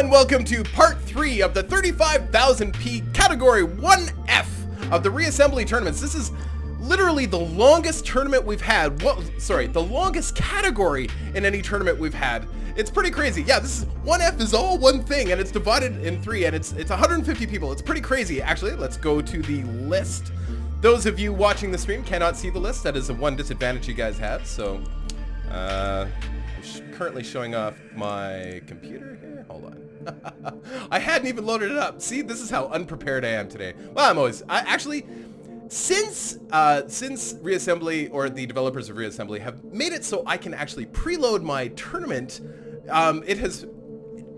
and welcome to part 3 of the 35,000p category 1F of the Reassembly Tournaments. This is literally the longest tournament we've had. The longest category in any tournament we've had. It's pretty crazy. Yeah, this is 1F is all one thing, and it's divided in 3, and it's 150 people. It's pretty crazy. Actually, let's go to the list. Those of you watching the stream cannot see the list. That is the one disadvantage you guys have. So, currently showing off my computer here. Hold on. I hadn't even loaded it up. See, this is how unprepared I am today. Well, since Reassembly, or the developers of Reassembly, have made it so I can actually preload my tournament, it has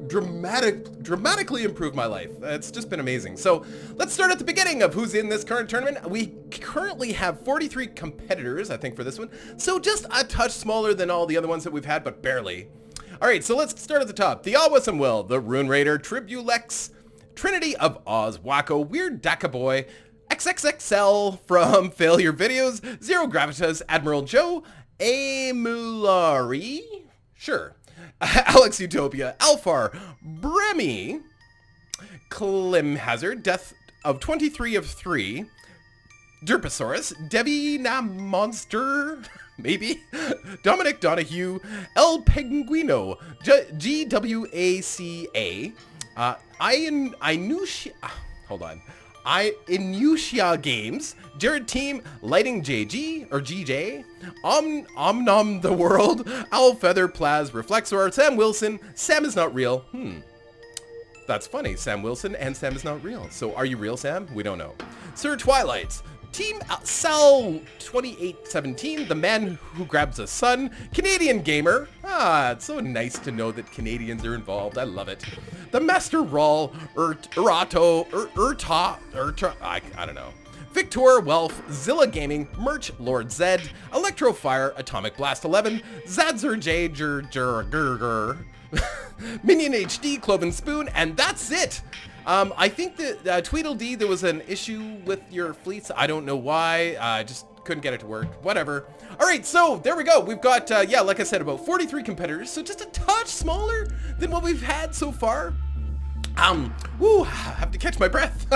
dramatically improved my life. It's just been amazing. So let's start at the beginning of who's in this current tournament. We currently have 43 competitors, I think, for this one. So just a touch smaller than all the other ones that we've had, but barely. All right, so let's start at the top. The Awesome Will, the Rune Raider, Tribulex, Trinity of Oz, Wacko, Weird Daka Boy, XXXL from Failure Videos, Zero Gravitas, Admiral Joe, Amulari, sure, Alex Utopia, Alfar, Bremy, Clim Hazard, Death of 23 of 3, Derposaurus, Devina Monster, maybe, Dominic Donahue, El Penguino, GWACA, Inusia Games, Jared Team, Lighting JG, or GJ, Omnom the World, Owl Feather, Plaz, Reflexor, Sam Wilson, Sam is not real. That's funny, Sam Wilson and Sam is not real. So are you real, Sam? We don't know. Sir Twilights, Team Sal 2817, the man who grabs a son, Canadian Gamer. It's so nice to know that Canadians are involved. I love it. The Master Rawl, Urta, I don't know. Victor, Welf, Zilla Gaming, Merch, Lord Zed, Electrofire, Atomic Blast 11, Zadzer J, Minion HD, Cloven Spoon, and that's it. I think that Tweedledee, there was an issue with your fleets. I don't know why. I just couldn't get it to work. Whatever. All right, so there we go. We've got, like I said, about 43 competitors, so just a touch smaller than what we've had so far. I have to catch my breath.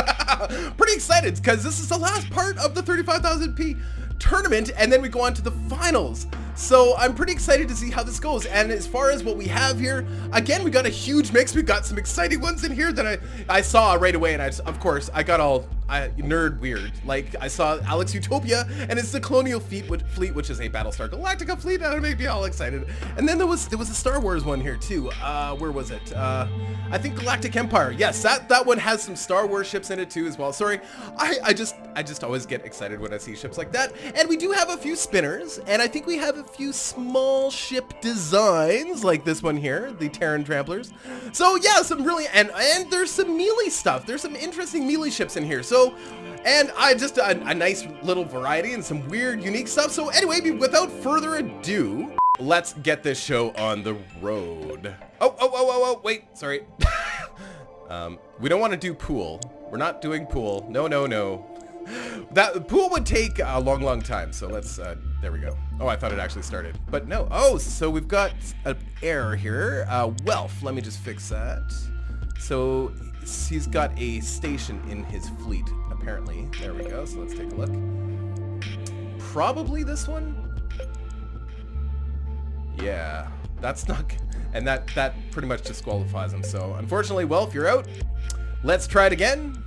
Pretty excited because this is the last part of the 35,000p tournament, and then we go on to the finals. So I'm pretty excited to see how this goes. And as far as what we have here, again, we got a huge mix. We got some exciting ones in here that I saw right away, and of course I got all nerd weird. Like, I saw Alex Utopia, and it's the Colonial Fleet, which is a Battlestar Galactica fleet, and it made me all excited. And then there was a Star Wars one here too. Where was it? I think Galactic Empire. Yes, that one has some Star Wars ships in it too as well. Sorry, I just always get excited when I see ships like that. And we do have a few spinners, and I think we have a few small ship designs like this one here, the Terran Tramplers. So yeah, some really, and there's some melee stuff. There's some interesting melee ships in here. So, and just a nice little variety and some weird, unique stuff. So anyway, without further ado, let's get this show on the road. Oh, wait, sorry. We don't want to do pool. We're not doing pool. No. That pool would take a long time. So let's, there we go. Oh, I thought it actually started, but no. Oh, so we've got an error here. Welf, let me just fix that. So he's got a station in his fleet, apparently. There we go. So let's take a look. Probably this one. Yeah, that's not, and that pretty much disqualifies him. So unfortunately, Welf, you're out. Let's try it again.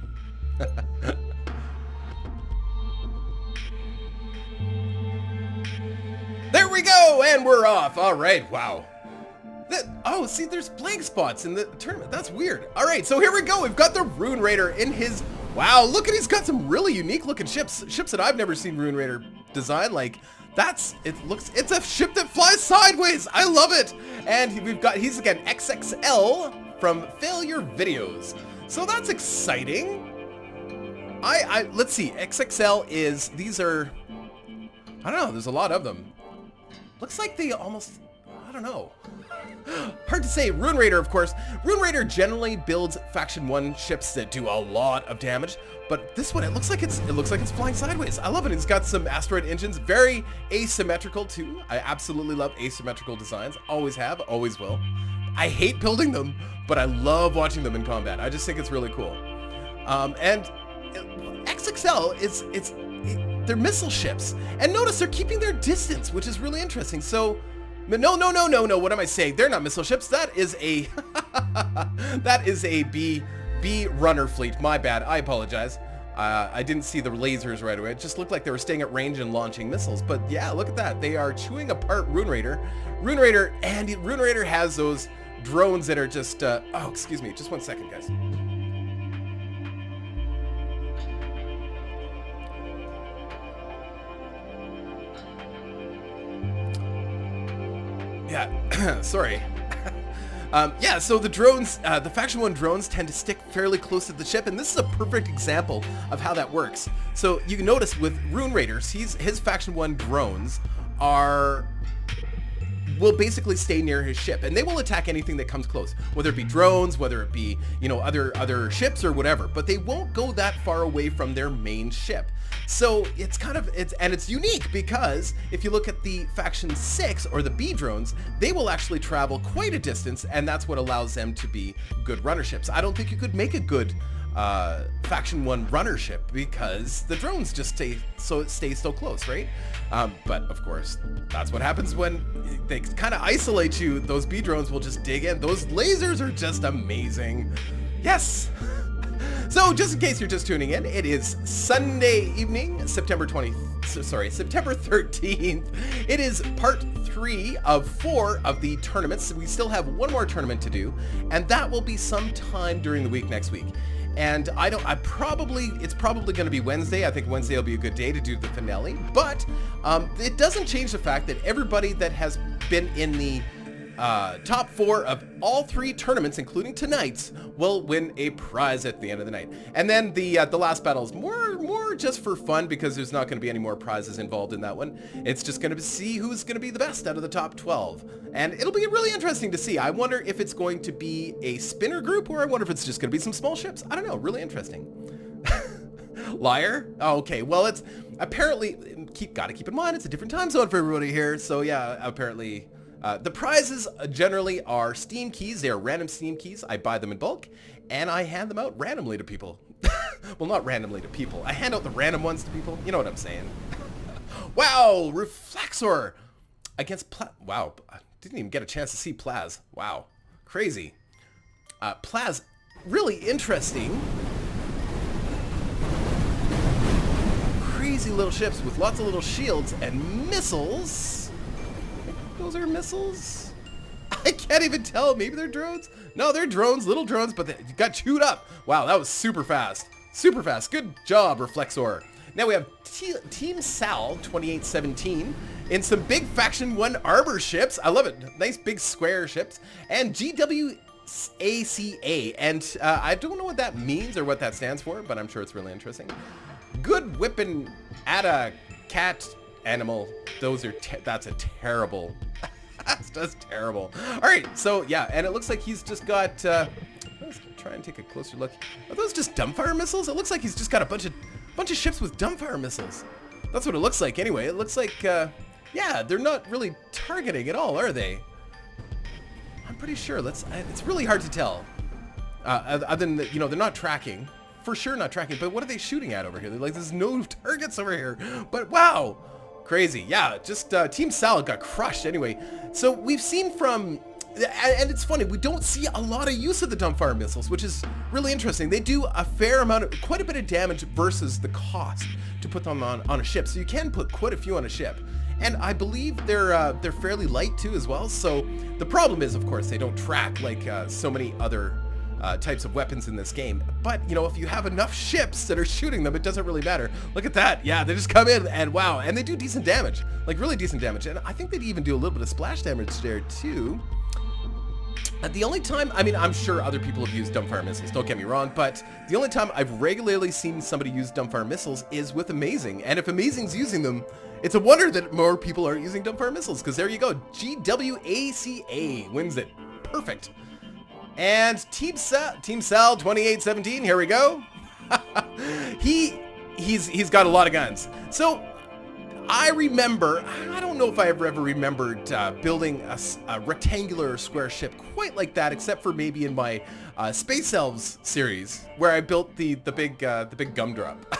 There we go, and we're off. All right, wow. Oh, see, there's blank spots in the tournament. That's weird. All right, so here we go. We've got the Rune Raider in his, wow, look at, he's got some really unique looking ships that I've never seen Rune Raider design. Like, it's a ship that flies sideways. I love it. And he's again XXL from Failure Videos. So that's exciting. Let's see, XXL these are, I don't know, there's a lot of them. Looks like they almost, I don't know. Hard to say. Rune Raider, of course. Rune Raider generally builds Faction 1 ships that do a lot of damage, but this one, it looks like it's flying sideways. I love it. It's got some asteroid engines, very asymmetrical too. I absolutely love asymmetrical designs. Always have, always will. I hate building them, but I love watching them in combat. I just think it's really cool. And XXL they're missile ships, and notice they're keeping their distance, which is really interesting. So, no. What am I saying? They're not missile ships. That is a that is a B runner fleet. My bad. I apologize. I didn't see the lasers right away. It just looked like they were staying at range and launching missiles. But yeah, look at that. They are chewing apart Rune Raider. Rune Raider has those drones that are just, oh, excuse me. Just one second, guys. Yeah, sorry. Yeah, so the drones, the Faction 1 drones tend to stick fairly close to the ship, and this is a perfect example of how that works. So you can notice with Rune Raiders, his Faction 1 drones will basically stay near his ship, and they will attack anything that comes close, whether it be drones, whether it be, other ships or whatever, but they won't go that far away from their main ship. So it's unique because if you look at the Faction 6 or the B drones, they will actually travel quite a distance, and that's what allows them to be good runner ships. I don't think you could make a good Faction 1 runner ship because the drones just stay so close, right? But of course, that's what happens when they kind of isolate you. Those B drones will just dig in. Those lasers are just amazing. Yes. So just in case you're just tuning in, it is Sunday evening, September 13th. It is part 3 of 4 of the tournaments. We still have one more tournament to do, and that will be sometime during the week next week. And it's probably going to be Wednesday. I think Wednesday will be a good day to do the finale, but it doesn't change the fact that everybody that has been in the top 4 of all 3 tournaments, including tonight's, will win a prize at the end of the night. And then the last battle is more just for fun because there's not going to be any more prizes involved in that one. It's just going to see who's going to be the best out of the top 12. And it'll be really interesting to see. I wonder if it's going to be a spinner group, or I wonder if it's just going to be some small ships. I don't know. Really interesting. Liar? Oh, okay. Well, it's apparently gotta keep in mind it's a different time zone for everybody here. So yeah, apparently. The prizes generally are Steam keys. They are random Steam keys. I buy them in bulk, and I hand them out randomly to people. Well, not randomly to people. I hand out the random ones to people. You know what I'm saying. Wow, Reflexor against wow, I didn't even get a chance to see Plaz. Wow, crazy. Plaz, really interesting. Crazy little ships with lots of little shields and missiles. Those are missiles? I can't even tell. Maybe they're drones? No, they're drones, little drones, but they got chewed up. Wow, that was super fast. Super fast. Good job, Reflexor. Now we have Team Sal 2817 in some big Faction 1 arbor ships. I love it. Nice big square ships. And GWACA. And I don't know what that means or what that stands for, but I'm sure it's really interesting. Good whipping at a cat animal. That's a terrible. That's just terrible. All right, so yeah, and it looks like he's just got. Let's try and take a closer look. Are those just dumbfire missiles? It looks like he's just got a bunch of ships with dumbfire missiles. That's what it looks like. Anyway, it looks like yeah, they're not really targeting at all, are they? I'm pretty sure. It's really hard to tell. Other than that, they're not tracking. For sure, not tracking. But what are they shooting at over here? They're like, there's no targets over here. But wow. Crazy. Yeah, just Team Sal got crushed anyway. So we've seen from, and it's funny, we don't see a lot of use of the dumbfire missiles, which is really interesting. They do a fair amount of, quite a bit of damage versus the cost to put them on a ship. So you can put quite a few on a ship. And I believe they're fairly light too as well. So the problem is, of course, they don't track like so many other types of weapons in this game. But, if you have enough ships that are shooting them, it doesn't really matter. Look at that. Yeah, they just come in and wow. And they do decent damage, like really decent damage. And I think they'd even do a little bit of splash damage there too. The only time, I'm sure other people have used dumbfire missiles, don't get me wrong, but the only time I've regularly seen somebody use dumbfire missiles is with Amazing. And if Amazing's using them, it's a wonder that more people are using dumbfire missiles, because there you go. GWACA wins it. Perfect. And Team Sal 2817, here we go. He's got a lot of guns. So I remember, I don't know if I ever remembered building a rectangular square ship quite like that, except for maybe in my Space Elves series, where I built the big gumdrop,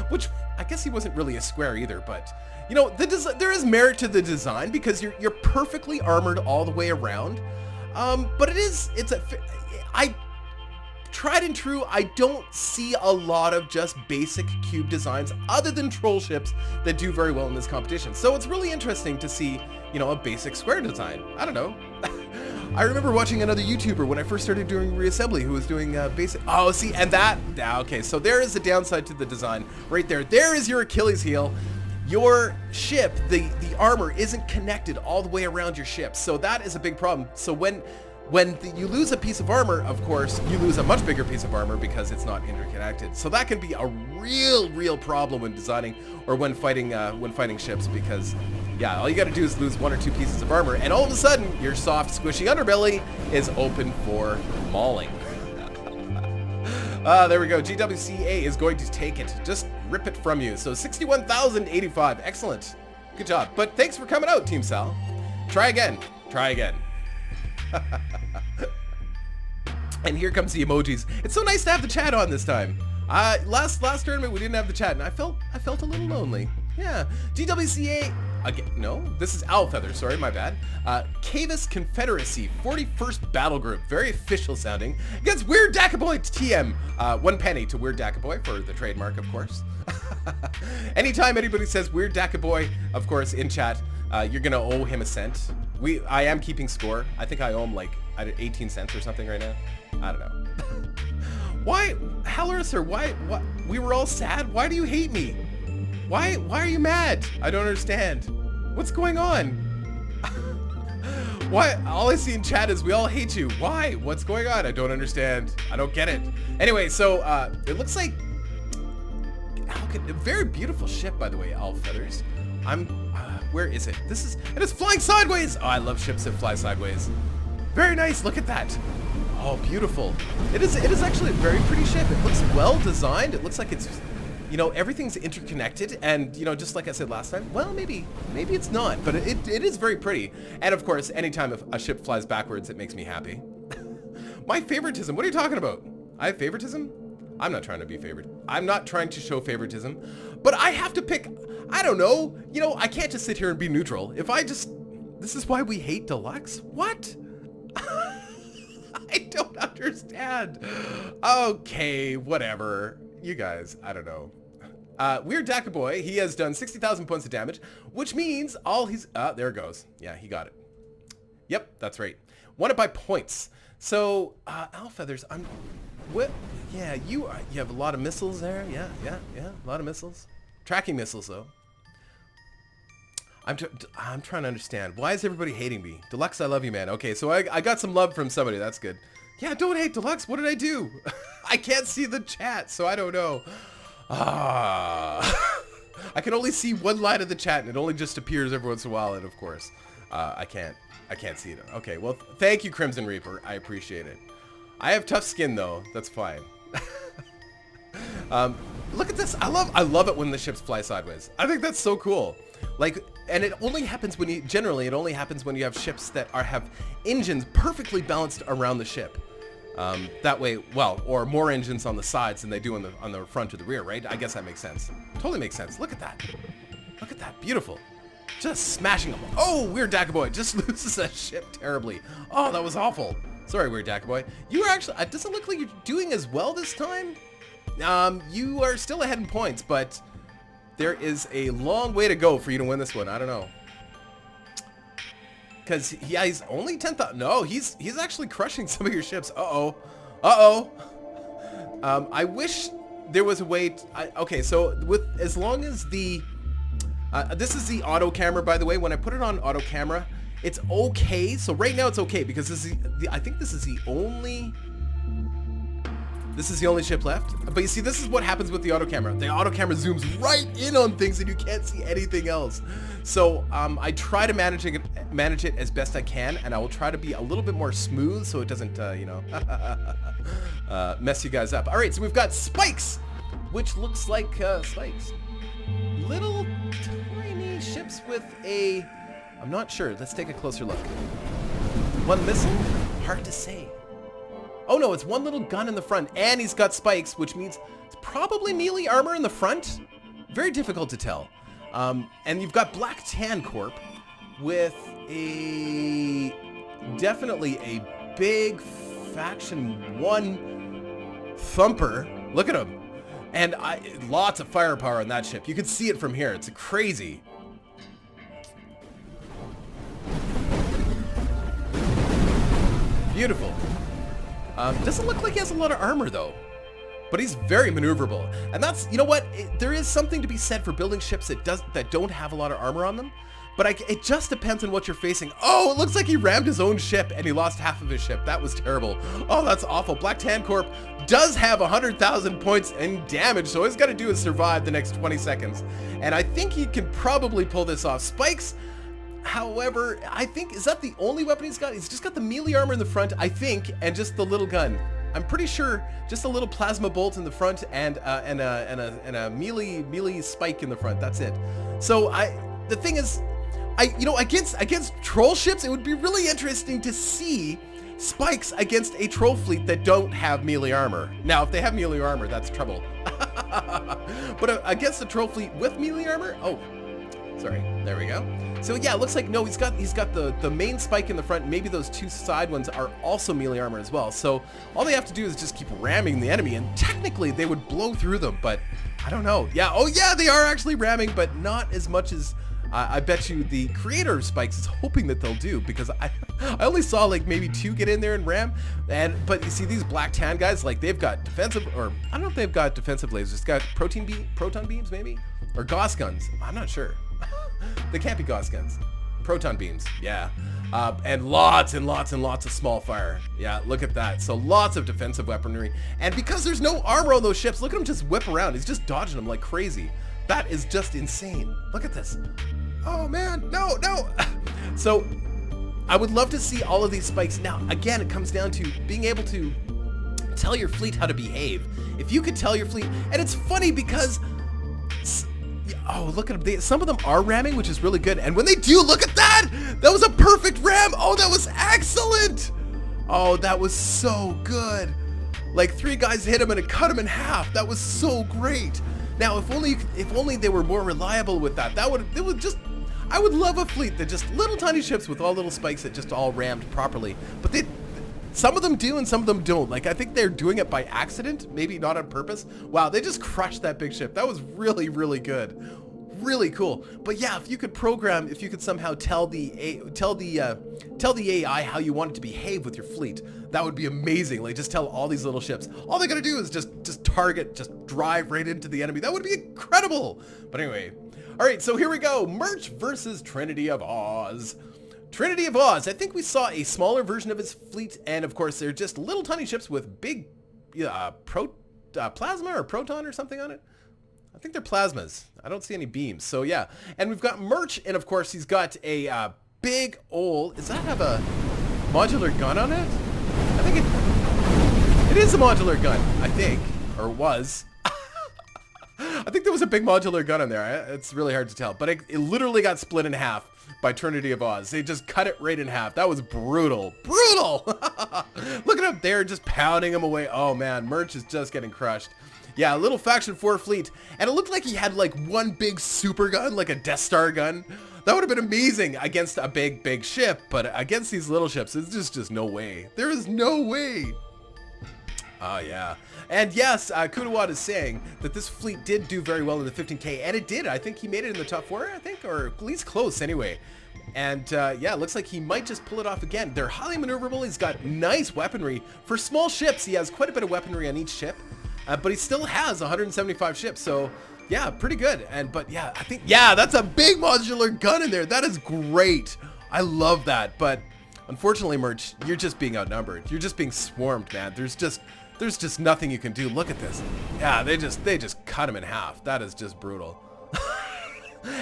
which I guess he wasn't really a square either, but you know, there is merit to the design because you're perfectly armored all the way around. But tried and true, I don't see a lot of just basic cube designs other than troll ships that do very well in this competition. So it's really interesting to see, you know, a basic square design. I don't know. I remember watching another YouTuber when I first started doing reassembly who was doing basic. Oh, see, and that, okay, so there is a downside to the design right there. There is your Achilles heel. Your ship, the armor isn't connected all the way around your ship. So that is a big problem. So when you lose a piece of armor, of course, you lose a much bigger piece of armor because it's not interconnected. So that can be a real problem when designing or when fighting ships because, yeah, all you got to do is lose 1 or 2 pieces of armor, and all of a sudden, your soft, squishy underbelly is open for mauling. There we go. GWCA is going to take it. Just rip it from you. So 61,085. Excellent. Good job. But thanks for coming out, Team Sal. Try again. Try again. And here comes the emojis. It's so nice to have the chat on this time. Last tournament we didn't have the chat, and I felt a little lonely. Yeah. GWCA again. No, this is Owl Feather. Sorry, my bad. Cavis Confederacy 41st Battle Group. Very official sounding. Against Weird Dakaboy TM. 1 penny to Weird Dakaboy for the trademark, of course. Anytime anybody says Weird Dakaboy, of course, in chat, you're gonna owe him a cent. I am keeping score. I think I owe him like 18 cents or something right now. I don't know. Why, Hallerser, why, we were all sad. Why do you hate me? Why are you mad? I don't understand. What's going on? Why? All I see in chat is we all hate you. Why? What's going on? I don't understand. I don't get it. Anyway, so it looks like a very beautiful ship, by the way, Owl Feathers. Where is it? It is flying sideways. Oh, I love ships that fly sideways. Very nice. Look at that. Oh, beautiful. It is actually a very pretty ship. It looks well designed. It looks like it's, you know, everything's interconnected, and, you know, just like I said last time, well, maybe it's not, but it is very pretty. And of course, anytime if a ship flies backwards, it makes me happy. My favoritism? What are you talking about? I have favoritism? I'm not trying to be favored. I'm not trying to show favoritism, but I have to pick, I don't know, you know, I can't just sit here and be neutral. This is why we hate Deluxe? What? I don't understand. Okay, whatever. You guys, I don't know. Weird Dakaboy, he has done 60,000 points of damage, which means all he's, there it goes. Yeah, he got it. Yep, that's right. Won it by points. So, Owl Feathers, yeah, you have a lot of missiles there. Yeah, a lot of missiles. Tracking missiles, though. I'm trying to understand. Why is everybody hating me? Deluxe, I love you, man. Okay, so I got some love from somebody. That's good. Yeah, don't hate Deluxe. What did I do? I can't see the chat, so I don't know. I can only see one line of the chat, and it only just appears every once in a while, and of course, I can't see it. Okay, well, thank you, Crimson Reaper. I appreciate it. I have tough skin, though. That's fine. Look at this. I love it when the ships fly sideways. I think that's so cool. Like, and it only happens when generally it only happens when you have ships that have engines perfectly balanced around the ship. That way, well, or more engines on the sides than they do on the front or the rear, right? I guess that makes sense. Totally makes sense. Look at that. Look at that. Beautiful. Just smashing them. Oh, Weird Dakaboy just loses a ship terribly. Oh, that was awful. Sorry, Weird Dakaboy. You were actually, it doesn't look like you're doing as well this time. You are still ahead in points, but there is a long way to go for you to win this one. I don't know. Because, yeah, he's only 10,000. No, he's actually crushing some of your ships. Uh-oh. Uh-oh. I wish there was a way to, okay, so as long as the, this is the auto camera, by the way. When I put it on auto camera, it's okay. So right now it's okay because this is I think this is the only ship left. But you see, this is what happens with the auto camera. The auto camera zooms right in on things and you can't see anything else. So I try to manage it as best I can, and I will try to be a little bit more smooth so it doesn't, you know, mess you guys up. All right, so we've got Spikes, which looks like Spikes. Little tiny ships with a... I'm not sure. Let's take a closer look. One missile? Hard to say. Oh no, it's one little gun in the front, and he's got spikes, which means it's probably melee armor in the front. Very difficult to tell. And you've got Black Tan Corp with definitely a big Faction 1 thumper. Look at him. And lots of firepower on that ship. You can see it from here. It's crazy. Beautiful. Doesn't look like he has a lot of armor though. But he's very maneuverable. And that's, you know what? There is something to be said for building ships that don't have a lot of armor on them. But it just depends on what you're facing. Oh, it looks like he rammed his own ship and he lost half of his ship. That was terrible. Oh, that's awful. Black Tan Corp does have 100,000 points in damage, so all he's got to do is survive the next 20 seconds. And I think he can probably pull this off. Spikes, however, I think, is that the only weapon he's got? He's just got the melee armor in the front, I think, and just the little gun. I'm pretty sure just a little plasma bolt in the front and a melee spike in the front. That's it. So the thing is, against troll ships, it would be really interesting to see spikes against a troll fleet that don't have melee armor. Now, if they have melee armor, that's trouble. But against a troll fleet with melee armor, oh, sorry, there we go. So yeah, it looks like, no, he's got the main spike in the front. Maybe those two side ones are also melee armor as well. So all they have to do is just keep ramming the enemy, and technically they would blow through them, but I don't know. Yeah, oh yeah, they are actually ramming, but not as much as I bet you the creator of spikes is hoping that they'll do, because I only saw like maybe 2 get in there and ram. But you see these Black Tan guys, like they've got defensive, or I don't know if they've got defensive lasers. It's got proton beams maybe, or Gauss guns. I'm not sure. They can't be Gauss guns. Proton beams, yeah. And lots and lots and lots of small fire. Yeah, look at that. So lots of defensive weaponry. And because there's no armor on those ships, look at him just whip around. He's just dodging them like crazy. That is just insane. Look at this. Oh man, no. So I would love to see all of these spikes. Now, again, it comes down to being able to tell your fleet how to behave. If you could tell your fleet, and it's funny because, oh, look at them. Some of them are ramming, which is really good. And when they do, look at that. That was a perfect ram. Oh, that was excellent. Oh, that was so good. Like 3 guys hit him and it cut him in half. That was so great. Now, if only they were more reliable with that. I would love a fleet that just little tiny ships with all little spikes that just all rammed properly. But some of them do and some of them don't. Like, I think they're doing it by accident, maybe not on purpose. Wow, they just crushed that big ship. That was really, really good. Really cool. But yeah, if you could somehow tell the AI how you want it to behave with your fleet, that would be amazing. Like, just tell all these little ships, all they gotta do is just target, just drive right into the enemy. That would be incredible. But anyway, all right, so here we go. Merch versus Trinity of Oz. Trinity of Oz. I think we saw a smaller version of his fleet, and of course they're just little tiny ships with big plasma or proton or something on it. I think they're plasmas. I don't see any beams. So yeah, and we've got merch, and of course he's got a big old. Does that have a modular gun on it? I think it is a modular gun. I think, or was. I think there was a big modular gun in there. It's really hard to tell, but it literally got split in half by Trinity of Oz. They just cut it right in half. That was brutal. Brutal! Look at him there, just pounding him away. Oh man, merch is just getting crushed. Yeah, a little Faction 4 fleet. And it looked like he had like one big super gun, like a Death Star gun. That would have been amazing against a big ship, but against these little ships, it's just no way. There is no way. Oh yeah. And yes, Kudawad is saying that this fleet did do very well in the 15K, and it did. I think he made it in the top 4, I think, or at least close anyway. And yeah, it looks like he might just pull it off again. They're highly maneuverable. He's got nice weaponry. For small ships, he has quite a bit of weaponry on each ship, but he still has 175 ships, so yeah, pretty good. But yeah, I think, yeah, that's a big modular gun in there. That is great. I love that. But unfortunately, Merch, you're just being outnumbered. You're just being swarmed, man. There's just nothing you can do. Look at this. Yeah, they just cut him in half. That is just brutal.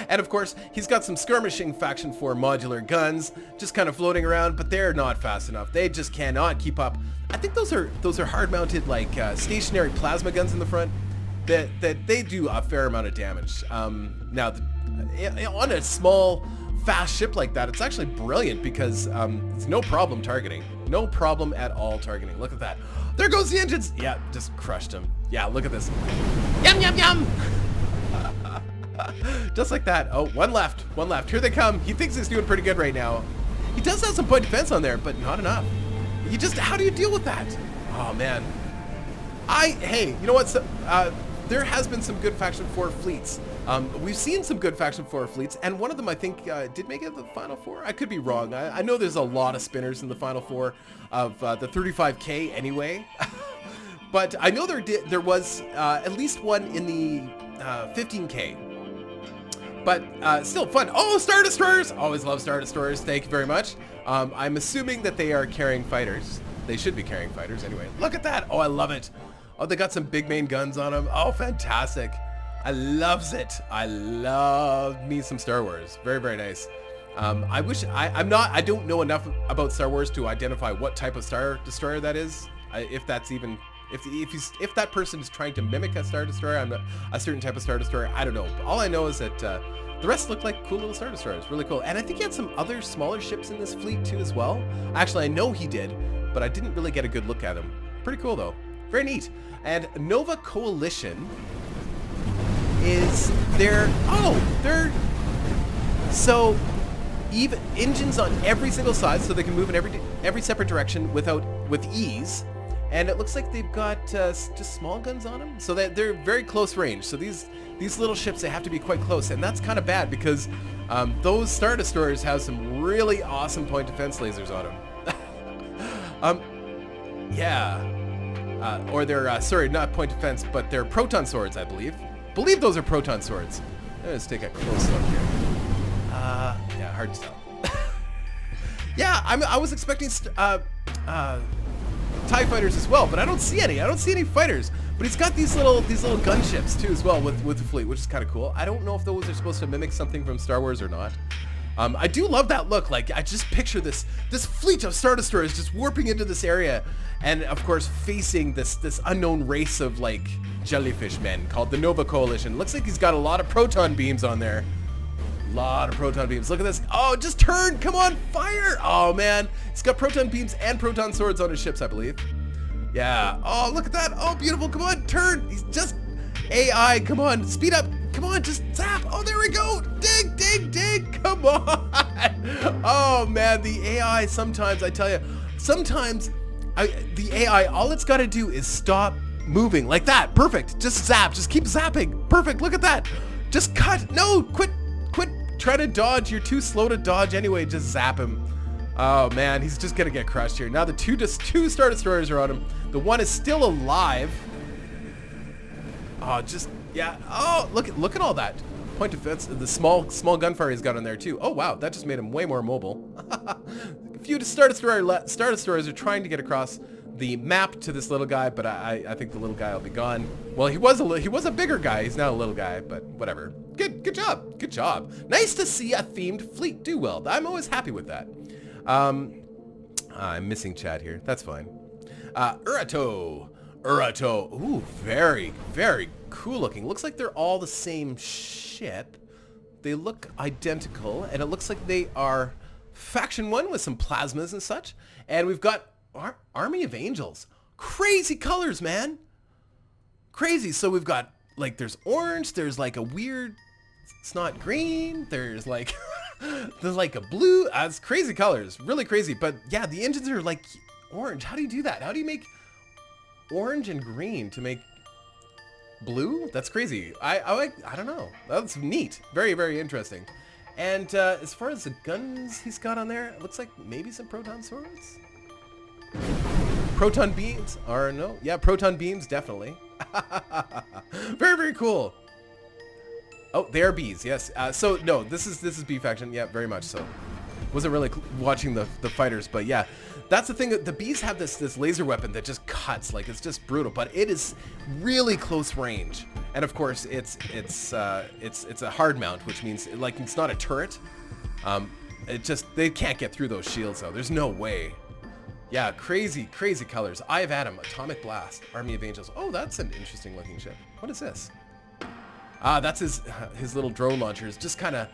And of course, he's got some skirmishing Faction 4 modular guns just kind of floating around, but they're not fast enough. They just cannot keep up. I think those are hard-mounted, like stationary plasma guns in the front that they do a fair amount of damage. Now on a small, fast ship like that, it's actually brilliant because it's no problem targeting. No problem at all targeting. Look at that. There goes the engines. Yeah, just crushed him. Yeah, look at this. Yum, yum, yum. Just like that. Oh, one left. One left. Here they come. He thinks he's doing pretty good right now. He does have some point defense on there, but not enough. You just, how do you deal with that? Oh, man. Hey, you know what? So, there has been some good Faction 4 fleets. We've seen some good Faction 4 fleets, and one of them, I think, did make it to the Final Four. I could be wrong. I know there's a lot of spinners in the Final Four of the 35K anyway. But I know there was at least one in the 15K. But still fun. Oh, Star Destroyers! Always love Star Destroyers. Thank you very much. I'm assuming that they are carrying fighters. They should be carrying fighters anyway. Look at that. Oh, I love it. Oh, they got some big main guns on them. Oh, fantastic. I loves it. I love me some Star Wars. Very, very nice. I wish I don't know enough about Star Wars to identify what type of Star Destroyer that is. If that's even, if that person is trying to mimic a Star Destroyer, I'm not a certain type of Star Destroyer. I don't know. But all I know is that the rest look like cool little Star Destroyers. Really cool. And I think he had some other smaller ships in this fleet too as well. Actually, I know he did, but I didn't really get a good look at him. Pretty cool though. Very neat. And Nova Coalition is so even engines on every single side, so they can move in every separate direction with ease. And it looks like they've got just small guns on them, so that they're very close range. So these little ships, they have to be quite close, and that's kind of bad because those Star Destroyers have some really awesome point defense lasers on them. Yeah. Or they're, sorry, not point defense, but they're proton swords, I believe. Believe those are proton swords. Let's take a close look here. Yeah, hard to tell. Yeah, I was expecting TIE fighters as well, but I don't see any. I don't see any fighters. But he's got these little gunships too as well with the fleet, which is kind of cool. I don't know if those are supposed to mimic something from Star Wars or not. I do love that look. Like, I just picture this fleet of Star Destroyers just warping into this area, and of course facing this unknown race of like jellyfish men called the Nova Coalition. Looks like he's got a lot of proton beams on there. A lot of proton beams. Look at this. Oh, just turn. Come on, fire. Oh man, he's got proton beams and proton swords on his ships, I believe. Yeah. Oh, look at that. Oh, beautiful. Come on, turn. He's just AI. Come on, speed up. Come on, just zap. Oh, there we go. Dig, dig, dig. Come on. Oh, man, the AI sometimes, I tell you, sometimes the AI, all it's got to do is stop moving like that. Perfect. Just zap. Just keep zapping. Perfect. Look at that. Just cut. No, quit trying to dodge. You're too slow to dodge anyway. Just zap him. Oh, man, he's just going to get crushed here. Now the two Star Destroyers are on him. The one is still alive. Oh, just... yeah. Oh, look at all that point defense. The small gunfire he's got on there too. Oh wow, that just made him way more mobile. A few Star Destroyers are trying to get across the map to this little guy, but I think the little guy will be gone. Well, he was a bigger guy. He's now a little guy, but whatever. Good job. Good job. Nice to see a themed fleet do well. I'm always happy with that. I'm missing Chad here. That's fine. Urato. Ooh, very, very cool looking. Looks like they're all the same ship. They look identical, and it looks like they are Faction 1 with some plasmas and such. And we've got Army of Angels. Crazy colors, man. Crazy. So we've got, like, there's orange, there's like a weird, it's not green, there's like, there's like a blue. It's crazy colors. Really crazy. But yeah, the engines are like orange. How do you do that? How do you make orange and green to make blue? That's crazy. I don't know. That's neat. Very, very interesting. And as far as the guns he's got on there, it looks like maybe some proton swords. Proton beams, or no? Yeah, proton beams, definitely. Very, very cool. Oh, they are bees. Yes. So no, this is B faction. Yeah, very much so. Wasn't really watching the fighters, but yeah. That's the thing, the bees have this laser weapon that just cuts, like it's just brutal, but it is really close range. And of course, it's a hard mount, which means like it's not a turret. They can't get through those shields though. There's no way. Yeah, crazy colors. Eye of Adam, Atomic Blast, Army of Angels. Oh, that's an interesting looking ship. What is this? That's his little drone launchers. Just kind of,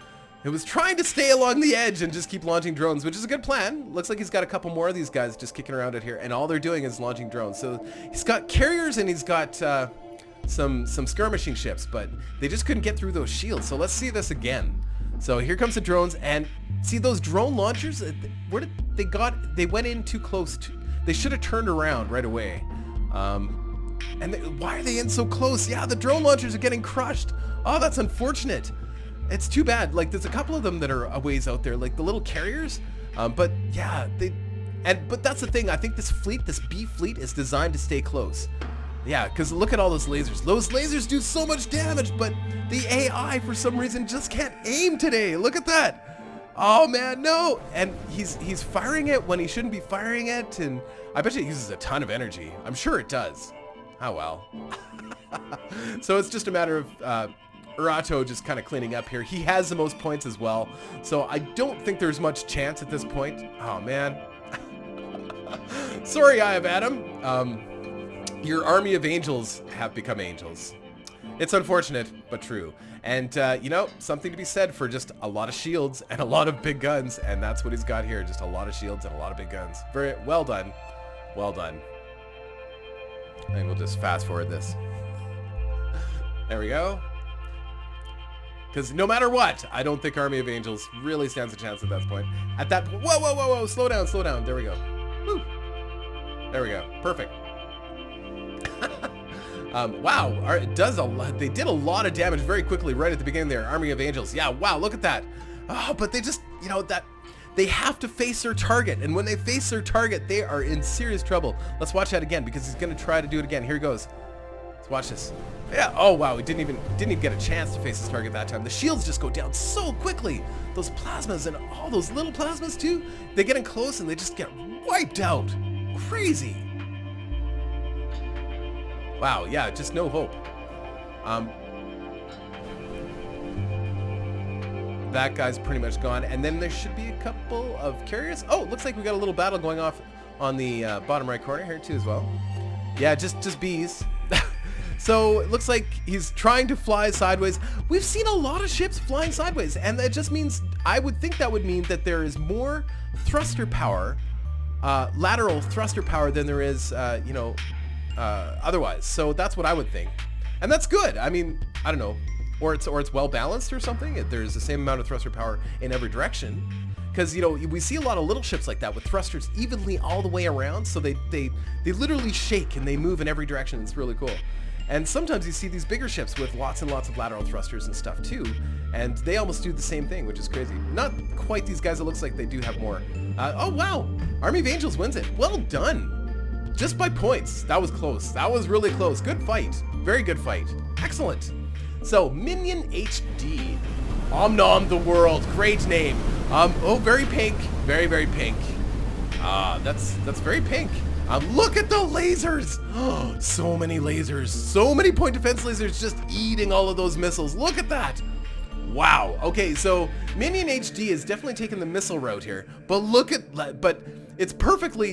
it was trying to stay along the edge and just keep launching drones, which is a good plan. Looks like he's got a couple more of these guys just kicking around out here, and all they're doing is launching drones. So he's got carriers and he's got some skirmishing ships, but they just couldn't get through those shields. So let's see this again. So here comes the drones, and see those drone launchers? Where did they went in too close to, they should have turned around right away. Why are they in so close? Yeah, the drone launchers are getting crushed. Oh, that's unfortunate. It's too bad. Like, there's a couple of them that are a ways out there, like the little carriers. But yeah, but that's the thing. I think this fleet, this B fleet, is designed to stay close. Yeah, because look at all those lasers. Those lasers do so much damage, but the AI, for some reason, just can't aim today. Look at that. Oh, man, no. And he's firing it when he shouldn't be firing it, and I bet you it uses a ton of energy. I'm sure it does. Oh, well. So it's just a matter of Urato just kind of cleaning up here. He has the most points as well, so I don't think there's much chance at this point. Oh, man. Sorry, Eye of Adam. Your army of angels have become angels. It's unfortunate, but true. And, you know, something to be said for just a lot of shields and a lot of big guns, and that's what he's got here, just a lot of shields and a lot of big guns. Very well done. Well done. And we'll just fast forward this. There we go. Because no matter what, I don't think Army of Angels really stands a chance at that point. At that point, whoa, slow down. There we go. Woo. There we go. Perfect. Wow, it does a lot. They did a lot of damage very quickly right at the beginning there. Army of Angels. Yeah, wow, look at that. Oh, but they just, you know, they have to face their target, and when they face their target, they are in serious trouble. Let's watch that again, because he's going to try to do it again. Here he goes. Let's watch this. Yeah. Oh wow, he didn't even get a chance to face his target that time. The shields just go down so quickly. Those plasmas and all those little plasmas too. They get in close and they just get wiped out. Crazy. Wow. Yeah. Just no hope. That guy's pretty much gone, and then there should be a couple of carriers. Oh, looks like we got a little battle going off on the bottom right corner here too as well. Yeah, just bees. So it looks like he's trying to fly sideways. We've seen a lot of ships flying sideways, and that just means, I would think that would mean that there is more thruster power, lateral thruster power than there is, otherwise. So that's what I would think, and that's good. I mean, I don't know, or it's well balanced or something. There's the same amount of thruster power in every direction, because you know we see a lot of little ships like that with thrusters evenly all the way around. So they literally shake and they move in every direction. It's really cool. And sometimes you see these bigger ships with lots and lots of lateral thrusters and stuff too, and they almost do the same thing, which is crazy. Not quite these guys. It looks like they do have more. Oh wow, Army of Angels wins it. Well done. Just by points. That was close. That was really close. Good fight. Very good fight. Excellent. So Minion HD. Om Nom the World. Great name. Oh, very pink. Very, very pink. That's very pink. Look at the lasers! Oh, so many lasers. So many point defense lasers just eating all of those missiles. Look at that! Wow. Okay, so Minion HD is definitely taking the missile route here. But but it's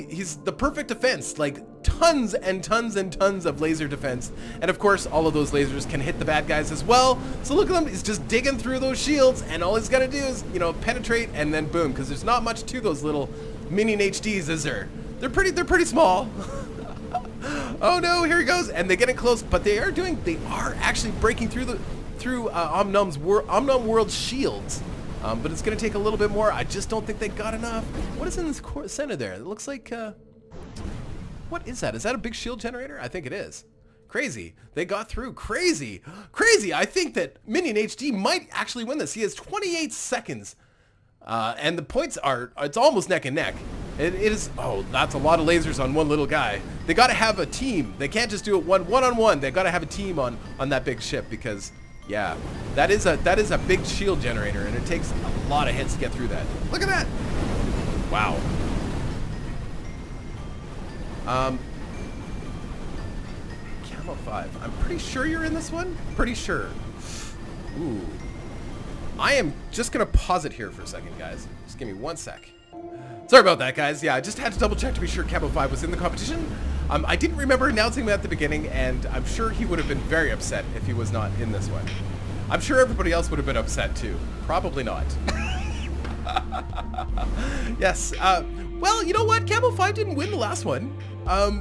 he's the perfect defense. Like tons and tons and tons of laser defense. And of course, all of those lasers can hit the bad guys as well. So look at him, he's just digging through those shields, and all he's gotta do is, you know, penetrate and then boom, because there's not much to those little Minion HDs, is there? They're pretty small. Oh no, here he goes, and they're getting close, but they are actually breaking through Om Nom World's shields. But it's gonna take a little bit more. I just don't think they got enough. What is in this center there? It looks like what is that? Is that a big shield generator? I think it is. Crazy. They got through. Crazy. I think that Minion HD might actually win this. He has 28 seconds. And the points it's almost neck and neck. It is, oh, that's a lot of lasers on one little guy. They got to have a team. They can't just do it one-on-one. They got to have a team on that big ship, because, yeah, that is a big shield generator, and it takes a lot of hits to get through that. Look at that. Wow. Camo 5. I'm pretty sure you're in this one. Pretty sure. Ooh. I am just going to pause it here for a second, guys. Just give me 1 sec. Sorry about that, guys. Yeah, I just had to double check to be sure Camo 5 was in the competition. I didn't remember announcing him at the beginning, and I'm sure he would have been very upset if he was not in this one. I'm sure everybody else would have been upset too. Probably not. Yes. Well, you know what? Camo 5 didn't win the last one.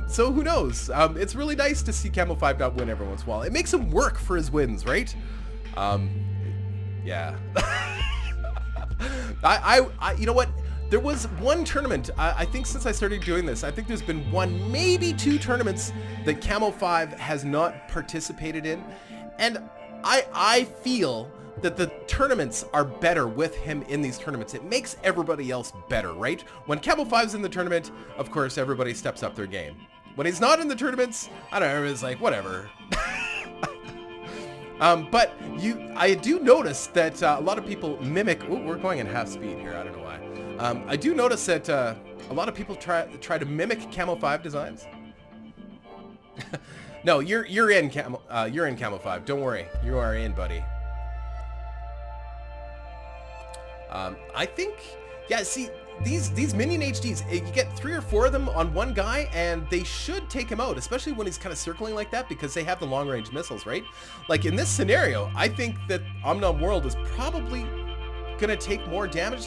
So who knows? It's really nice to see Camo 5 not win every once in a while. It makes him work for his wins, right? Yeah. You know what? There was one tournament, I think since I started doing this, I think there's been one, maybe two tournaments that Camo 5 has not participated in. And I feel that the tournaments are better with him in these tournaments. It makes everybody else better, right? When Camo 5's in the tournament, of course, everybody steps up their game. When he's not in the tournaments, I don't know, everybody's like, whatever. But I do notice that a lot of people mimic. Ooh, we're going in half speed here. I don't know why. I do notice that a lot of people try to mimic Camo 5 designs. No, you're in Camo 5. Don't worry, you are in, buddy. I think, yeah. See, these minion HDs, you get 3 or 4 of them on one guy, and they should take him out, especially when he's kind of circling like that, because they have the long-range missiles, right? Like in this scenario, I think that Omnom World is probably gonna take more damage,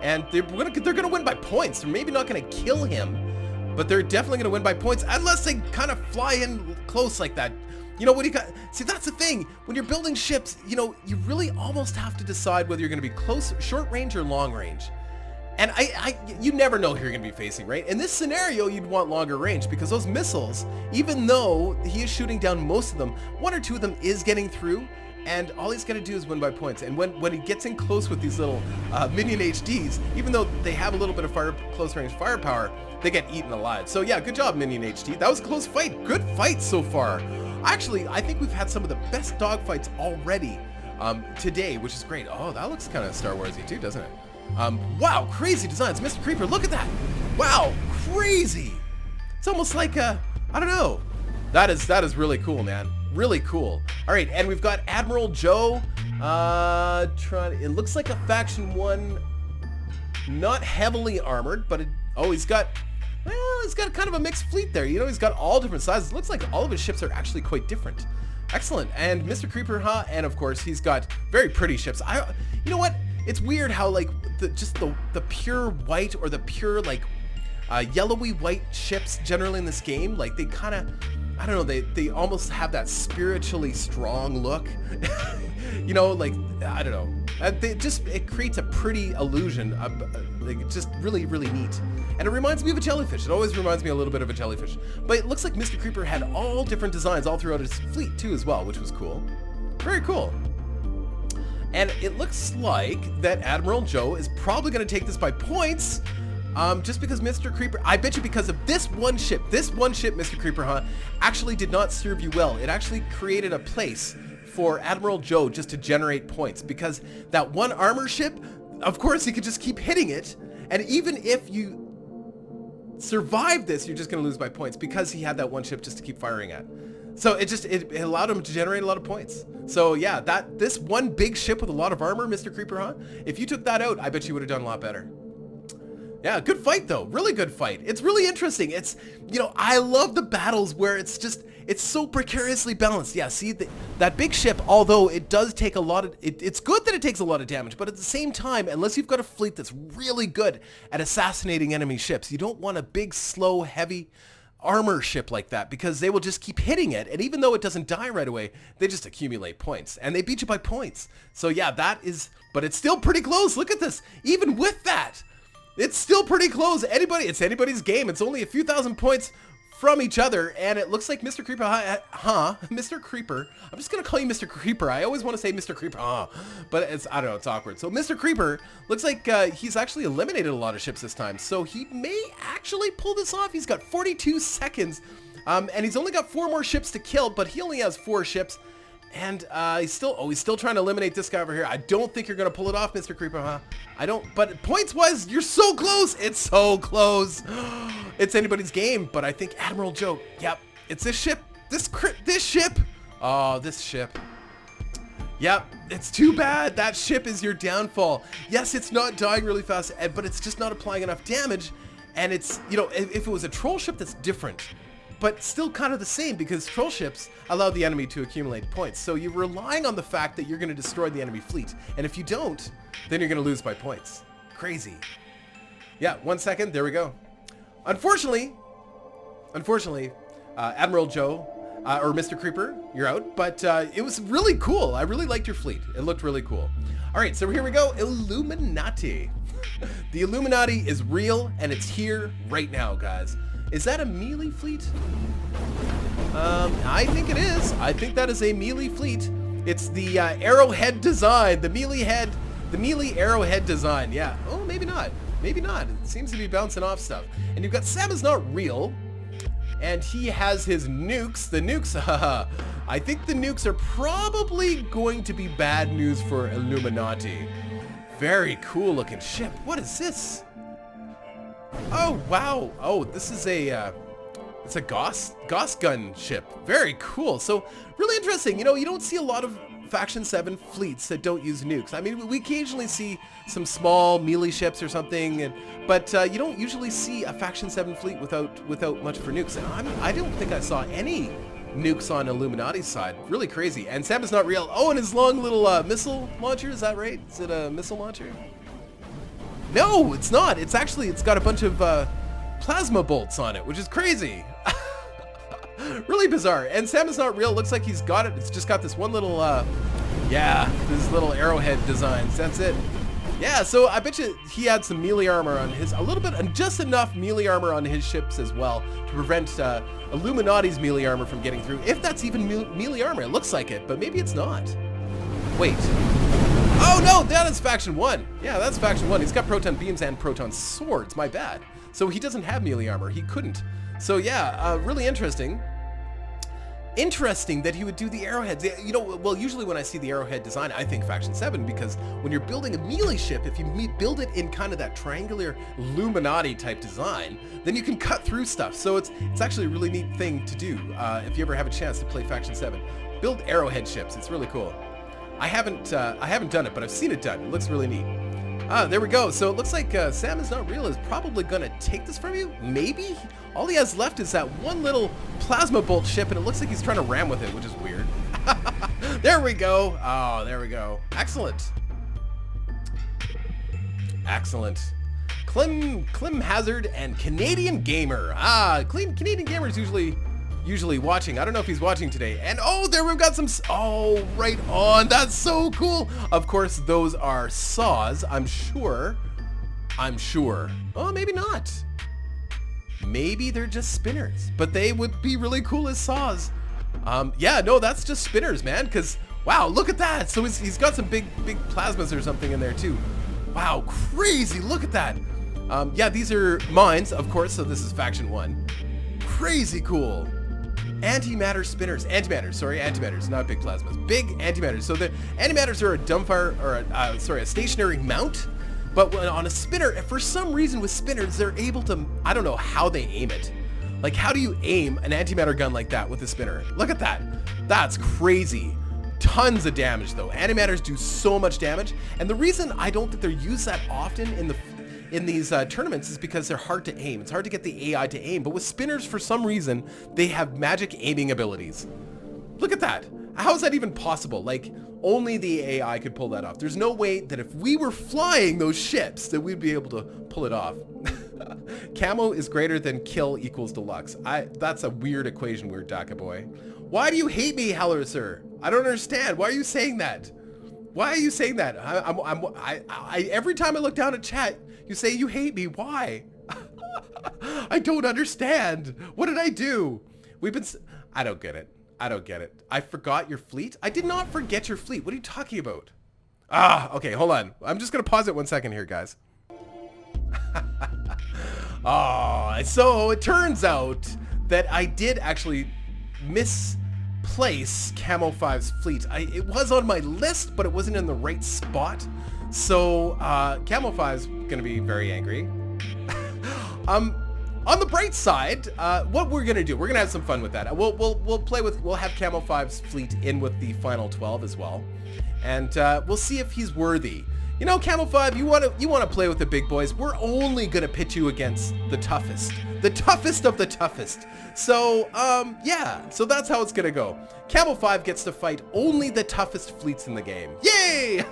and they're gonna win by points. They're maybe not gonna kill him, but they're definitely gonna win by points, unless they kind of fly in close like that. You know, when you got, see, that's the thing. When you're building ships, you know, you really almost have to decide whether you're going to be close, short range or long range. And you never know who you're going to be facing, right? In this scenario, you'd want longer range, because those missiles, even though he is shooting down most of them, 1 or 2 of them is getting through, and all he's got to do is win by points. And when he gets in close with these little minion HDs, even though they have a little bit of close range firepower, they get eaten alive. So yeah, good job, Minion HD. That was a close fight. Good fight so far. Actually, I think we've had some of the best dogfights already today, which is great. Oh, that looks kind of Star Warsy too, doesn't it? Wow, crazy designs. Mr. Creeper, look at that. Wow, crazy. It's almost like, I don't know. That is really cool, man. Really cool. All right, and we've got Admiral Joe. It looks like a Faction 1, not heavily armored, but he's got kind of a mixed fleet there. You know, he's got all different sizes. It looks like all of his ships are actually quite different. Excellent. And Mr. Creeper, huh? And of course, he's got very pretty ships. You know what? It's weird how like the pure white or the pure like yellowy white ships generally in this game, like they kind of, I don't know, they almost have that spiritually strong look. You know, like, I don't know. It creates a pretty illusion. Like, just really, really neat. And it reminds me of a jellyfish. It always reminds me a little bit of a jellyfish. But it looks like Mr. Creeper had all different designs all throughout his fleet too as well, which was cool. Very cool. And it looks like that Admiral Joe is probably going to take this by points. Just because Mr. Creeper, I bet you because of this one ship, Mr. Creeper, huh, actually did not serve you well. It actually created a place for Admiral Joe just to generate points, because that one armor ship, of course, he could just keep hitting it, and even if you survive this, you're just going to lose by points because he had that one ship just to keep firing at. So it allowed him to generate a lot of points. So yeah, this one big ship with a lot of armor, Mr. Creeper, huh, if you took that out, I bet you would have done a lot better. Yeah, good fight though. Really good fight. It's really interesting. It's, you know, I love the battles where it's so precariously balanced. Yeah, see, that big ship, although it does take a lot of, it's good that it takes a lot of damage, but at the same time, unless you've got a fleet that's really good at assassinating enemy ships, you don't want a big, slow, heavy armor ship like that, because they will just keep hitting it, and even though it doesn't die right away, they just accumulate points, and they beat you by points. So yeah, but it's still pretty close. Look at this. Even with that, it's still pretty close. It's anybody's game. It's only a few thousand points from each other, and it looks like Mr. Creeper, Mr. Creeper. I'm just gonna call you Mr. Creeper. I always want to say Mr. Creeper, but I don't know, it's awkward. So Mr. Creeper looks like he's actually eliminated a lot of ships this time, so he may actually pull this off. He's got 42 seconds, and he's only got 4 more ships to kill, but he only has 4 ships. And he's still trying to eliminate this guy over here. I don't think you're going to pull it off, Mr. Creeper, huh? I don't, but points-wise, you're so close. It's so close. It's anybody's game, but I think Admiral Joe, yep, it's this ship. This ship. Oh, this ship. Yep, it's too bad. That ship is your downfall. Yes, it's not dying really fast, but it's just not applying enough damage. And it's, you know, if it was a troll ship, that's different. but still kind of the same because troll ships allow the enemy to accumulate points. So you're relying on the fact that you're going to destroy the enemy fleet. And if you don't, then you're going to lose by points. Crazy. Yeah, 1 second. There we go. Unfortunately, Admiral Joe, or Mr. Creeper, you're out. But it was really cool. I really liked your fleet. It looked really cool. All right, so here we go. Illuminati. The Illuminati is real, and it's here right now, guys. Is that a melee fleet? I think it is. I think that is a melee fleet. It's the arrowhead design, the melee arrowhead design. Yeah. Oh, maybe not. Maybe not. It seems to be bouncing off stuff. And you've got Sam is not real, and he has his nukes. The nukes, haha. I think the nukes are probably going to be bad news for Illuminati. Very cool looking ship. What is this? Oh, wow. Oh, this is a, it's a Gauss gun ship. Very cool. So, really interesting. You know, you don't see a lot of Faction 7 fleets that don't use nukes. I mean, we occasionally see some small melee ships or something, but you don't usually see a Faction 7 fleet without much for nukes. And I don't think I saw any nukes on Illuminati's side. Really crazy. And Sam is not real. Oh, and his long little missile launcher, is that right? Is it a missile launcher? No, it's not. It's got a bunch of plasma bolts on it, which is crazy. Really bizarre. And Sam is not real. Looks like he's got it. It's just got this one little, this little arrowhead designs. That's it. Yeah, so I bet you he had some melee armor on his, a little bit, and just enough melee armor on his ships as well to prevent Illuminati's melee armor from getting through. If that's even melee armor, it looks like it, but maybe it's not. Wait. Oh no, that is Faction 1. Yeah, that's Faction 1. He's got proton beams and proton swords. My bad. So he doesn't have melee armor. He couldn't. So yeah, really interesting. Interesting that he would do the arrowheads. You know, well, usually when I see the arrowhead design, I think Faction 7, because when you're building a melee ship, if you build it in kind of that triangular Illuminati type design, then you can cut through stuff. So it's actually a really neat thing to do if you ever have a chance to play Faction 7. Build arrowhead ships. It's really cool. I haven't done it, but I've seen it done. It looks really neat. There we go. So it looks like Sam is not real is probably going to take this from you. Maybe? All he has left is that one little plasma bolt ship, and it looks like he's trying to ram with it, which is weird. There we go. Oh, there we go. Excellent. Excellent. Clem Hazard and Canadian Gamer. Canadian Gamer is usually watching. I don't know if he's watching today. And oh, there we've got some, oh, right on. That's so cool. Of course, those are saws, I'm sure. Oh, maybe not. Maybe they're just spinners, but they would be really cool as saws. Yeah, no, that's just spinners, man, because, wow, look at that. So he's got some big plasmas or something in there too. Wow, crazy, look at that. Yeah, these are mines, of course, so this is Faction 1. Crazy cool. Antimatter spinners. Antimatters, not big plasmas. Big antimatters. So the antimatters are a dumbfire, or a stationary mount. But when on a spinner, for some reason with spinners, they're able to, I don't know how they aim it. Like, how do you aim an antimatter gun like that with a spinner? Look at that. That's crazy. Tons of damage, though. Antimatters do so much damage. And the reason I don't think they're used that often in these tournaments is because they're hard to aim. It's hard to get the AI to aim. But with spinners, for some reason, they have magic aiming abilities. Look at that. How is that even possible? Like, only the AI could pull that off. There's no way that if we were flying those ships that we'd be able to pull it off. Camo is greater than kill equals deluxe. That's a weird equation, weird Daka boy. Why do you hate me, Heller, sir? I don't understand. Why are you saying that? Why are you saying that? Every time I look down at chat, you say you hate me. Why? I don't understand. What did I do? I don't get it. I forgot your fleet? I did not forget your fleet. What are you talking about? Okay, hold on. I'm just going to pause it 1 second here, guys. So it turns out that I did actually misplace Camo 5's fleet. It was on my list, but it wasn't in the right spot. So Camo 5's going to be very angry. On the bright side, what we're gonna do, we're gonna have some fun with that. We'll have Camo 5's fleet in with the final 12 as well, and we'll see if he's worthy. You know, Camo 5, you wanna play with the big boys. We're only gonna pit you against the toughest, The toughest of the toughest. So, yeah. So that's how it's gonna go. Camel 5 gets to fight only the toughest fleets in the game. Yay!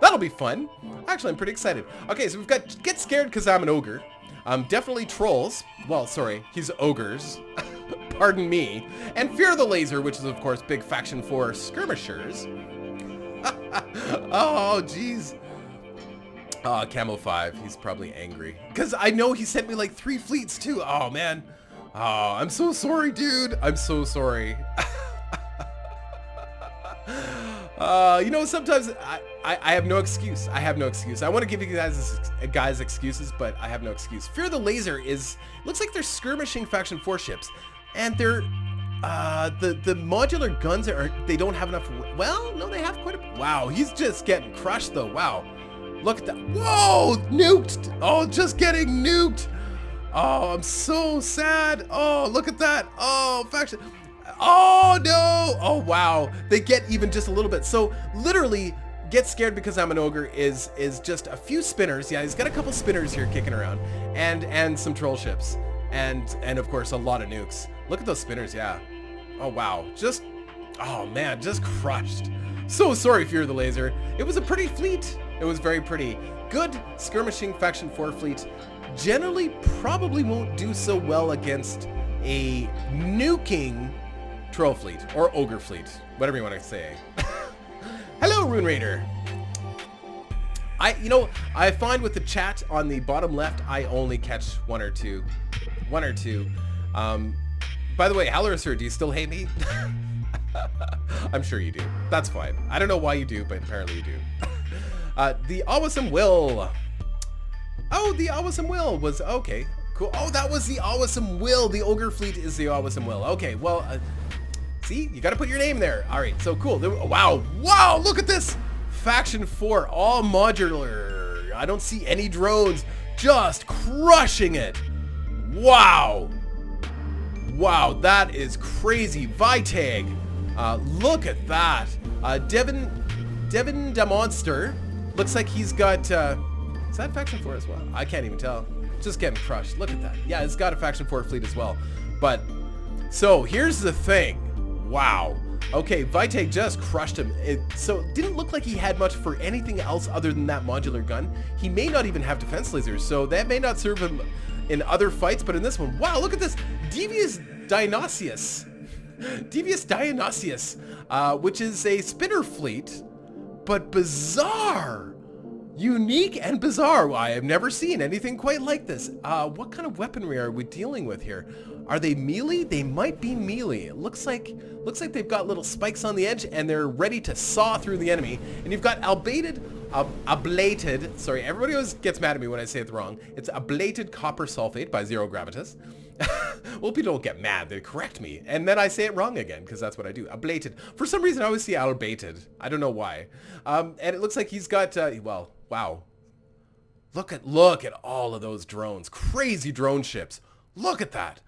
That'll be fun. Actually, I'm pretty excited. Okay, so we've got Get Scared because I'm an ogre. Definitely Trolls. Well, sorry, he's ogres. Pardon me. And Fear the Laser, which is, of course, big faction for skirmishers. Oh, jeez. Camo 5, he's probably angry. Because I know he sent me like 3 fleets, too. Oh, man. Oh, I'm so sorry, dude. I'm so sorry. You know, sometimes I have no excuse. I have no excuse. I want to give you guys excuses, but I have no excuse. Fear the Laser is, looks like they're skirmishing faction 4 ships, and they're, the modular guns they don't have enough, well, no, they have quite a, wow, he's just getting crushed though, wow. Look at that, whoa, nuked, oh, just getting nuked. Oh, I'm so sad. Oh, look at that. Oh, faction. Oh no! Oh wow! They get even just a little bit. So literally, Get Scared because I'm an ogre is just a few spinners. Yeah, he's got a couple spinners here kicking around, and some troll ships, and of course a lot of nukes. Look at those spinners. Yeah. Oh wow! Just, oh man, just crushed. So sorry, Fear the Laser. It was a pretty fleet. It was very pretty. Good skirmishing faction 4 fleet. Generally, probably won't do so well against a nuking troll fleet or ogre fleet, whatever you want to say. Hello, Rune Raider. I find with the chat on the bottom left, I only catch one or two. By the way, Hallorsur, do you still hate me? I'm sure you do. That's fine. I don't know why you do, but apparently you do. The Awesome Will. Oh, the Awesome Will was okay. Cool. Oh, that was the Awesome Will. The ogre fleet is the Awesome Will. Okay, well. See, you got to put your name there. All right, so cool. Wow, wow, look at this. Faction 4, all modular. I don't see any drones. Just crushing it. Wow. Wow, that is crazy. Vitag, look at that. Devin the Monster, looks like he's got, is that Faction 4 as well? I can't even tell. Just getting crushed. Look at that. Yeah, it's got a Faction 4 fleet as well. But, so here's the thing. Wow. Okay, Vitag just crushed him. So it didn't look like he had much for anything else other than that modular gun. He may not even have defense lasers, so that may not serve him in other fights, but in this one, wow, look at this. Devious Dionysius. Which is a spinner fleet, but bizarre. Unique and bizarre. I have never seen anything quite like this. What kind of weaponry are we dealing with here? Are they melee? They might be melee. It looks like they've got little spikes on the edge and they're ready to saw through the enemy. And you've got ablated, sorry, everybody always gets mad at me when I say it wrong. It's ablated copper sulfate by Zero Gravitas. Well, people don't get mad, they correct me. And then I say it wrong again, because that's what I do. Ablated. For some reason, I always see albated. I don't know why. And it looks like he's got, well, wow. Look at all of those drones. Crazy drone ships. Look at that.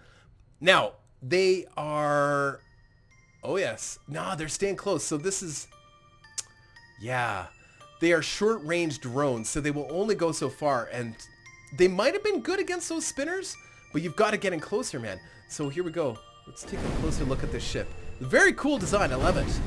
Now, they are, oh yes. No, they're staying close. So this is, yeah. They are short-range drones, so they will only go so far. And they might have been good against those spinners, but you've got to get in closer, man. So here we go. Let's take a closer look at this ship. Very cool design. I love it.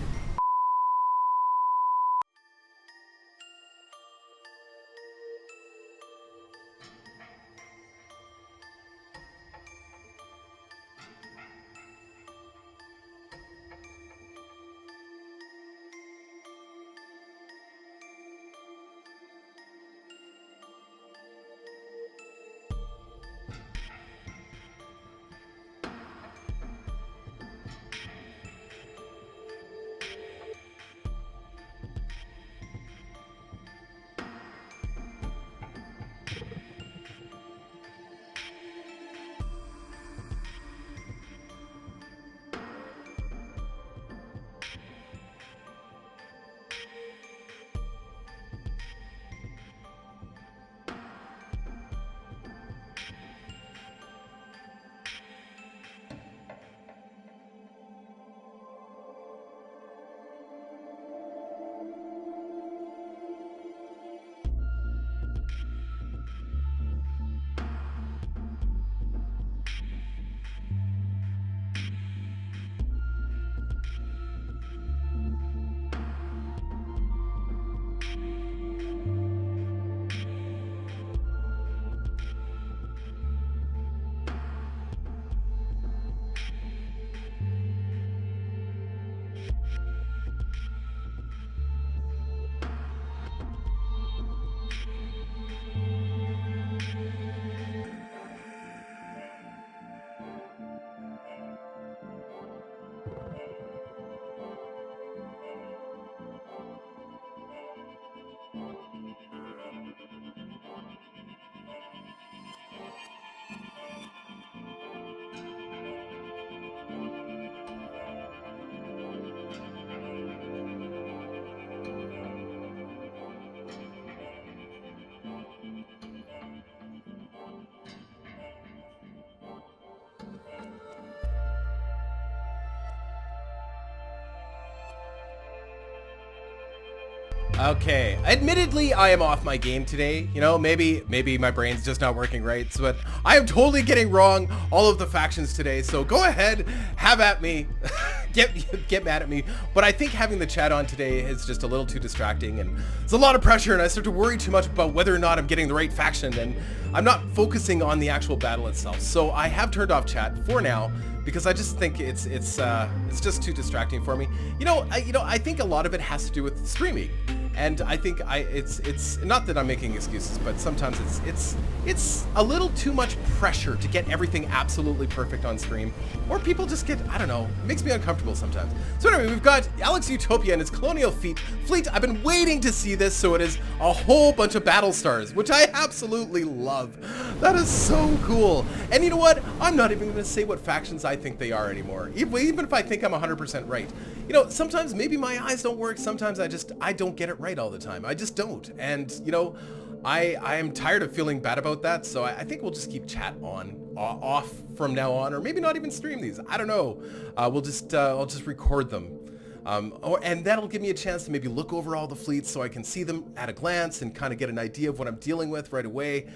Okay, admittedly, I am off my game today. You know, maybe my brain's just not working right, but I am totally getting wrong all of the factions today. So go ahead, have at me, get mad at me. But I think having the chat on today is just a little too distracting, and it's a lot of pressure, and I start to worry too much about whether or not I'm getting the right faction, and I'm not focusing on the actual battle itself. So I have turned off chat for now, because I just think it's just too distracting for me. I think a lot of it has to do with streaming. And I think it's not that I'm making excuses, but sometimes it's a little too much pressure to get everything absolutely perfect on stream, or people just get, I don't know, it makes me uncomfortable sometimes. So anyway, we've got Alex Utopia and his Colonial Fleet. I've been waiting to see this, so it is a whole bunch of battle stars, which I absolutely love. That is so cool. And you know what? I'm not even going to say what factions I think they are anymore, even if I think I'm 100% right. You know, sometimes maybe my eyes don't work. Sometimes I don't get it right all the time. I just don't. And, you know, I am tired of feeling bad about that. So I think we'll just keep chat off from now on, or maybe not even stream these. I don't know. I'll just record them. And that'll give me a chance to maybe look over all the fleets so I can see them at a glance and kind of get an idea of what I'm dealing with right away.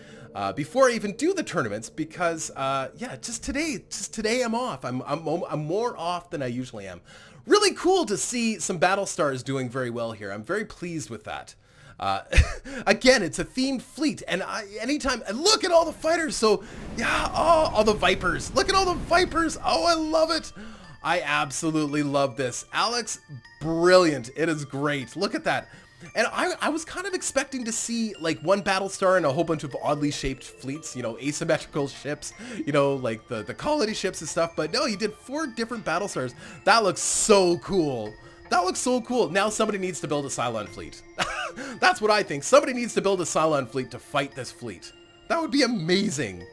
Before I even do the tournaments, because yeah, just today I'm off. I'm more off than I usually am. Really cool to see some battle stars doing very well here. I'm very pleased with that. Again, it's a themed fleet, and anytime, and look at all the fighters. So yeah, oh, all the Vipers. Look at all the Vipers. Oh, I love it. I absolutely love this. Alex, brilliant. It is great. Look at that. And I was kind of expecting to see like one battle star and a whole bunch of oddly shaped fleets, you know, asymmetrical ships, you know, like the colony ships and stuff. But no, he did 4 different battle stars. That looks so cool. That looks so cool. Now somebody needs to build a Cylon fleet. That's what I think. Somebody needs to build a Cylon fleet to fight this fleet. That would be amazing.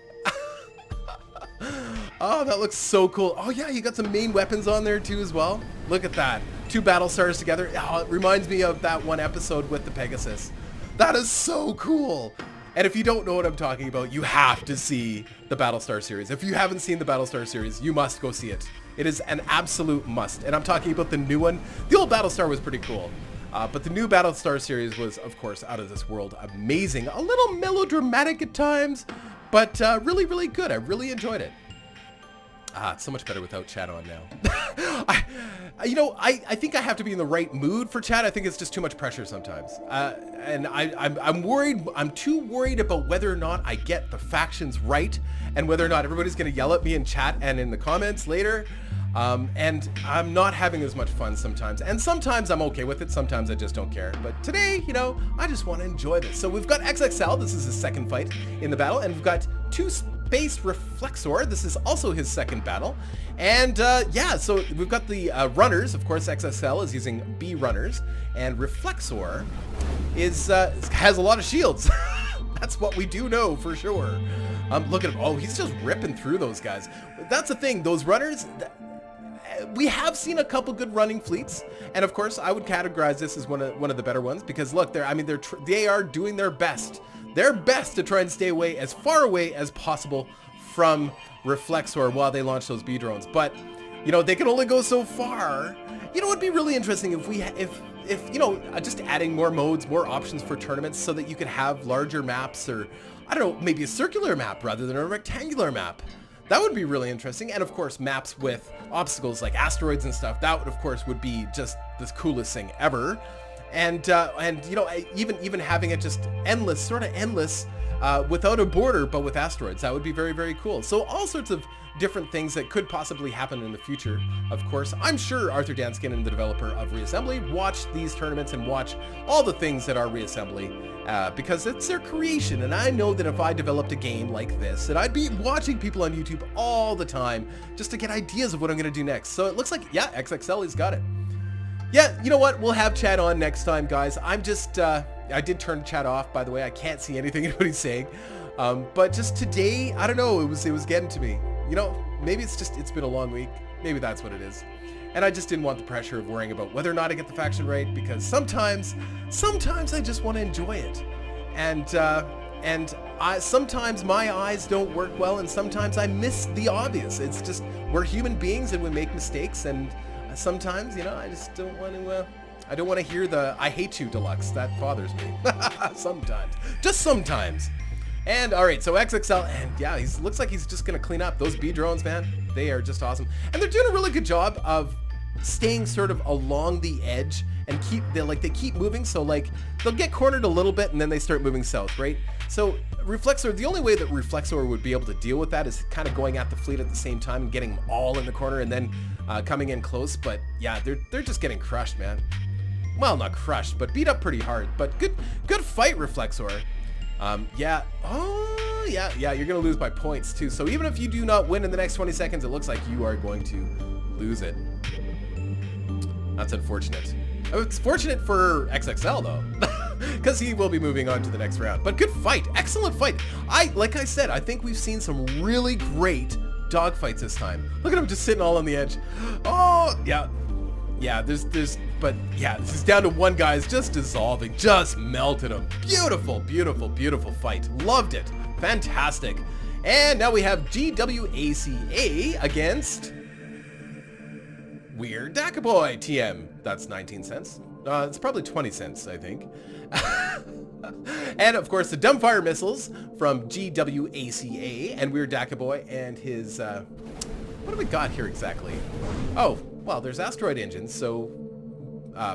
Oh, that looks so cool. Oh yeah, you got some main weapons on there too as well. Look at that. 2 battle stars together. Oh, it reminds me of that one episode with the Pegasus. That is so cool. And if you don't know what I'm talking about, you have to see the Battlestar series. If you haven't seen the Battlestar series, you must go see it. It is an absolute must. And I'm talking about the new one. The old Battlestar was pretty cool. But the new Battlestar series was, of course, out of this world. Amazing. A little melodramatic at times, but really, really good. I really enjoyed it. It's so much better without chat on now. I think I have to be in the right mood for chat. I think it's just too much pressure sometimes. And I'm worried. I'm too worried about whether or not I get the factions right, and whether or not everybody's going to yell at me in chat and in the comments later. And I'm not having as much fun sometimes. And sometimes I'm okay with it. Sometimes I just don't care. But today, you know, I just want to enjoy this. So we've got XXL. This is his second fight in the battle. And we've got 2 Space Reflexor. This is also his second battle. And yeah, so we've got the runners. Of course, XXL is using B runners. And Reflexor has a lot of shields. That's what we do know for sure. Look at him. Oh, he's just ripping through those guys. That's the thing. Those runners... We have seen a couple good running fleets, and of course I would categorize this as one of the better ones, because look, they are doing their best to try and stay away as far away as possible from Reflexor while they launch those B drones. But you know, they can only go so far. You know, it'd be really interesting if you know, just adding more modes, more options for tournaments, so that you could have larger maps, or I don't know, maybe a circular map rather than a rectangular map. That would be really interesting. And of course, maps with obstacles like asteroids and stuff, that would, of course, would be just the coolest thing ever. And you know, even having it just endless, sort of endless, without a border, but with asteroids, that would be very, very cool. So all sorts of different things that could possibly happen in the future. Of course, I'm sure Arthur Danskin and the developer of Reassembly watch these tournaments and watch all the things that are Reassembly, because it's their creation. And I know that if I developed a game like this, that I'd be watching people on YouTube all the time just to get ideas of what I'm going to do next. So it looks like, yeah, XXL has got it. Yeah, you know what? We'll have chat on next time, guys. I'm just, I did turn chat off, by the way. I can't see anything anybody's saying. But just today, I don't know, it was getting to me. You know, maybe it's been a long week. Maybe that's what it is. And I just didn't want the pressure of worrying about whether or not I get the faction right, because sometimes I just want to enjoy it. And sometimes my eyes don't work well, and sometimes I miss the obvious. It's just, we're human beings and we make mistakes, and sometimes, you know, I just don't want to, I don't want to hear the I hate you Deluxe. That bothers me. Sometimes. Just sometimes. And all right, so XXL, and yeah, looks like he's just going to clean up. Those B drones, man, they are just awesome. And they're doing a really good job of staying sort of along the edge and they keep moving. So like they'll get cornered a little bit and then they start moving south, right? So Reflexor, the only way that Reflexor would be able to deal with that is kind of going at the fleet at the same time and getting them all in the corner and then coming in close. But yeah, they're just getting crushed, man. Well, not crushed, but beat up pretty hard. But good fight, Reflexor. Yeah. Oh, yeah. You're going to lose by points too. So even if you do not win in the next 20 seconds, it looks like you are going to lose it. That's unfortunate. It's fortunate for XXL though, because he will be moving on to the next round. But good fight. Excellent fight. Like I said, I think we've seen some really great dogfights this time. Look at him just sitting all on the edge. Oh, yeah. Yeah, but yeah, this is down to one guy. It's just dissolving, just melted him. Beautiful, beautiful, beautiful fight. Loved it. Fantastic. And now we have GWACA against Weird Dakaboy TM. That's 19 cents. It's probably 20 cents, I think. And of course, the Dumbfire missiles from GWACA and Weird Dakaboy and his, what do we got here exactly? Oh, well, there's asteroid engines, so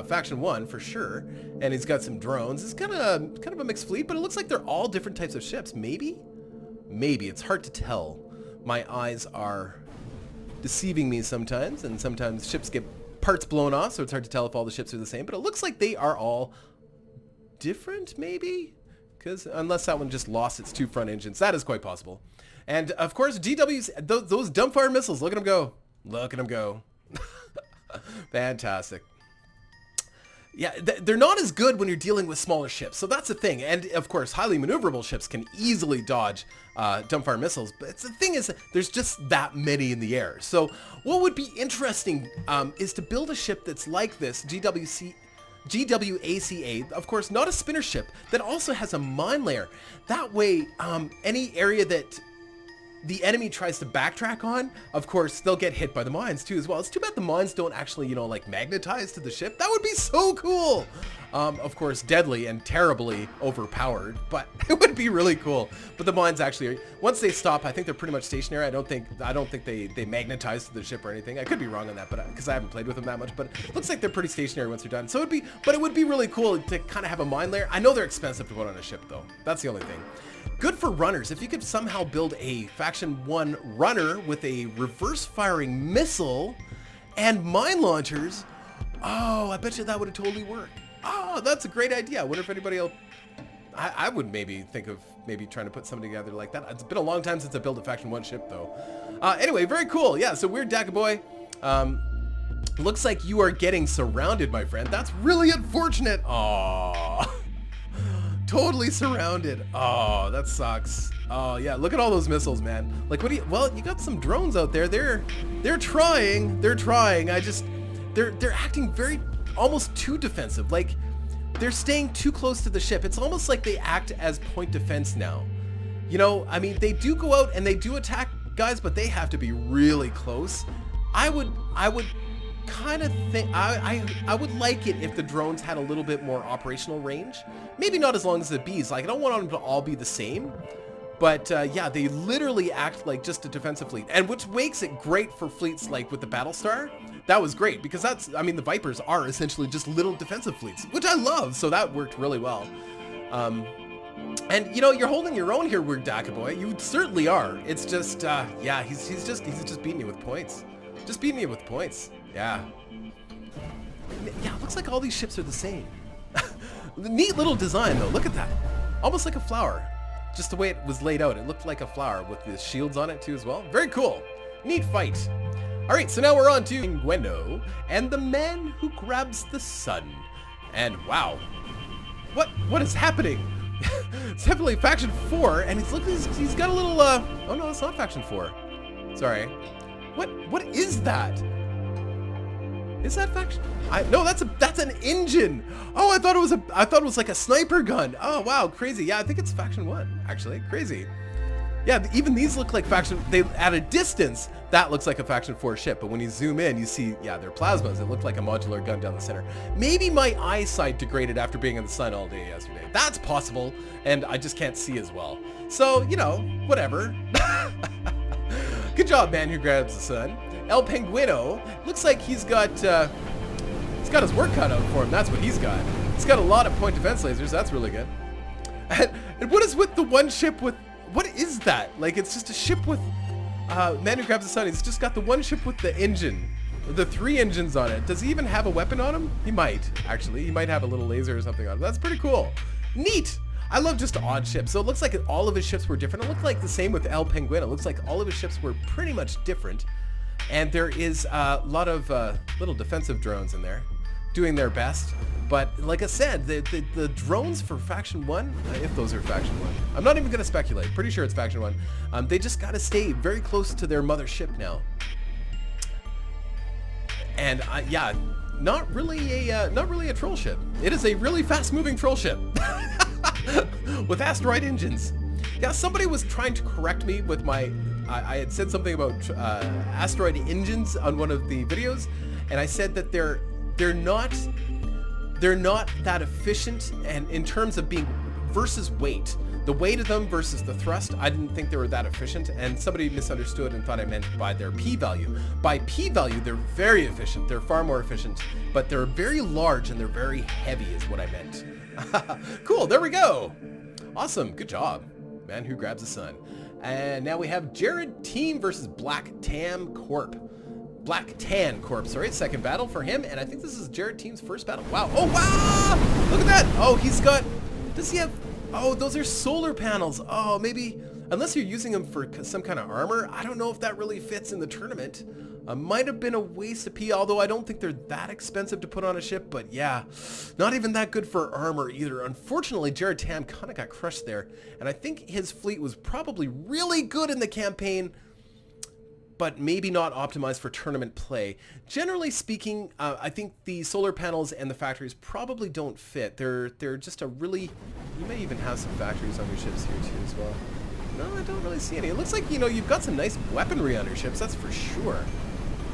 Faction 1 for sure, and he's got some drones. It's kind of a mixed fleet, but it looks like they're all different types of ships. Maybe? It's hard to tell. My eyes are deceiving me sometimes, and sometimes ships get parts blown off, so it's hard to tell if all the ships are the same, but it looks like they are all different, maybe? Because unless that one just lost its two front engines, that is quite possible. And of course, GW's, those Dumbfire missiles, look at them go. Look at them go. Fantastic. Yeah, they're not as good when you're dealing with smaller ships, so that's the thing. And of course, highly maneuverable ships can easily dodge dumbfire missiles, but the thing is, there's just that many in the air. So what would be interesting is to build a ship that's like this, GWACA, of course, not a spinner ship, that also has a mine layer. That way, any area that the enemy tries to backtrack on, of course, they'll get hit by the mines too as well. It's too bad the mines don't actually, you know, like magnetize to the ship. That would be so cool. Of course, deadly and terribly overpowered, but it would be really cool. But the mines actually, once they stop, I think they're pretty much stationary. I don't think they magnetize to the ship or anything. I could be wrong on that, but because I haven't played with them that much, but it looks like they're pretty stationary once they're done. So it would be really cool to kind of have a mine layer. I know they're expensive to put on a ship though. That's the only thing. Good for runners. If you could somehow build a Faction 1 runner with a reverse firing missile and mine launchers, oh, I bet you that would have totally worked. Oh, that's a great idea. I wonder if anybody else, I would maybe think of maybe trying to put something together like that. It's been a long time since I built a Faction 1 ship though. Anyway, very cool. Yeah, so Weird Dakaboy, looks like you are getting surrounded, my friend. That's really unfortunate. Aww. Totally surrounded. Oh, that sucks. Oh yeah, look at all those missiles, man. Like, well, you got some drones out there. They're trying. They're acting very, almost too defensive. Like, they're staying too close to the ship. It's almost like they act as point defense now. You know, I mean, they do go out and they do attack guys, but they have to be really close. I would kind of think I would like it if the drones had a little bit more operational range. Maybe not as long as the bees. Like, I don't want them to all be the same, but yeah, they literally act like just a defensive fleet, and which makes it great for fleets like with the Battlestar. That was great because I mean, the Vipers are essentially just little defensive fleets, which I love. So that worked really well. And you know, you're holding your own here, Weird Dakaboy. You certainly are. It's just yeah, he's just beating you with points. Just beating you with points. Yeah. Yeah, it looks like all these ships are the same. Neat little design though, look at that. Almost like a flower. Just the way it was laid out, it looked like a flower with the shields on it too as well. Very cool. Neat fight. Alright, so now we're on to Inguendo and the man who grabs the sun. And wow. What is happening? It's definitely Faction 4, and he's got a little oh no, it's not Faction 4. Sorry. What is that? Is that Faction? No, that's an engine. Oh, I thought it was like a sniper gun. Oh wow, crazy. Yeah, I think it's Faction 1 actually. Crazy. Yeah, even these look like faction, at a distance, that looks like a faction 4 ship, but when you zoom in, you see, yeah, they're plasmas. It looked like a modular gun down the center. Maybe my eyesight degraded after being in the sun all day yesterday. That's possible, and I just can't see as well. So, you know, whatever. Good job, man who grabs the sun. El Penguino, looks like he's got his work cut out for him. That's what he's got. He's got a lot of point defense lasers. That's really good. And what is with the one ship with... What is that? Like, it's just a ship with... man who grabs the sun. He's just got the one ship with the engine. The 3 engines on it. Does he even have a weapon on him? He might, actually. He might have a little laser or something on him. That's pretty cool. Neat! I love just odd ships. So it looks like all of his ships were different. It looked like the same with El Penguin. It looks like all of his ships were pretty much different. And there is a lot of little defensive drones in there doing their best. But like I said, the drones for Faction 1, if those are Faction 1, I'm not even going to speculate. Pretty sure it's Faction 1. They just got to stay very close to their mothership now. And yeah, not really a troll ship. It is a really fast-moving troll ship with asteroid engines. Yeah, somebody was trying to correct me with my... I had said something about asteroid engines on one of the videos, and I said that they're not that efficient, and in terms of being versus weight, the weight of them versus the thrust, I didn't think they were that efficient, and somebody misunderstood and thought I meant by their p-value. By p-value, they're very efficient. They're far more efficient, but they're very large and they're very heavy is what I meant. Cool, there we go. Awesome, good job. Man who grabs the sun. And now we have Jared Team versus Black Tan Corp. Black Tan Corp, sorry, second battle for him, and I think this is Jared Team's first battle. Wow, oh wow! Look at that! Oh, he's got, does he have, oh, those are solar panels. Oh, maybe, unless you're using them for some kind of armor, I don't know if that really fits in the tournament. Might have been a waste of P, although I don't think they're that expensive to put on a ship, but yeah, not even that good for armor either. Unfortunately, Jared Tam kind of got crushed there, and I think his fleet was probably really good in the campaign, but maybe not optimized for tournament play. Generally speaking, I think the solar panels and the factories probably don't fit. They're just a really... You may even have some factories on your ships here too as well. No, I don't really see any. It looks like, you know, you've got some nice weaponry on your ships, that's for sure.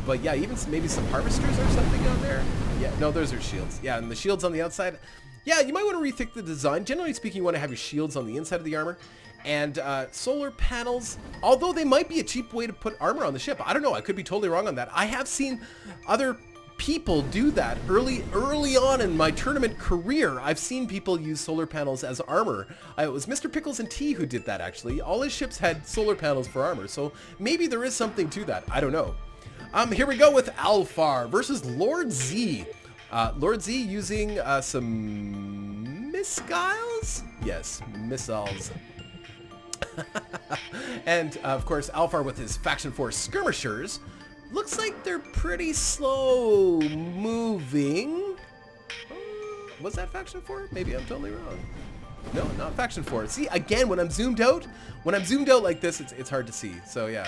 But yeah, even maybe some harvesters or something on there. Yeah, no, those are shields. Yeah, and the shields on the outside. Yeah, you might want to rethink the design. Generally speaking, you want to have your shields on the inside of the armor. And solar panels, although they might be a cheap way to put armor on the ship. I don't know, I could be totally wrong on that. I have seen other people do that early on in my tournament career. I've seen people use solar panels as armor. It was Mr. Pickles and Tea who did that, actually. All his ships had solar panels for armor, so maybe there is something to that. I don't know. Here we go with Alfar versus Lord Z. Lord Z using some missiles? Yes, missiles. And of course, Alfar with his Faction 4 skirmishers. Looks like they're pretty slow moving. Was that Faction 4? Maybe I'm totally wrong. No, not Faction 4. See, again, when I'm zoomed out like this, it's hard to see. So yeah.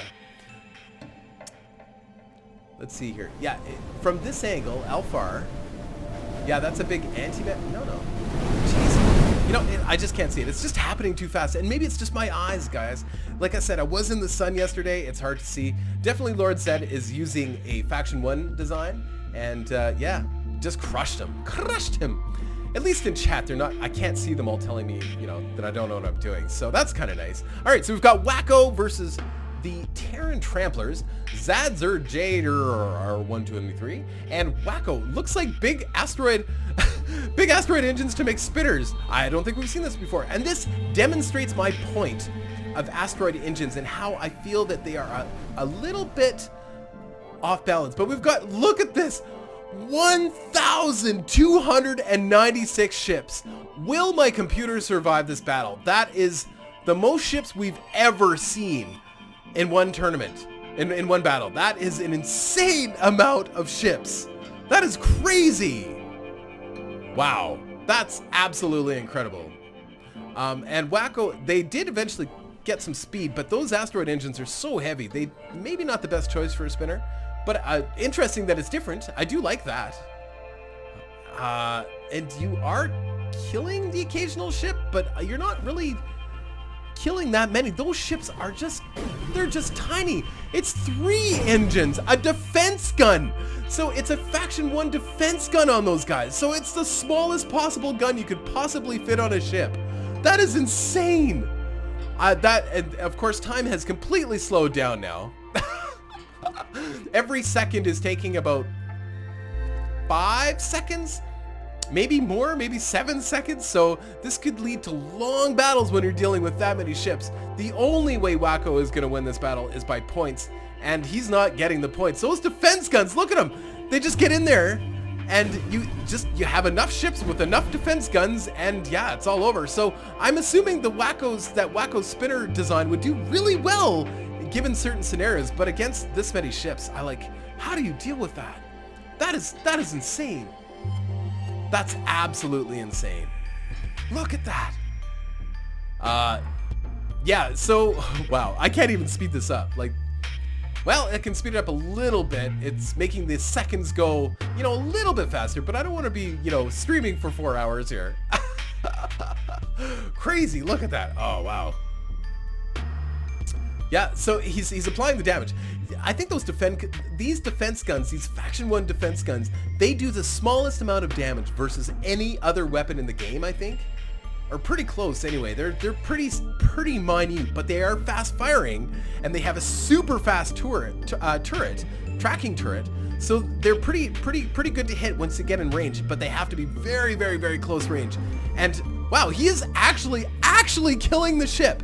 Let's see here. Yeah, from this angle, Alfar. Yeah, that's a big anti-mech. No. Jeez. You know, I just can't see it. It's just happening too fast. And maybe it's just my eyes, guys. Like I said, I was in the sun yesterday. It's hard to see. Definitely Lord Zed is using a Faction 1 design. And yeah, just crushed him. Crushed him. At least in chat, they're not, I can't see them all telling me, you know, that I don't know what I'm doing. So that's kind of nice. All right, so we've got Wacko versus the Terran Tramplers, Zadzer Jader 1, 2, and 3, and Wacko. Looks like big asteroid engines to make spitters. I don't think we've seen this before, and this demonstrates my point of asteroid engines and how I feel that they are a little bit off balance. But we've got, look at this, 1,296 ships. Will my computer survive this battle? That is the most ships we've ever seen in one tournament, in one battle. That is an insane amount of ships. That is crazy. Wow, that's absolutely incredible. And Wacko, they did eventually get some speed, but those asteroid engines are so heavy. They maybe not the best choice for a spinner, but interesting that it's different. I do like that. And you are killing the occasional ship, but you're not really killing that many. Those ships are just, they're just tiny. It's 3 engines, a defense gun. So it's a Faction 1 defense gun on those guys. So it's the smallest possible gun you could possibly fit on a ship. That is insane. And of course, time has completely slowed down now. Every second is taking about 5 seconds, maybe more, maybe 7 seconds. So this could lead to long battles when you're dealing with that many ships. The only way Wacko is going to win this battle is by points, and he's not getting the points. Those defense guns, look at them. They just get in there, and you have enough ships with enough defense guns, and yeah, it's all over. So I'm assuming that Wacko spinner design would do really well given certain scenarios, but against this many ships, how do you deal with that? That is insane. That's absolutely insane. Look at that. Yeah, so, wow, I can't even speed this up. Well, it can speed it up a little bit. It's making the seconds go, a little bit faster, but I don't want to be, streaming for 4 hours here. Crazy, look at that. Oh, wow. Yeah, so he's applying the damage. I think these defense guns, these Faction 1 defense guns, they do the smallest amount of damage versus any other weapon in the game, I think. Or pretty close anyway. They're pretty minute, but they are fast firing, and they have a super fast tracking turret. So they're pretty good to hit once they get in range, but they have to be very, very, very close range. And wow, he is actually killing the ship.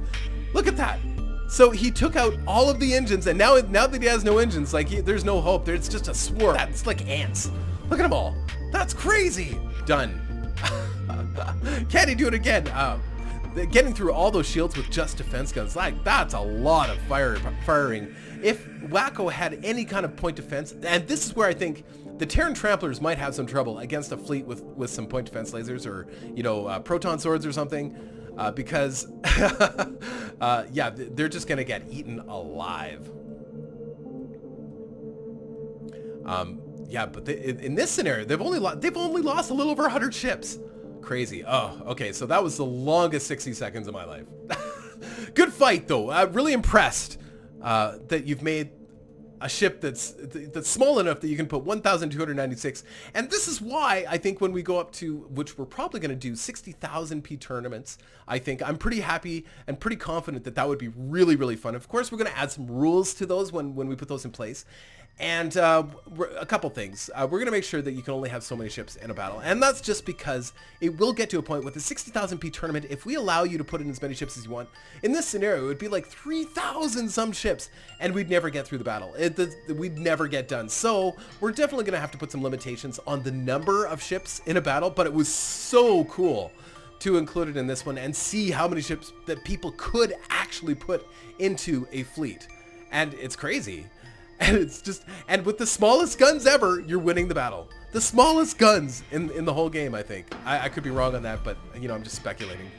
Look at that. So he took out all of the engines, and now that he has no engines, there's no hope. There's just a swarm. That's like ants. Look at them all. That's crazy. Done. Can he do it again? Getting through all those shields with just defense guns, that's a lot of firing. If Wacko had any kind of point defense, and this is where I think the Terran Tramplers might have some trouble against a fleet with some point defense lasers or, proton swords or something. Because, yeah, they're just going to get eaten alive. Yeah, but in this scenario, they've only lost a little over 100 ships. Crazy. Oh, okay, so that was the longest 60 seconds of my life. Good fight, though. Really impressed that you've made a ship that's small enough that you can put 1,296. And this is why I think when we go up to, which we're probably going to do 60,000 P tournaments, I think I'm pretty happy and pretty confident that would be really, really fun. Of course, we're going to add some rules to those when we put those in place. And a couple things. We're going to make sure that you can only have so many ships in a battle. And that's just because it will get to a point with the 60,000 P tournament, if we allow you to put in as many ships as you want, in this scenario, it would be like 3,000 some ships, and we'd never get through the battle. We'd never get done. So we're definitely going to have to put some limitations on the number of ships in a battle, but it was so cool to include it in this one and see how many ships that people could actually put into a fleet. And it's crazy. And it's just, and with the smallest guns ever, you're winning the battle. The smallest guns in the whole game, I think. I could be wrong on that, but, I'm just speculating.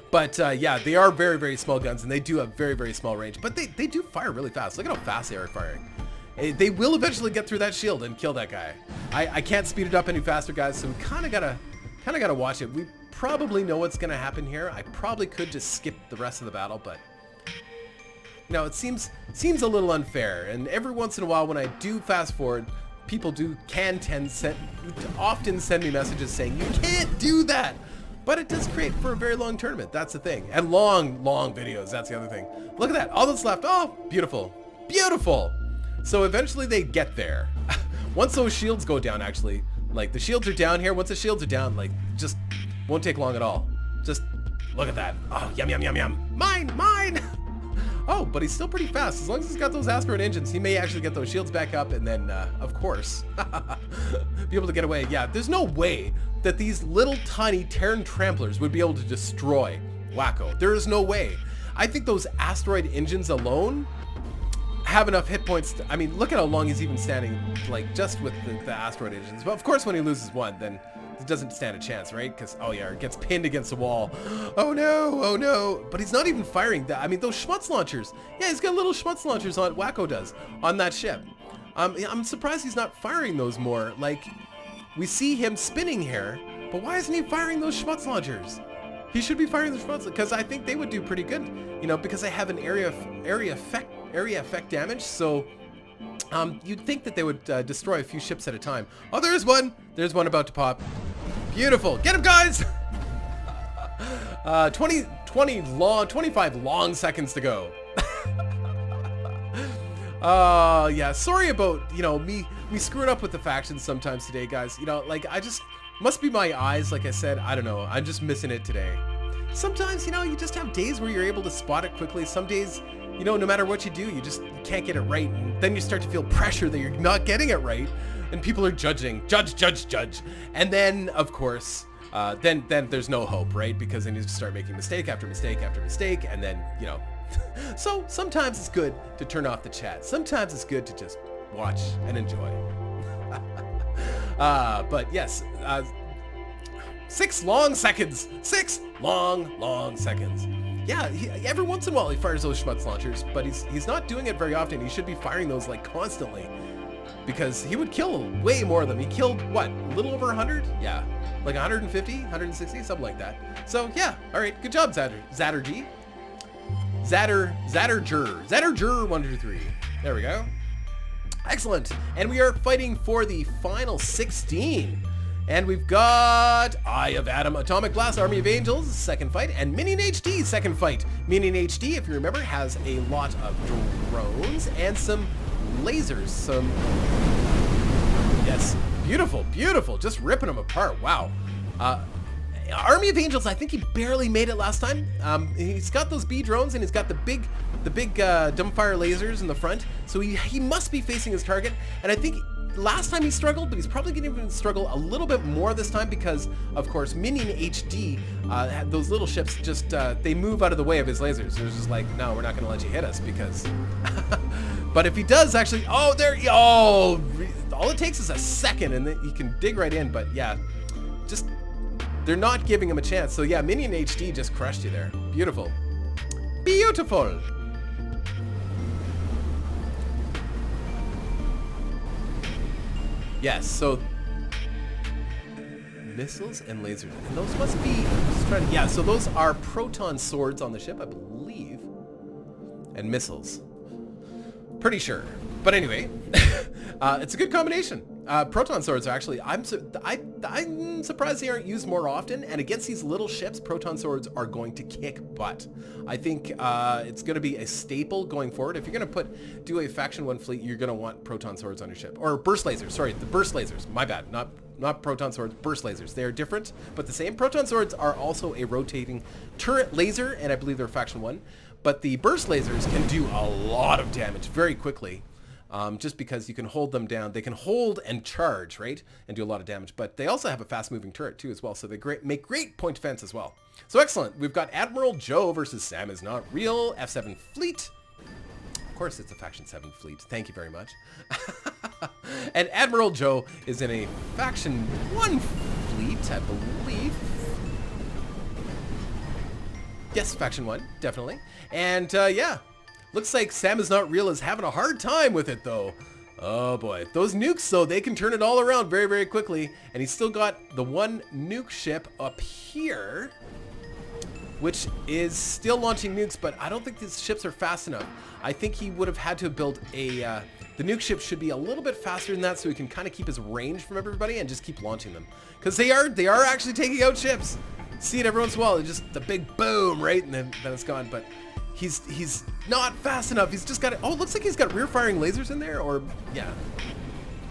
But, yeah, they are very, very small guns, and they do have very, very small range. But they do fire really fast. Look at how fast they are firing. They will eventually get through that shield and kill that guy. I can't speed it up any faster, guys, so we kind of gotta watch it. We probably know what's going to happen here. I probably could just skip the rest of the battle, but... it seems a little unfair, and every once in a while when I do fast forward, people often send me messages saying, you can't do that! But it does create for a very long tournament, that's the thing. And long videos, that's the other thing. Look at that, all that's left, oh, beautiful. Beautiful! So eventually they get there. Once those shields go down, actually, the shields are down here, once the shields are down, just won't take long at all. Just look at that. Oh, yum, yum, yum, yum. Mine! Oh, but he's still pretty fast. As long as he's got those asteroid engines, he may actually get those shields back up and then, of course, be able to get away. Yeah, there's no way that these little tiny Terran Tramplers would be able to destroy Wacko. There is no way. I think those asteroid engines alone have enough hit points to, look at how long he's even standing, just with the asteroid engines. But of course, when he loses one, then it doesn't stand a chance, right? Because, oh yeah, it gets pinned against the wall. Oh no. But he's not even firing that. Those Schmutz launchers. Yeah, he's got little Schmutz launchers on, Wacko does, on that ship. I'm surprised he's not firing those more. We see him spinning here, but why isn't he firing those Schmutz launchers? He should be firing the Schmutz because I think they would do pretty good, you know, because they have an area effect damage. So you'd think that they would destroy a few ships at a time. Oh, there's one. There's one about to pop. Beautiful. Get him, guys. 25 long seconds to go. Yeah, sorry about, you know, me screwing up with the factions sometimes today, guys. You know, like, I just, must be my eyes, like I said. I don't know. I'm just missing it today. Sometimes, you know, you just have days where you're able to spot it quickly. Some days, you know, no matter what you do, you can't get it right. And then you start to feel pressure that you're not getting it right. And people are judging. Judge. And then, of course, then there's no hope, right? Because then you just start making mistake after mistake after mistake. And then, you know, so sometimes it's good to turn off the chat. Sometimes it's good to just watch and enjoy. But yes, 6 long seconds. 6 long seconds. Yeah, every once in a while he fires those Schmutz launchers, but he's not doing it very often. He should be firing those like constantly, because he would kill way more of them. He killed, what, a little over 100? Yeah, like 150, 160, something like that. So yeah, all right, good job, Zatterger, 1, 2, 3. There we go. Excellent. And we are fighting for the final 16. And we've got Eye of Adam, Atomic Blast, Army of Angels, second fight, and Minion HD, second fight. Minion HD, if you remember, has a lot of drones and some lasers. Yes, beautiful, just ripping them apart. Wow. Army of Angels, I think he barely made it last time. He's got those B drones and he's got the big dumbfire lasers in the front. So he must be facing his target. And I think last time he struggled, but he's probably going to struggle a little bit more this time because, of course, Minion HD, those little ships just, they move out of the way of his lasers. So it's just like, no, we're not going to let you hit us because... But if he does actually... Oh, there... Oh! All it takes is a second and then he can dig right in. But yeah, just... They're not giving him a chance. So yeah, Minion HD just crushed you there. Beautiful. Beautiful. Yes, so missiles and lasers. And those must be, just trying to, yeah, so those are proton swords on the ship, I believe. And missiles. Pretty sure. But anyway, it's a good combination. Proton swords are actually, I'm surprised they aren't used more often, and against these little ships, proton swords are going to kick butt. I think it's going to be a staple going forward. If you're going to do a Faction 1 fleet, you're going to want proton swords on your ship. Or burst lasers, sorry, the burst lasers, my bad, not proton swords, burst lasers. They are different, but the same. Proton swords are also a rotating turret laser, and I believe they're Faction 1, but the burst lasers can do a lot of damage very quickly. Just because you can hold them down. They can hold and charge, right? And do a lot of damage. But they also have a fast-moving turret, too, as well. So they make great point defense as well. So excellent. We've got Admiral Joe versus Sam is Not Real, F7 Fleet. Of course, it's a Faction 7 fleet. Thank you very much. And Admiral Joe is in a Faction 1 fleet, I believe. Yes, Faction 1, definitely. And, yeah. Looks like Sam is Not Real is having a hard time with it, though. Oh, boy. Those nukes, though, they can turn it all around very, very quickly. And he's still got the one nuke ship up here, which is still launching nukes, but I don't think these ships are fast enough. I think he would have had to have built a... the nuke ship should be a little bit faster than that so he can kind of keep his range from everybody and just keep launching them. Because they are actually taking out ships. See it every once in a while. It's just the big boom, right? And then it's gone, but... He's not fast enough. He's just got it. Oh, it looks like he's got rear firing lasers in there, or yeah,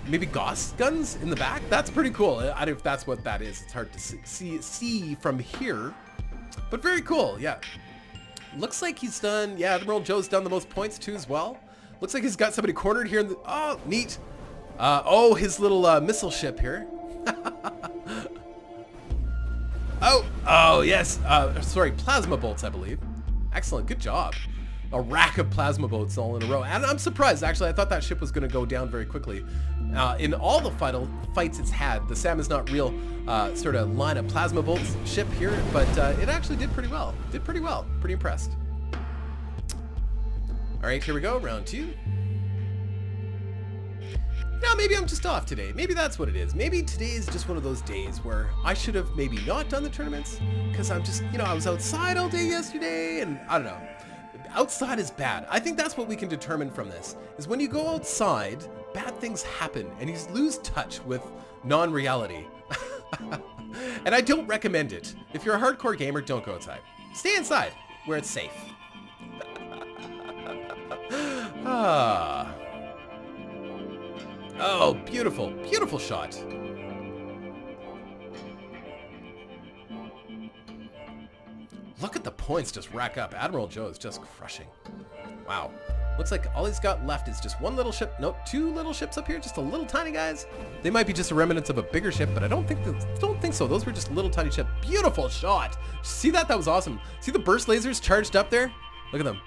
maybe Gauss guns in the back. That's pretty cool. I don't know if that's what that is. It's hard to see from here, but very cool. Yeah, looks like he's done. Yeah, Admiral Joe's done the most points too as well. Looks like he's got somebody cornered here. Oh, neat. Oh, his little missile ship here. Oh yes. Sorry, plasma bolts, I believe. Excellent, good job. A rack of plasma boats all in a row. And I'm surprised, actually. I thought that ship was going to go down very quickly. In all the fights it's had, the Sam is Not Real sort of line of plasma bolts ship here, but it actually did pretty well. Pretty impressed. All right, here we go, round 2. No, maybe I'm just off today. Maybe that's what it is. Maybe today is just one of those days where I should have maybe not done the tournaments because I'm just, I was outside all day yesterday and I don't know. Outside is bad. I think that's what we can determine from this, is when you go outside, bad things happen and you lose touch with non-reality. And I don't recommend it. If you're a hardcore gamer, don't go outside. Stay inside where it's safe. Oh, beautiful, beautiful shot. Look at the points just rack up. Admiral Joe is just crushing. Wow. Looks like all he's got left is just one little ship. Nope, two little ships up here, just a little tiny guys. They might be just a remnants of a bigger ship, but I don't think so. Those were just little tiny ship. Beautiful shot. See that? That was awesome. See the burst lasers charged up there? Look at them.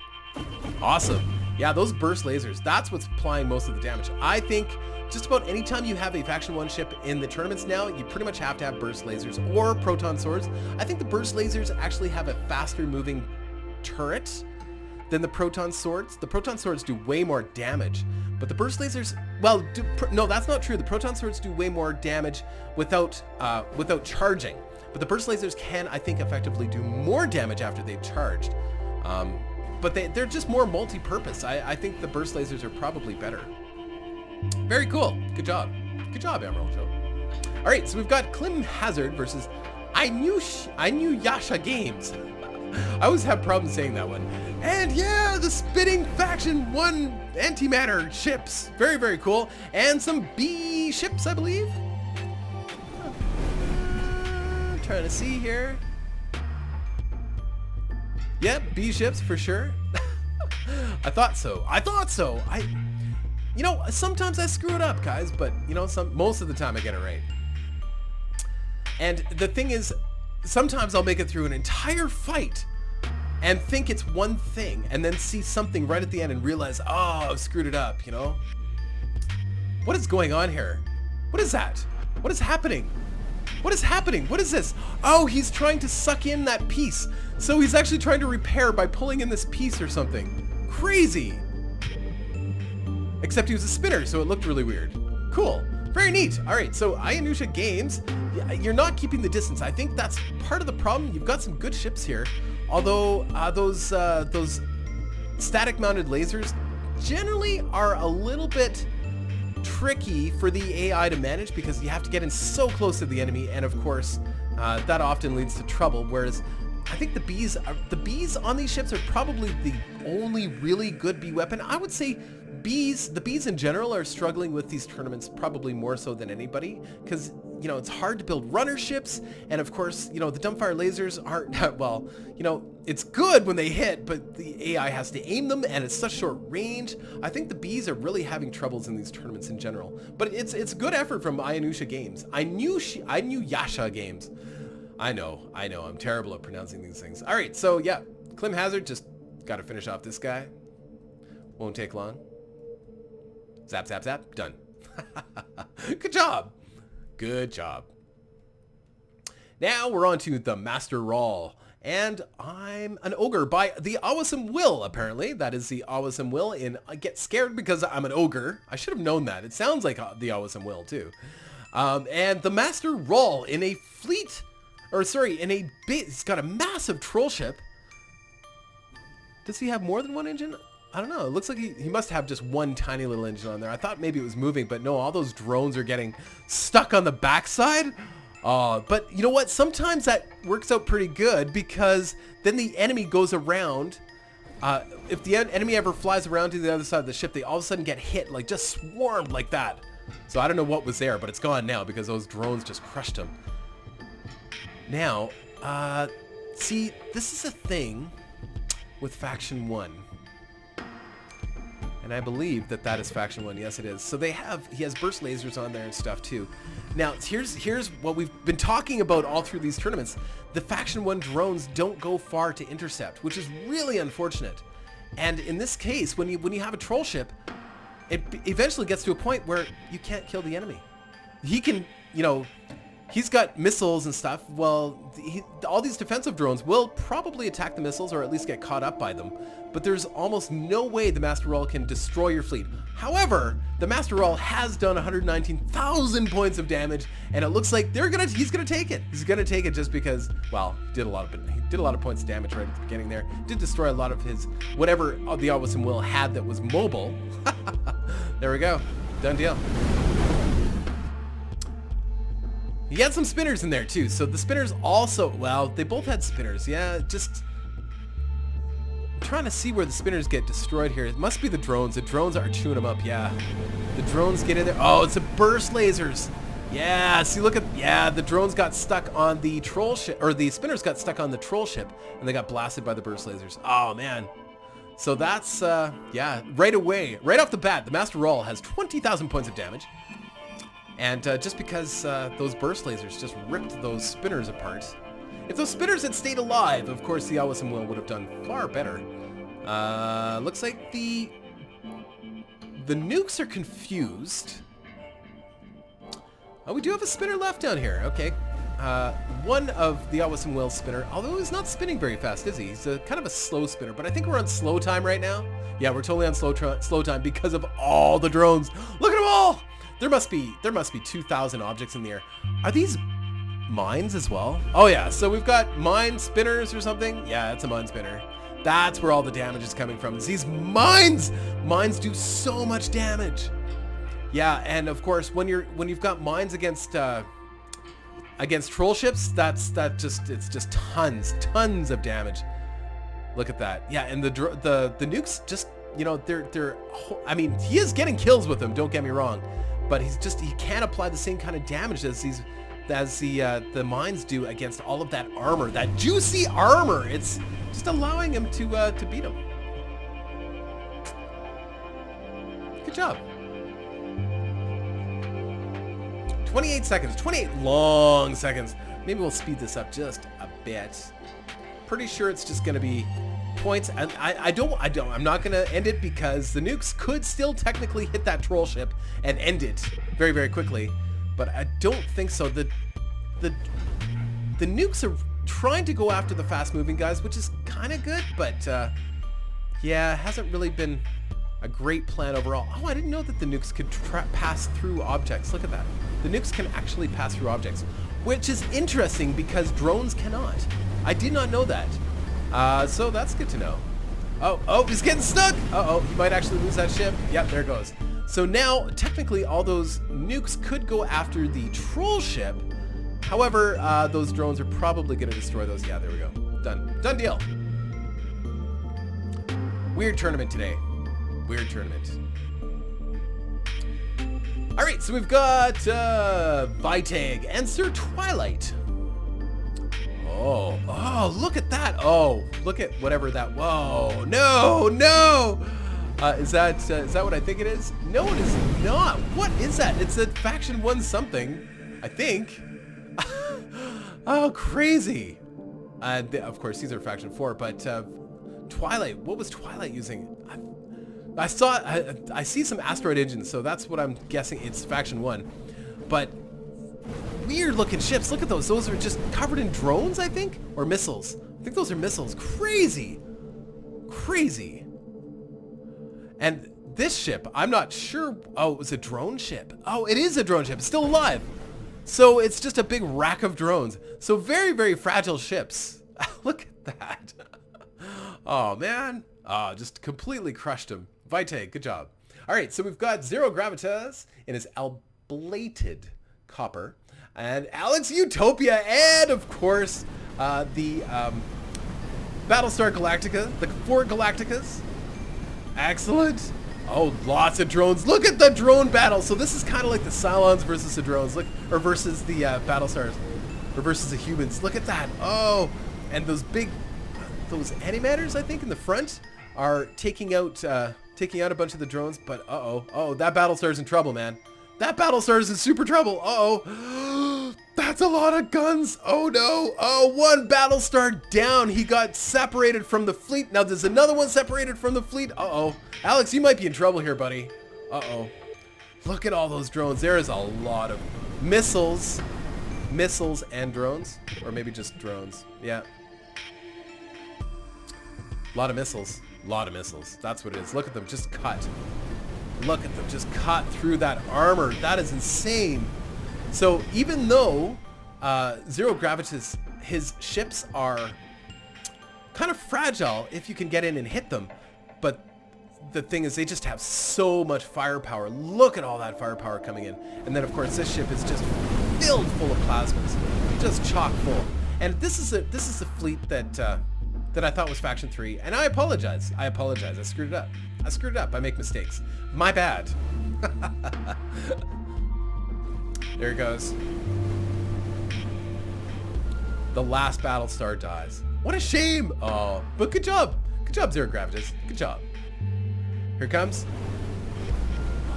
Awesome. Yeah, those burst lasers, that's what's applying most of the damage. I think just about any time you have a Faction 1 ship in the tournaments now, you pretty much have to have burst lasers or proton swords. I think the burst lasers actually have a faster moving turret than the proton swords. The proton swords do way more damage, but the burst lasers, well, no, that's not true. The proton swords do way more damage without charging, but the burst lasers can, I think, effectively do more damage after they've charged. But they're just more multi-purpose. I think the burst lasers are probably better. Very cool. Good job. Good job, Emerald Joe. All right, so we've got Clim Hazard versus I knew Yasha Games. I always have problems saying that one. And yeah, the spitting Faction 1 antimatter ships. Very, very cool. And some B ships, I believe. Trying to see here. Yep, B ships for sure. I thought so. Sometimes I screw it up, guys, but most of the time I get it right. And the thing is, sometimes I'll make it through an entire fight and think it's one thing and then see something right at the end and realize, oh, I've screwed it up, What is going on here? What is that? What is happening? What is happening? What is this? Oh, he's trying to suck in that piece. So he's actually trying to repair by pulling in this piece or something. Crazy. Except he was a spinner, so it looked really weird. Cool. Very neat. All right, so Ionusha Games, you're not keeping the distance. I think that's part of the problem. You've got some good ships here, although those static-mounted lasers generally are a little bit tricky for the AI to manage because you have to get in so close to the enemy, and of course, that often leads to trouble. Whereas I think the bees on these ships are probably the only really good bee weapon. I would say the bees in general are struggling with these tournaments probably more so than anybody because, it's hard to build runner ships. And of course, the dumbfire lasers aren't, well, it's good when they hit, but the AI has to aim them and it's such short range. I think the bees are really having troubles in these tournaments in general, but it's good effort from Ionusha Games. I knew Yasha Games. I know, I'm terrible at pronouncing these things. All right, so yeah, Clim Hazard, just got to finish off this guy. Won't take long. Zap, zap, zap, done. Good job. Good job. Now we're on to the Master Rawl. And I'm an ogre by the Awesome Will, apparently. That is the Awesome Will in I Get Scared Because I'm an Ogre. I should have known that. It sounds like the Awesome Will, too. And the Master Rawl in a fleet... he's got a massive troll ship. Does he have more than one engine? I don't know. It looks like he must have just one tiny little engine on there. I thought maybe it was moving, but no, all those drones are getting stuck on the backside. But you know what? Sometimes that works out pretty good because then the enemy goes around. If the enemy ever flies around to the other side of the ship, they all of a sudden get hit, like just swarmed like that. So I don't know what was there, but it's gone now because those drones just crushed him. Now, see, this is a thing with Faction 1. And I believe that is Faction 1. Yes, it is. So he has burst lasers on there and stuff too. Now, here's what we've been talking about all through these tournaments. The Faction 1 drones don't go far to intercept, which is really unfortunate. And in this case, when you have a troll ship, it eventually gets to a point where you can't kill the enemy. He can, he's got missiles and stuff. Well, all these defensive drones will probably attack the missiles or at least get caught up by them. But there's almost no way the Master Roll can destroy your fleet. However, the Master Roll has done 119,000 points of damage, and it looks like he's gonna take it. He's gonna take it just because, well, he did a lot of points of damage right at the beginning there. Did destroy a lot of his whatever the Awesome Will had that was mobile. There we go, done deal. He had some spinners in there too, so the spinners also, well, they both had spinners. Yeah, just I'm trying to see where the spinners get destroyed here. It must be the drones. The drones are chewing them up, yeah. The drones get in there. Oh, it's the burst lasers. Yeah, see, look at, yeah, the drones got stuck on the troll ship, or the spinners got stuck on the troll ship, and they got blasted by the burst lasers. Oh, man. So that's, yeah, right away, right off the bat, the Master Roll has 20,000 points of damage. And just because those burst lasers just ripped those spinners apart. If those spinners had stayed alive, of course the Awesome Will would have done far better. Looks like the nukes are confused. Oh, we do have a spinner left down here. Okay. One of the Awesome Will's spinner, although he's not spinning very fast, is he? He's kind of a slow spinner, but I think we're on slow time right now. Yeah, we're totally on slow time because of all the drones. Look at them all! There must be 2,000 objects in the air. Are these mines as well? Oh yeah, so we've got mine spinners or something. Yeah, it's a mine spinner. That's where all the damage is coming from. It's these mines! Mines do so much damage. Yeah, and of course, when you've got mines against troll ships, it's just tons of damage. Look at that. Yeah, and the nukes just, you know, I mean, he is getting kills with them, don't get me wrong, but he can't apply the same kind of damage as the mines do against all of that armor, that juicy armor. It's just allowing him to beat him. Good job. 28 seconds, 28 long seconds. Maybe we'll speed this up just a bit. Pretty sure it's just gonna be points, and I'm not gonna end it because the nukes could still technically hit that troll ship and end it very, very quickly, but I don't think so. The nukes are trying to go after the fast-moving guys, which is kind of good, but yeah, it hasn't really been a great plan overall. Oh, I didn't know that the nukes could pass through objects. Look at that. The nukes can actually pass through objects, which is interesting because drones cannot. I did not know that. So that's good to know. Oh, he's getting stuck. Uh-oh, he might actually lose that ship. Yep, there it goes. So now, technically, all those nukes could go after the troll ship. However, those drones are probably going to destroy those. Yeah, there we go. Done deal. Weird tournament today. Weird tournament. All right, so we've got Vitag and Sir Twilight. Oh, look at that. Oh, look at whatever that, whoa, no. Is that what I think it is? No, it is not. What is that? It's a faction 1 something, I think. Oh, crazy. Of course, these are faction 4, but Twilight, what was Twilight using? I see some asteroid engines, so that's what I'm guessing. It's faction 1, but weird looking ships. Look at those. Those are just covered in drones, I think, or missiles. I think those are missiles. Crazy. And this ship, I'm not sure. Oh, it was a drone ship. Oh, it is a drone ship. It's still alive. So it's just a big rack of drones. So very, very fragile ships. Look at that. Oh, man. Oh, just completely crushed him. Vitae, good job. All right, so we've got Zero Gravitas in his ablated copper, and Alex Utopia, and of course the Battlestar Galactica, the 4 Galacticas. Excellent. Oh, lots of drones. Look at the drone battle. So this is kind of like the Cylons versus the drones, look, or versus the Battlestars, or versus the humans. Look at that. Oh, and those animators, I think, in the front are taking out a bunch of the drones. But oh, that Battlestar's in trouble, man. That Battlestar's in super trouble. Uh-oh. That's a lot of guns. Oh no. Oh, one Battlestar down. He got separated from the fleet. Now there's another one separated from the fleet. Uh-oh. Alex, you might be in trouble here, buddy. Uh-oh. Look at all those drones. There is a lot of missiles. missiles and drones, or maybe just drones. Yeah. A lot of missiles. A lot of missiles. That's what it is. Look at them just cut. Look at them just cut through that armor. That is insane. So even though Zero Gravitas, his ships are kind of fragile if you can get in and hit them, but the thing is they just have so much firepower. Look at all that firepower coming in. And then of course this ship is just filled full of plasmas, just chock full. And this is a fleet that that I thought was Faction 3, and I apologize. I screwed it up. I make mistakes. My bad. There it goes. The last battle star dies. What a shame. Oh, but good job. Good job, Zero Gravitas. Good job. Here it comes.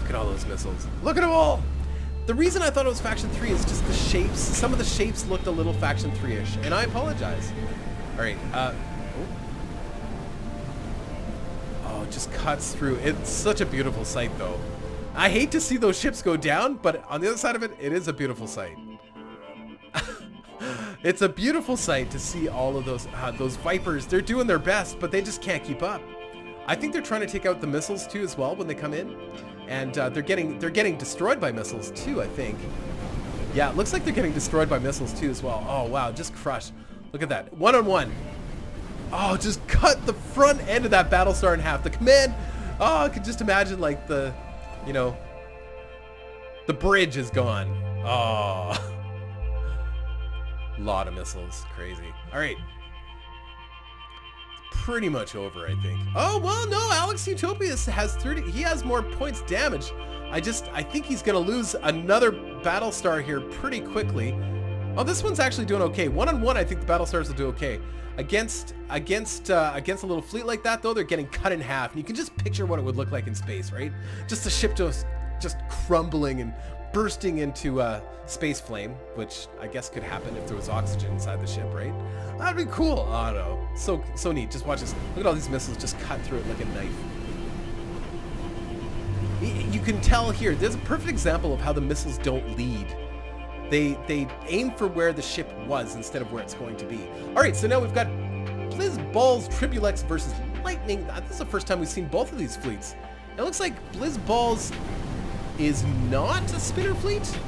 Look at all those missiles. Look at them all. The reason I thought it was Faction 3 is just the shapes. Some of the shapes looked a little Faction 3-ish, and I apologize. All right. Oh, it just cuts through. It's such a beautiful sight, though. I hate to see those ships go down, but on the other side of it, it is a beautiful sight. It's a beautiful sight to see all of those Vipers. They're doing their best, but they just can't keep up. I think they're trying to take out the missiles too as well when they come in, and they're getting destroyed by missiles too, I think. Yeah, it looks like they're getting destroyed by missiles too as well. Oh wow, just crushed. Look at that, one-on-one. Oh, just cut the front end of that Battlestar in half. The command. Oh, I could just imagine like the, you know, the bridge is gone. Oh. Lot of missiles. Crazy. All right. It's pretty much over, I think. Oh, well, no. Alex Utopias has 30. He has more points damage. I think he's going to lose another Battlestar here pretty quickly. Oh, this one's actually doing okay. One-on-one, I think the Battlestars will do okay. Against a little fleet like that, though, they're getting cut in half. And you can just picture what it would look like in space, right? Just the ship just crumbling and bursting into space flame, which I guess could happen if there was oxygen inside the ship, right? That'd be cool. Oh no, so neat. Just watch this. Look at all these missiles just cut through it like a knife. You can tell here. There's a perfect example of how the missiles don't lead. They aim for where the ship was instead of where it's going to be. All right, so now we've got Blizzball's Tribuleks versus Lightning. This is the first time we've seen both of these fleets. It looks like Blizzball's is not a spinner fleet?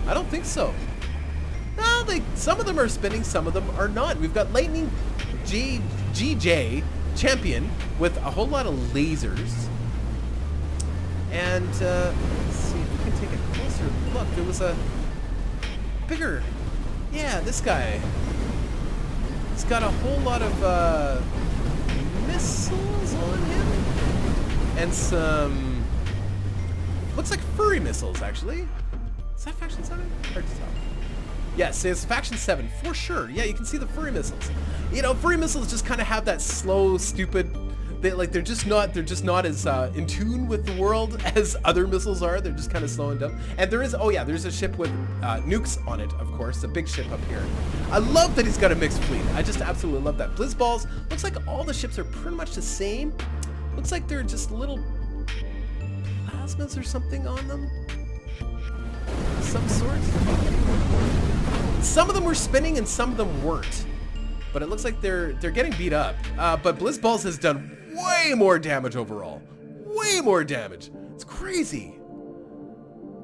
I don't think so. No, some of them are spinning, some of them are not. We've got Lightning GJ Champion with a whole lot of lasers. And let's see if we can take a closer look. There was a bigger, yeah, this guy. He's got a whole lot of missiles on him. And some, looks like furry missiles, actually. Is that Faction 7? Hard to tell. Yes, it's Faction 7, for sure. Yeah, you can see the furry missiles. You know, furry missiles just kind of have that slow, stupid, they're just not as in tune with the world as other missiles are. They're just kind of slow and dumb. And there is, oh yeah, there's a ship with nukes on it, of course, a big ship up here. I love that he's got a mixed fleet. I just absolutely love that. Blizzballs, looks like all the ships are pretty much the same. Looks like they're just little plasmas or something on them. Some sort. Some of them were spinning and some of them weren't. But it looks like they're getting beat up. But Blizzballs has done way more damage overall. Way more damage. It's crazy.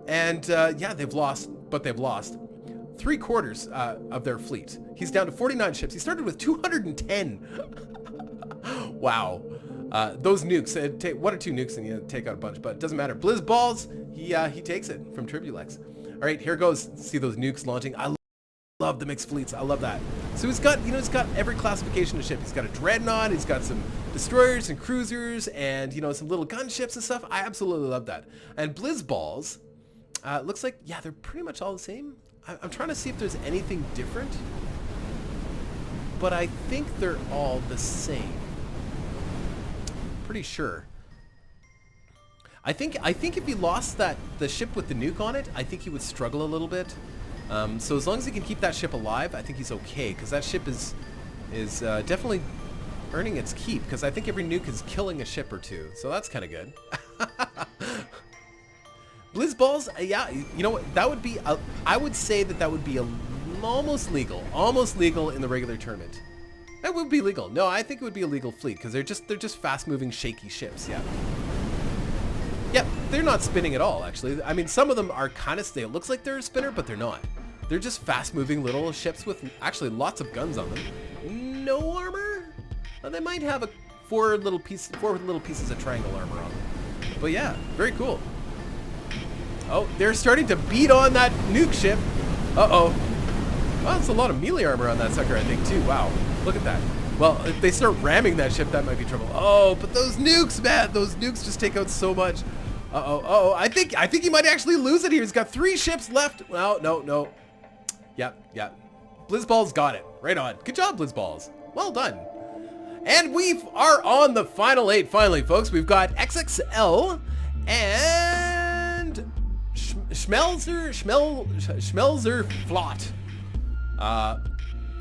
And yeah, they've lost, but they've lost 3/4 of their fleet. He's down to 49 ships. He started with 210. Wow. Those nukes, take 1 or 2 nukes and you take out a bunch, but it doesn't matter. Blizzballs, he takes it from Tribuleks. All right, here goes. See those nukes launching. I love the mixed fleets. I love that. So he's got, he's got every classification of ship. He's got a dreadnought. He's got some destroyers and cruisers, and some little gunships and stuff. I absolutely love that. And Blizzballs, looks like, yeah, they're pretty much all the same. I'm trying to see if there's anything different, but I think they're all the same. Pretty sure. I think if he lost the ship with the nuke on it, I think he would struggle a little bit. So as long as he can keep that ship alive, I think he's okay, because that ship is definitely earning its keep, because I think every nuke is killing a ship or two, so that's kind of good. Blizzballs, yeah, you know what, that would be, I would say that would be a almost legal in the regular tournament. That would be legal. No, I think it would be a legal fleet because they're just fast-moving, shaky ships. Yeah. Yep, they're not spinning at all, actually. I mean, some of them are kind of, it looks like they're a spinner, but they're not. They're just fast-moving little ships with actually lots of guns on them. No armor? Well, they might have four little pieces of triangle armor on them. But yeah, very cool. Oh, they're starting to beat on that nuke ship. Uh-oh. Well, that's a lot of melee armor on that sucker, I think, too. Wow, look at that. Well, if they start ramming that ship, that might be trouble. Oh, but those nukes, man, those nukes just take out so much. Uh-oh, uh-oh, I think he might actually lose it here. He's got 3 ships left. No. Yep. Blizzballs got it. Right on. Good job, Blizzballs. Well done. And we are on the final 8 finally, folks. We've got XXL and Schmelzer Flot.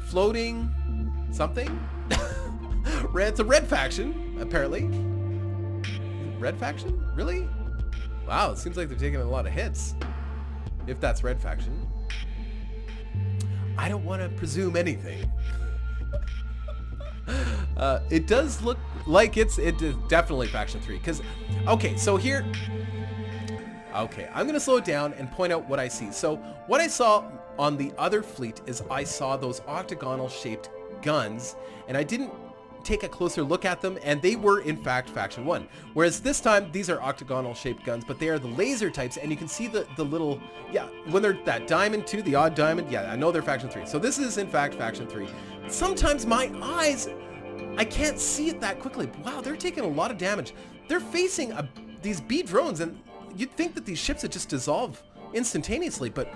Floating something? It's a red faction, apparently. Red faction? Really? Wow, it seems like they're taking a lot of hits. If that's red faction. I don't want to presume anything. It does look like it is definitely faction 3. Because, okay, so here... Okay, I'm going to slow it down and point out what I see. So, what I saw on the other fleet is I saw those octagonal-shaped guns, and I didn't take a closer look at them, and they were, in fact, faction 1. Whereas this time, these are octagonal-shaped guns, but they are the laser types, and you can see the little... Yeah, when they're that diamond, too, the odd diamond, yeah, I know they're faction 3. So this is, in fact, faction 3. Sometimes my eyes... I can't see it that quickly. Wow, they're taking a lot of damage. They're facing these B drones, and you'd think that these ships would just dissolve instantaneously, but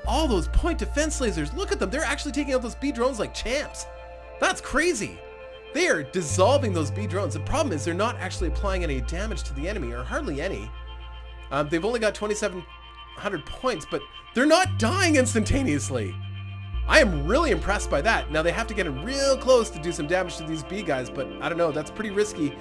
all those point defense lasers, look at them. They're actually taking out those B drones like champs. That's crazy. They are dissolving those B drones. The problem is they're not actually applying any damage to the enemy, or hardly any. They've only got 2,700 points, but they're not dying instantaneously. I am really impressed by that. Now they have to get in real close to do some damage to these B guys, but I don't know, that's pretty risky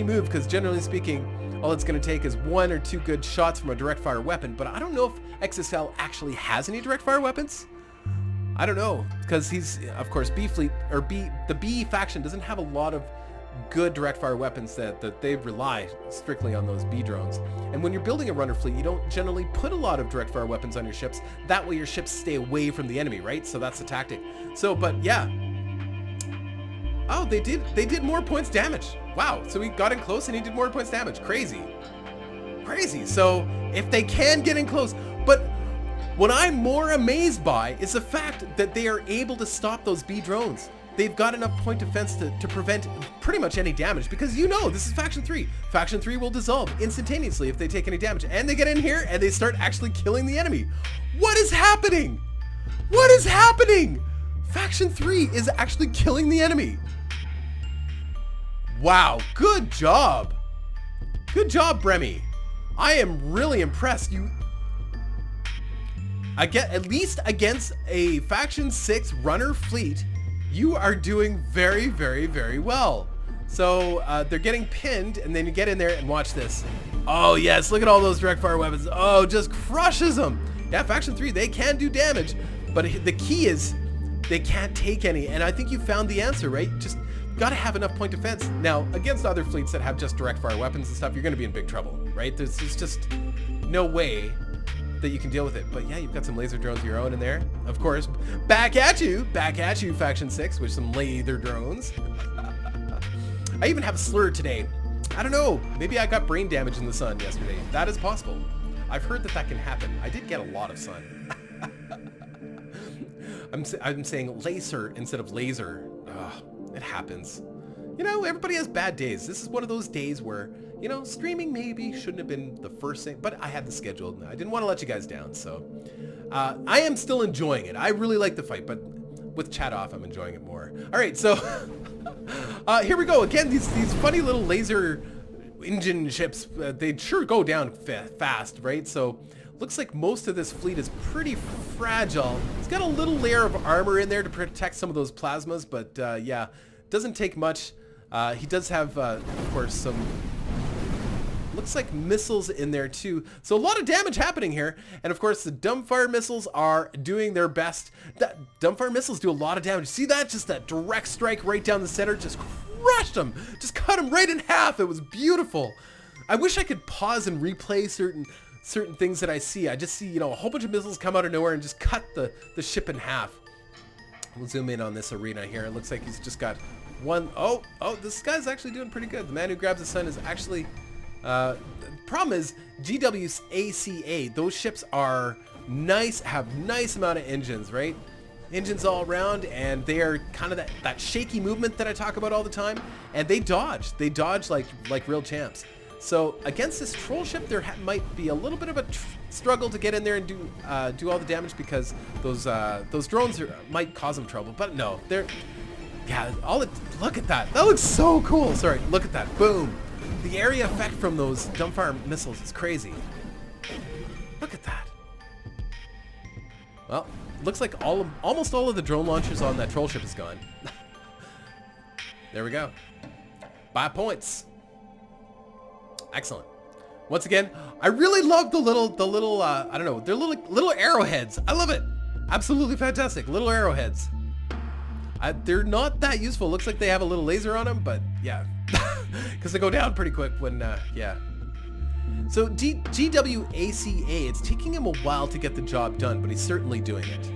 move, because generally speaking, all it's going to take is 1 or 2 good shots from a direct fire weapon, but I don't know if XSL actually has any direct fire weapons. I don't know, because he's, of course, the B faction doesn't have a lot of good direct fire weapons that they rely strictly on those B drones. And when you're building a runner fleet, you don't generally put a lot of direct fire weapons on your ships. That way your ships stay away from the enemy, right? So that's the tactic. So, but yeah. Oh, they did more points damage. Wow. So he got in close and he did more points damage. Crazy. So if they can get in close, but what I'm more amazed by is the fact that they are able to stop those B drones. They've got enough point defense to prevent pretty much any damage, because you know this is faction 3. Faction 3 will dissolve instantaneously if they take any damage, and they get in here and they start actually killing the enemy. What is happening? What is happening? Faction 3 is actually killing the enemy. Wow, good job. Good job, Bremy. I am really impressed. At least against a faction 6 runner fleet, you are doing very, very, very well. So they're getting pinned, and then you get in there and watch this. Oh yes, look at all those direct fire weapons. Oh, just crushes them. Yeah, faction 3, they can do damage, but the key is they can't take any. And I think you found the answer, right? Just gotta have enough point defense. Now, against other fleets that have just direct fire weapons and stuff, you're gonna be in big trouble, right? There's just no way that you can deal with it. But yeah, you've got some laser drones of your own in there. Of course, back at you, faction 6 with some laser drones. I even have a slur today. I don't know, maybe I got brain damage in the sun yesterday. That is possible. I've heard that can happen. I did get a lot of sun. I'm saying laser instead of laser. Ugh, it happens. You know, everybody has bad days. This is one of those days where, you know, streaming maybe shouldn't have been the first thing, but I had the schedule. I didn't want to let you guys down, so I am still enjoying it. I really like the fight, but with chat off, I'm enjoying it more. All right, so here we go. Again, these funny little laser engine ships, they sure go down fast, right? So looks like most of this fleet is pretty fragile. It's got a little layer of armor in there to protect some of those plasmas, but yeah, doesn't take much. He does have, of course, some looks like missiles in there too. So a lot of damage happening here. And of course the dumbfire missiles are doing their best. That dumbfire missiles do a lot of damage. See that? Just that direct strike right down the center. Just crushed them. Just cut them right in half. It was beautiful. I wish I could pause and replay certain things that I see. I just see, you know, a whole bunch of missiles come out of nowhere and just cut the ship in half. We'll zoom in on this arena here. It looks like he's just got one. Oh, this guy's actually doing pretty good. The man who grabs the sun is actually... the problem is GWACA. Those ships are nice, have nice amount of engines, right? Engines all around, and they are kind of that shaky movement that I talk about all the time. And they dodge. They dodge like real champs. So against this troll ship, there might be a little bit of a struggle to get in there and do all the damage, because those drones might cause them trouble. But no, they're look at that. That looks so cool. Sorry, look at that. Boom. The area effect from those dumbfire missiles is crazy. Look at that. Well, looks like almost all of the drone launchers on that troll ship is gone. There we go. 5 points. Excellent. Once again, I really love the little I don't know, they're little arrowheads. I love it. Absolutely fantastic. Little arrowheads. They're not that useful. Looks like they have a little laser on them, but yeah, because they go down pretty quick when yeah. So GWACA, it's taking him a while to get the job done, but he's certainly doing it.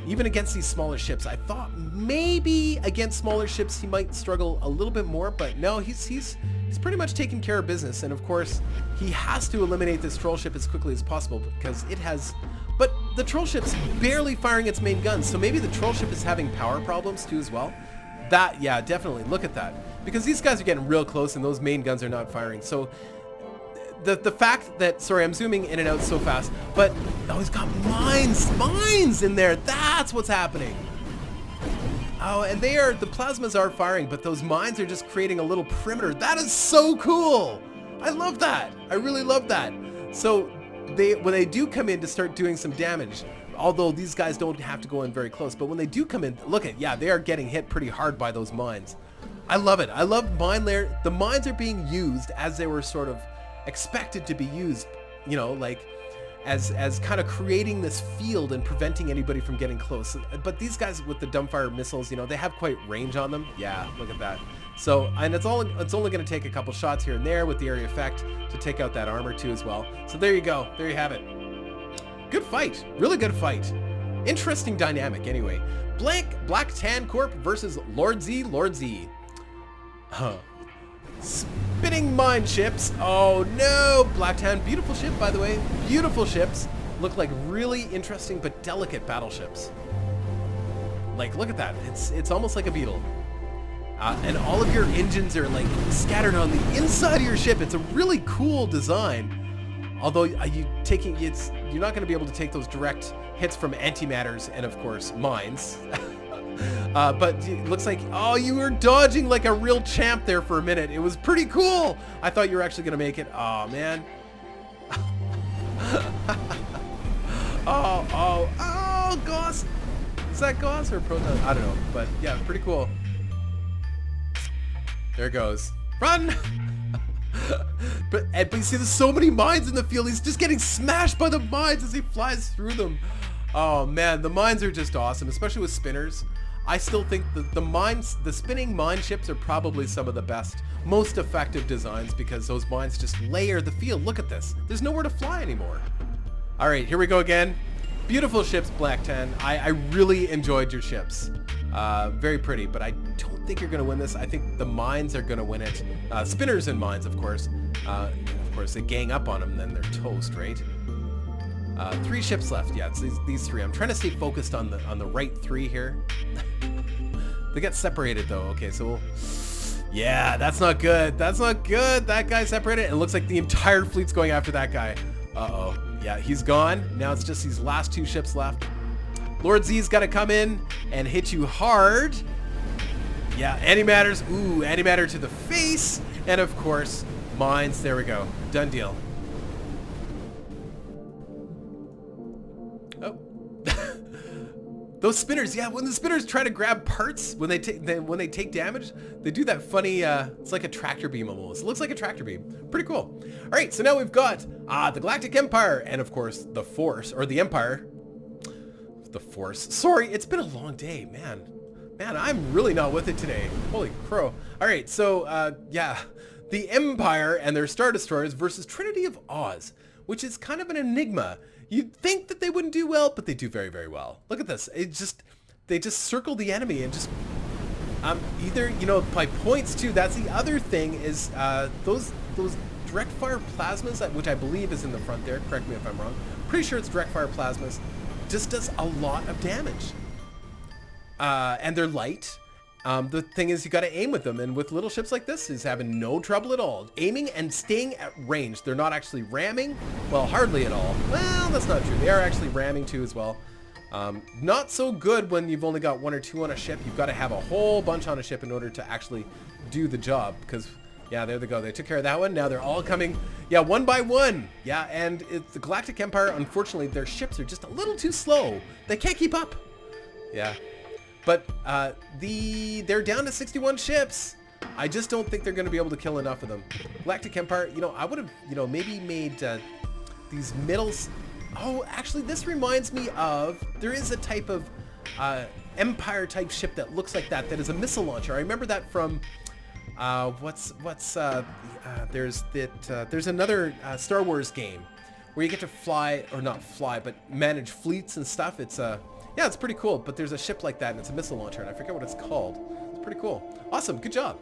Even against these smaller ships, I thought maybe against smaller ships he might struggle a little bit more, but no, he's pretty much taking care of business. And of course, he has to eliminate this troll ship as quickly as possible, because it has... But the troll ship's barely firing its main guns, so maybe the troll ship is having power problems too as well. That, yeah, definitely. Look at that. Because these guys are getting real close and those main guns are not firing. So the fact that... Sorry, I'm zooming in and out so fast. But, oh, he's got mines in there. That's what's happening. Oh, and the plasmas are firing, but those mines are just creating a little perimeter. That is so cool. I love that. I really love that. So when they do come in to start doing some damage, although these guys don't have to go in very close, but when they do come in, look at, yeah, they are getting hit pretty hard by those mines. I love it. I love mine layer. The mines are being used as they were sort of expected to be used, you know, like as kind of creating this field and preventing anybody from getting close. But these guys with the dumbfire missiles, you know, they have quite range on them. Yeah, look at that. So, and it's only going to take a couple shots here and there with the area effect to take out that armor too as well. So there you go. There you have it. Good fight. Really good fight. Interesting dynamic anyway. Black Tan Corp versus Lord Z. Huh. Spinning mine ships. Oh no! Black Tan, beautiful ship by the way. Beautiful ships. Look like really interesting but delicate battleships. Like, look at that. It's almost like a beetle. And all of your engines are like scattered on the inside of your ship. It's a really cool design. Although you're not going to be able to take those direct hits from antimatters and of course mines. But it looks like, oh, you were dodging like a real champ there for a minute. It was pretty cool. I thought you were actually going to make it. Oh, man. Oh, Gauss. Is that Gauss or Proton? I don't know. But yeah, pretty cool. There it goes. Run! But you see there's so many mines in the field. He's just getting smashed by the mines as he flies through them. Oh, man. The mines are just awesome, especially with spinners. I still think the spinning mine ships are probably some of the best, most effective designs because those mines just layer the field. Look at this. There's nowhere to fly anymore. All right, here we go again. Beautiful ships, Black 10. I really enjoyed your ships. Very pretty, but I don't think you're going to win this. I think the mines are going to win it. Spinners and mines, of course. Of course, they gang up on them, then they're toast, right? 3 ships left. Yeah, it's these 3. I'm trying to stay focused on the right 3 here. They got separated though. Okay, so yeah, that's not good. That's not good. That guy separated. It looks like the entire fleet's going after that guy. Uh-oh. Yeah, he's gone. Now it's just these last 2 ships left. Lord Z's got to come in and hit you hard. Yeah, antimatters. Ooh, antimatter to the face. And of course, mines. There we go. Done deal. Oh. Those spinners, yeah, when the spinners try to grab parts, when they take damage, they do that funny, it's like a tractor beam almost. It looks like a tractor beam. Pretty cool. All right, so now we've got the Galactic Empire and, of course, the Force, or the Empire. The Force. Sorry, it's been a long day, man. Man, I'm really not with it today. Holy crow. All right, so, yeah, the Empire and their Star Destroyers versus Trinity of Oz, which is kind of an enigma. You'd think that they wouldn't do well, but they do very, very well. Look at this. They just circle the enemy and just either, you know, by points too. That's the other thing is those direct fire plasmas, which I believe is in the front there. Correct me if I'm wrong. Pretty sure it's direct fire plasmas. Just does a lot of damage. And they're light. The thing is, you got to aim with them, and with little ships like this, is having no trouble at all. Aiming and staying at range. They're not actually ramming. Well, hardly at all. Well, that's not true. They are actually ramming too as well. Not so good when you've only got 1 or 2 on a ship. You've got to have a whole bunch on a ship in order to actually do the job. Because, yeah, there they go. They took care of that one. Now they're all coming, yeah, one by one. Yeah, and it's the Galactic Empire. Unfortunately, their ships are just a little too slow. They can't keep up. Yeah. But they're down to 61 ships. I just don't think they're going to be able to kill enough of them. Galactic Empire, you know, I would have, you know, maybe made these middles. Oh, actually, this reminds me of, there is a type of Empire type ship that looks like that is a missile launcher. I remember that from, there's another Star Wars game where you get to fly, or not fly, but manage fleets and stuff. It's yeah, it's pretty cool, but there's a ship like that, and it's a missile launcher, and I forget what it's called. It's pretty cool. Awesome, good job.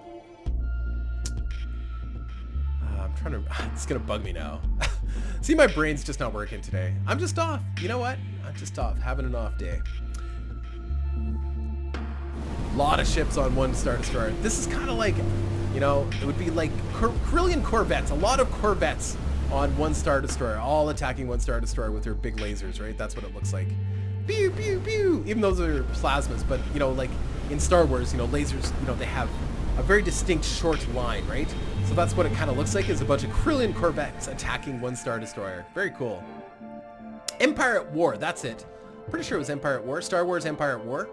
I'm trying to, it's gonna bug me now. See, my brain's just not working today. I'm just off. You know what? I'm just off, having an off day. A lot of ships on one Star Destroyer. This is kind of like, you know, it would be like Carillion Corvettes. A lot of Corvettes on one Star Destroyer, all attacking one Star Destroyer with their big lasers, right? That's what it looks like. Pew, pew, pew. Even those are plasmas, but, you know, like in Star Wars, you know, lasers, you know, they have a very distinct short line, right? So that's what it kind of looks like, is a bunch of Carillion Corvettes attacking one Star Destroyer. Very cool. Empire at War, that's it. Pretty sure it was Empire at War. Star Wars Empire at War.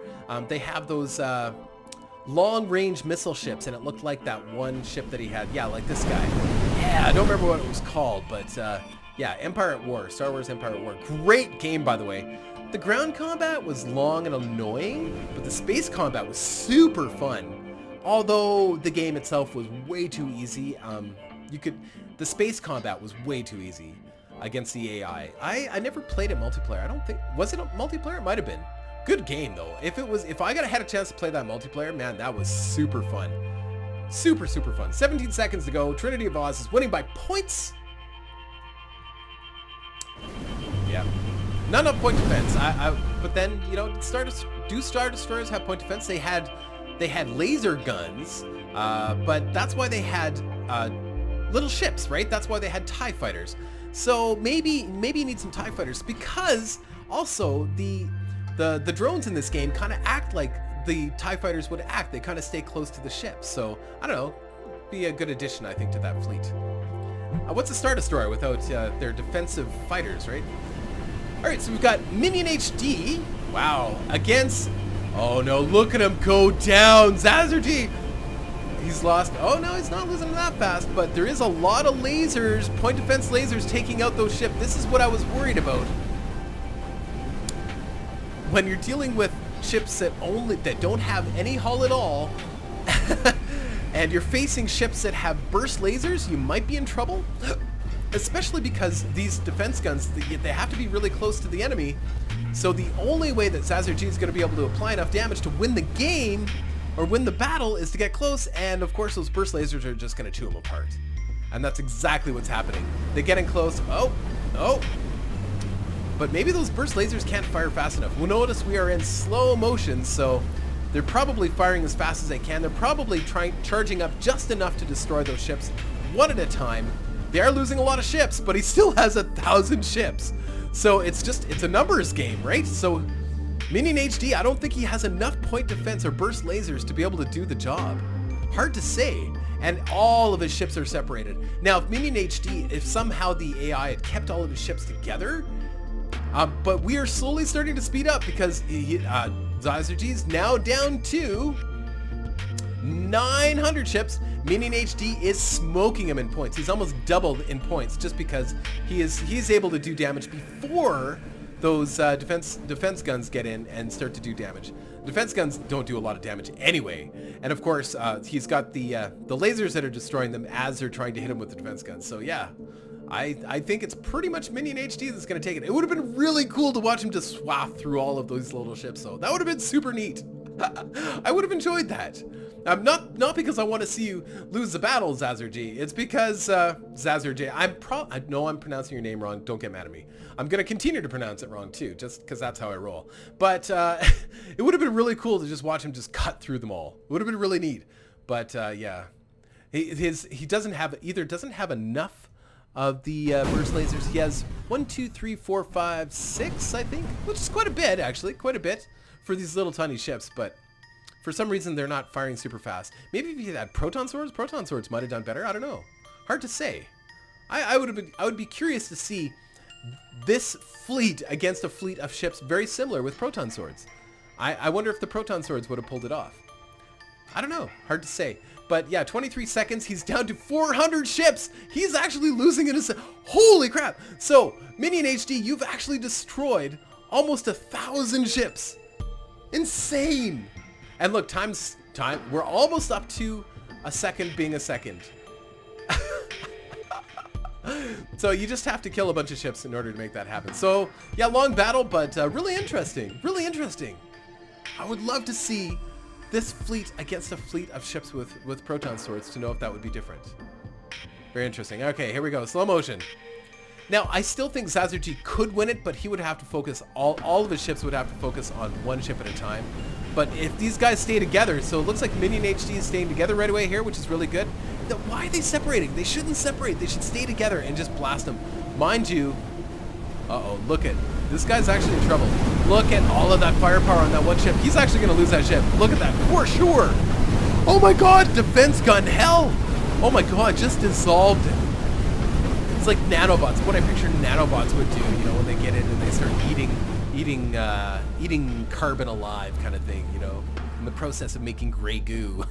They have those long-range missile ships, and it looked like that one ship that he had. Yeah, like this guy. Yeah, I don't remember what it was called, but yeah, Empire at War. Star Wars Empire at War. Great game, by the way. The ground combat was long and annoying, but the space combat was super fun. Although the game itself was way too easy. The space combat was way too easy against the AI. I never played it multiplayer. I don't think, was it a multiplayer? It might have been. Good game though. If I had a chance to play that multiplayer, man, that was super fun. Super, super fun. 17 seconds to go. Trinity of Oz is winning by points. Yeah. Not enough point defense. But then, you know, Star Destroyers have point defense? They had laser guns, but that's why they had little ships, right? That's why they had TIE fighters. So maybe you need some TIE fighters, because also the drones in this game kind of act like the TIE fighters would act. They kind of stay close to the ships. So I don't know, be a good addition, I think, to that fleet. What's a Star Destroyer without their defensive fighters, right? All right, so we've got Minion HD. Wow, against, oh no, look at him go down. Zazerty, he's lost. Oh no, he's not losing that fast, but there is a lot of lasers, point defense lasers taking out those ships. This is what I was worried about. When you're dealing with ships that don't have any hull at all, and you're facing ships that have burst lasers, you might be in trouble. Especially because these defense guns, they have to be really close to the enemy. So the only way that Zazerty is going to be able to apply enough damage to win the game or win the battle is to get close. And of course, those burst lasers are just going to chew them apart. And that's exactly what's happening. They're getting close. Oh. But maybe those burst lasers can't fire fast enough. We'll notice we are in slow motion, so they're probably firing as fast as they can. They're probably charging up just enough to destroy those ships one at a time. They are losing a lot of ships, but he still has 1,000 ships. So it's a numbers game, right? So Minion HD, I don't think he has enough point defense or burst lasers to be able to do the job. Hard to say. And all of his ships are separated. Now, if Minion HD, if somehow the AI had kept all of his ships together, But we are slowly starting to speed up because Zazergy's now down to 900 ships. Minion HD is smoking him in points. He's almost doubled in points just because he's able to do damage before those defense guns get in and start to do damage. Defense guns don't do a lot of damage anyway, and of course he's got the lasers that are destroying them as they're trying to hit him with the defense guns. So yeah, I think it's pretty much Minion HD that's going to take it. It would have been really cool to watch him just swath through all of those little ships, though. That would have been super neat. I would have enjoyed that. Not because I want to see you lose the battle, Zazergy. It's because Zazergy. I know I'm pronouncing your name wrong. Don't get mad at me. I'm gonna continue to pronounce it wrong too, just because that's how I roll. But it would have been really cool to just watch him just cut through them all. It would have been really neat. But yeah, he doesn't have enough of the burst lasers. He has 1, 2, 3, 4, 5, 6, I think, which is quite a bit actually, quite a bit for these little tiny ships. But for some reason, they're not firing super fast. Maybe if you had proton swords might have done better. I don't know. Hard to say. I would be curious to see this fleet against a fleet of ships very similar with proton swords. I wonder if the proton swords would have pulled it off. I don't know. Hard to say. But yeah, 23 seconds. He's down to 400 ships. He's actually losing in a holy crap. So, Minion HD, you've actually destroyed almost 1,000 ships. Insane. And look, time. We're almost up to a second being a second. So you just have to kill a bunch of ships in order to make that happen. So yeah, long battle, but really interesting. Really interesting. I would love to see this fleet against a fleet of ships with proton swords to know if that would be different. Very interesting. Okay, here we go. Slow motion. Now, I still think Zazergy could win it, but he would have to focus, all of his ships would have to focus on one ship at a time. But if these guys stay together, so it looks like Minion HD is staying together right away here, which is really good. Why are they separating? They shouldn't separate. They should stay together and just blast them. Mind you, look at, this guy's actually in trouble. Look at all of that firepower on that one ship. He's actually going to lose that ship. Look at that, for sure. Oh my god, defense gun hell. Oh my god, just dissolved it. It's like nanobots, what I picture nanobots would do, you know, when they get in and they start eating carbon alive kind of thing, you know, in the process of making gray goo.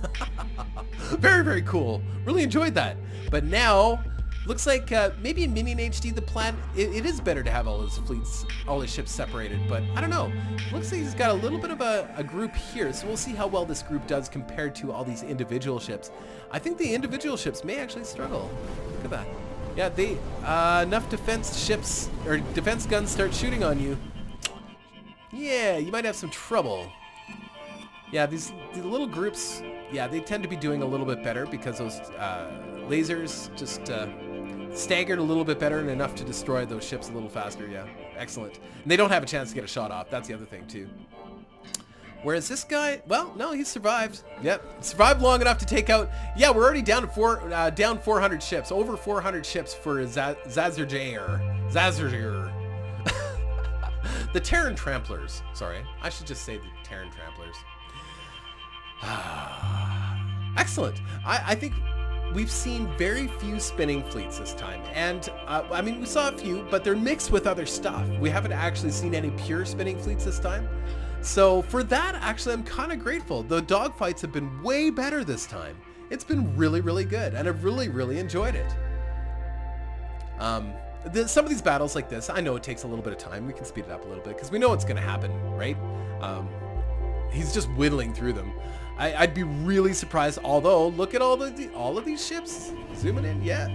Very, very cool. Really enjoyed that. But now, looks like maybe in Minion HD, the plan, it is better to have all his fleets, all his ships separated, but I don't know. Looks like he's got a little bit of a group here, so we'll see how well this group does compared to all these individual ships. I think the individual ships may actually struggle. Look at that. Yeah, they enough defense ships or defense guns start shooting on you. Yeah, you might have some trouble. Yeah, these little groups, yeah, they tend to be doing a little bit better because those lasers just staggered a little bit better and enough to destroy those ships a little faster. Yeah, excellent. And they don't have a chance to get a shot off. That's the other thing too. Whereas this guy, well, no, he survived. Yep, survived long enough to take out. Yeah, we're already down to down 400 ships, over 400 ships for Zazergy. The Terran Tramplers. Sorry, I should just say the Terran Tramplers. Excellent. I think we've seen very few spinning fleets this time, and I mean, we saw a few, but they're mixed with other stuff. We haven't actually seen any pure spinning fleets this time. So for that, actually, I'm kind of grateful. The dogfights have been way better this time. It's been really, really good, and I've really, really enjoyed it. Some of these battles like this, I know it takes a little bit of time. We can speed it up a little bit because we know what's going to happen, right? He's just whittling through them. I'd be really surprised, although look at all of these ships zooming in. Yeah.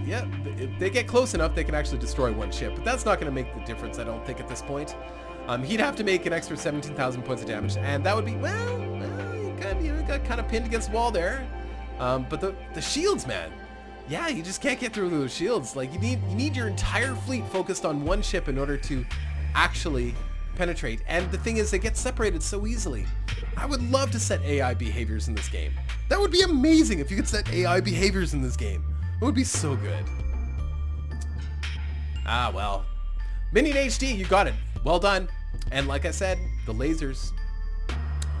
If they get close enough, they can actually destroy one ship, but that's not going to make the difference, I don't think, at this point. He'd have to make an extra 17,000 points of damage, and that would be, well, you got kind of pinned against the wall there. But the shields, man. Yeah, you just can't get through those shields. Like, you need your entire fleet focused on one ship in order to actually penetrate. And the thing is, they get separated so easily. I would love to set AI behaviors in this game. That would be amazing if you could set AI behaviors in this game. It would be so good. Ah, well. Minion HD, you got it. Well done. And like I said, the lasers,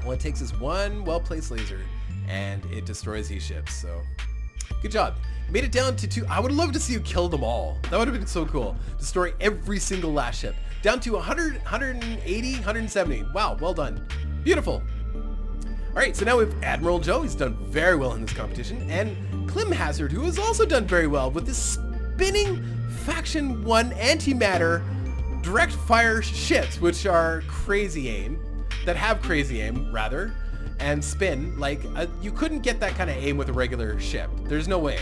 all it takes is one well-placed laser and it destroys these ships. So good job. Made it down to 2. I would love to see you kill them all. That would have been so cool. Destroy every single last ship. Down to 100, 180, 170. Wow, well done. Beautiful. All right, so now we have Admiral Joe. He's done very well in this competition. And Clem Hazard, who has also done very well with this spinning Faction 1 antimatter direct fire ships, which are crazy aim, that have crazy aim, rather, and spin. Like, you couldn't get that kind of aim with a regular ship. There's no way.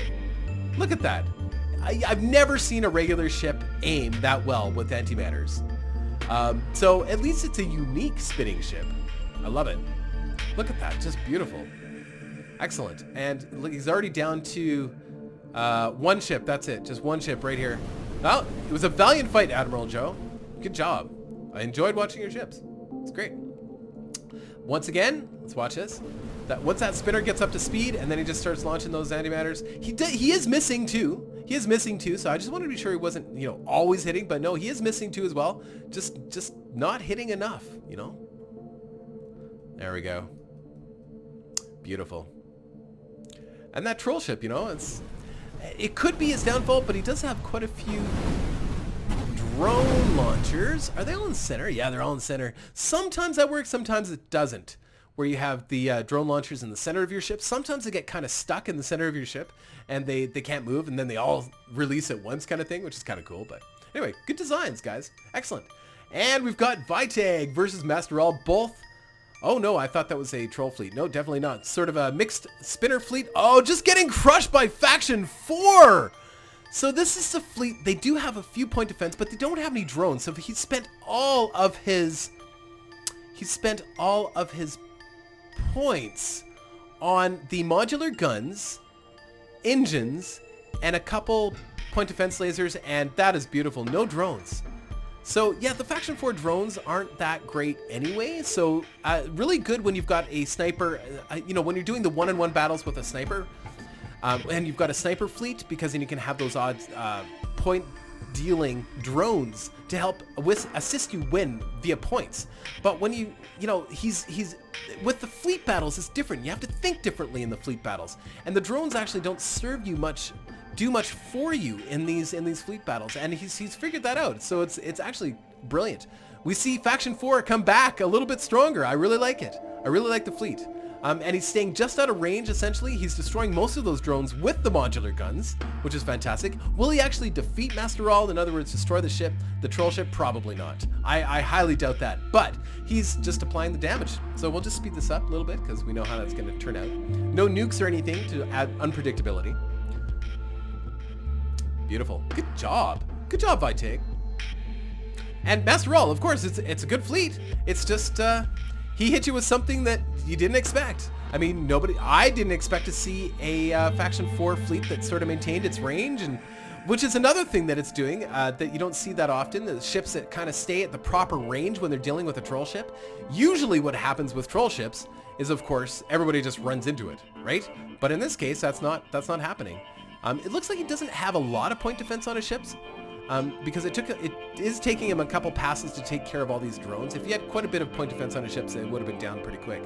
Look at that. I've never seen a regular ship aim that well with antimatters. So at least it's a unique spinning ship. I love it. Look at that, just beautiful. Excellent. And look, he's already down to 1 ship. That's it, just 1 ship right here. Well, it was a valiant fight, Admiral Joe. Good job. I enjoyed watching your ships. It's great. Once again, let's watch this. Once that spinner gets up to speed and then he just starts launching those antimatters, he is missing too. He is missing too, so I just wanted to be sure he wasn't, you know, always hitting, but no, he is missing too as well. Just not hitting enough, you know? There we go. Beautiful. And that troll ship, you know, it could be his downfall, but he does have quite a few drone launchers. Are they all in center? Yeah, they're all in center. Sometimes that works, sometimes it doesn't. Where you have the drone launchers in the center of your ship. Sometimes they get kind of stuck in the center of your ship and they can't move, and then they all release at once kind of thing, which is kind of cool. But anyway, good designs, guys. Excellent. And we've got Vitag versus Master All, both. Oh no, I thought that was a troll fleet. No, definitely not. Sort of a mixed spinner fleet. Oh, just getting crushed by Faction 4. So this is the fleet. They do have a few point defense, but they don't have any drones. So he spent all of his points on the modular guns, engines, and a couple point defense lasers, and that is beautiful. No drones. So yeah, the Faction 4 drones aren't that great anyway, so really good when you've got a sniper, you know, when you're doing the one-on-one battles with a sniper, and you've got a sniper fleet, because then you can have those odds point dealing drones to help assist you win via points. But when you know, he's with the fleet battles, it's different. You have to think differently in the fleet battles, and the drones actually don't serve you much, do much for you in these fleet battles, and he's figured that out. So it's actually brilliant. We see Faction 4 come back a little bit stronger. I really like it. I really like the fleet. And he's staying just out of range, essentially. He's destroying most of those drones with the modular guns, which is fantastic. Will he actually defeat Master All? In other words, destroy the ship, the troll ship? Probably not. I highly doubt that. But he's just applying the damage. So we'll just speed this up a little bit, because we know how that's going to turn out. No nukes or anything to add unpredictability. Beautiful. Good job. Good job, Vitag. And Master All, of course, it's a good fleet. It's just... he hit you with something that you didn't expect. I mean, I didn't expect to see a Faction 4 fleet that sort of maintained its range, and which is another thing that it's doing that you don't see that often. The ships that kind of stay at the proper range when they're dealing with a troll ship. Usually what happens with troll ships is, of course, everybody just runs into it, right? But in this case, that's not happening. It looks like he doesn't have a lot of point defense on his ships. Because it is taking him a couple passes to take care of all these drones. If he had quite a bit of point defense on his ships, it would have been down pretty quick.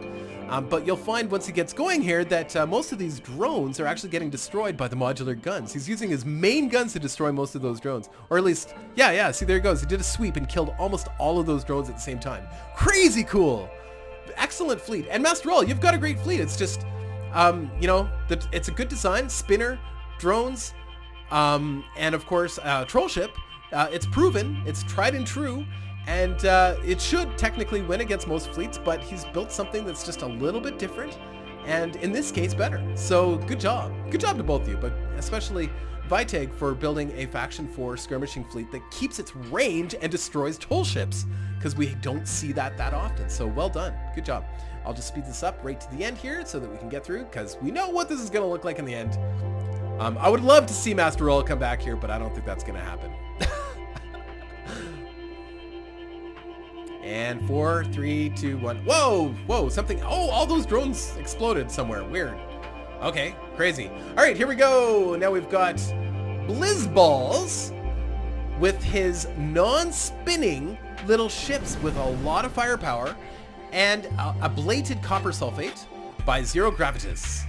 But you'll find once he gets going here that most of these drones are actually getting destroyed by the modular guns. He's using his main guns to destroy most of those drones. Or at least, yeah, see, there he goes. He did a sweep and killed almost all of those drones at the same time. Crazy cool! Excellent fleet. And Master All, you've got a great fleet. It's just, you know, it's a good design. Spinner, drones, and of course, troll ship. It's proven, it's tried and true, and it should technically win against most fleets, but he's built something that's just a little bit different, and in this case, better. So good job. Good job to both of you, but especially Vitag for building a Faction 4 skirmishing fleet that keeps its range and destroys troll ships, because we don't see that often. So well done. Good job. I'll just speed this up right to the end here so that we can get through, because we know what this is going to look like in the end. I would love to see Master All come back here, but I don't think that's going to happen. And 4, 3, 2, 1. Whoa, something. Oh, all those drones exploded somewhere. Weird. Okay, crazy. All right, here we go. Now we've got Blizzballs with his non-spinning little ships with a lot of firepower and a bladed copper sulfate by Zero Gravitas.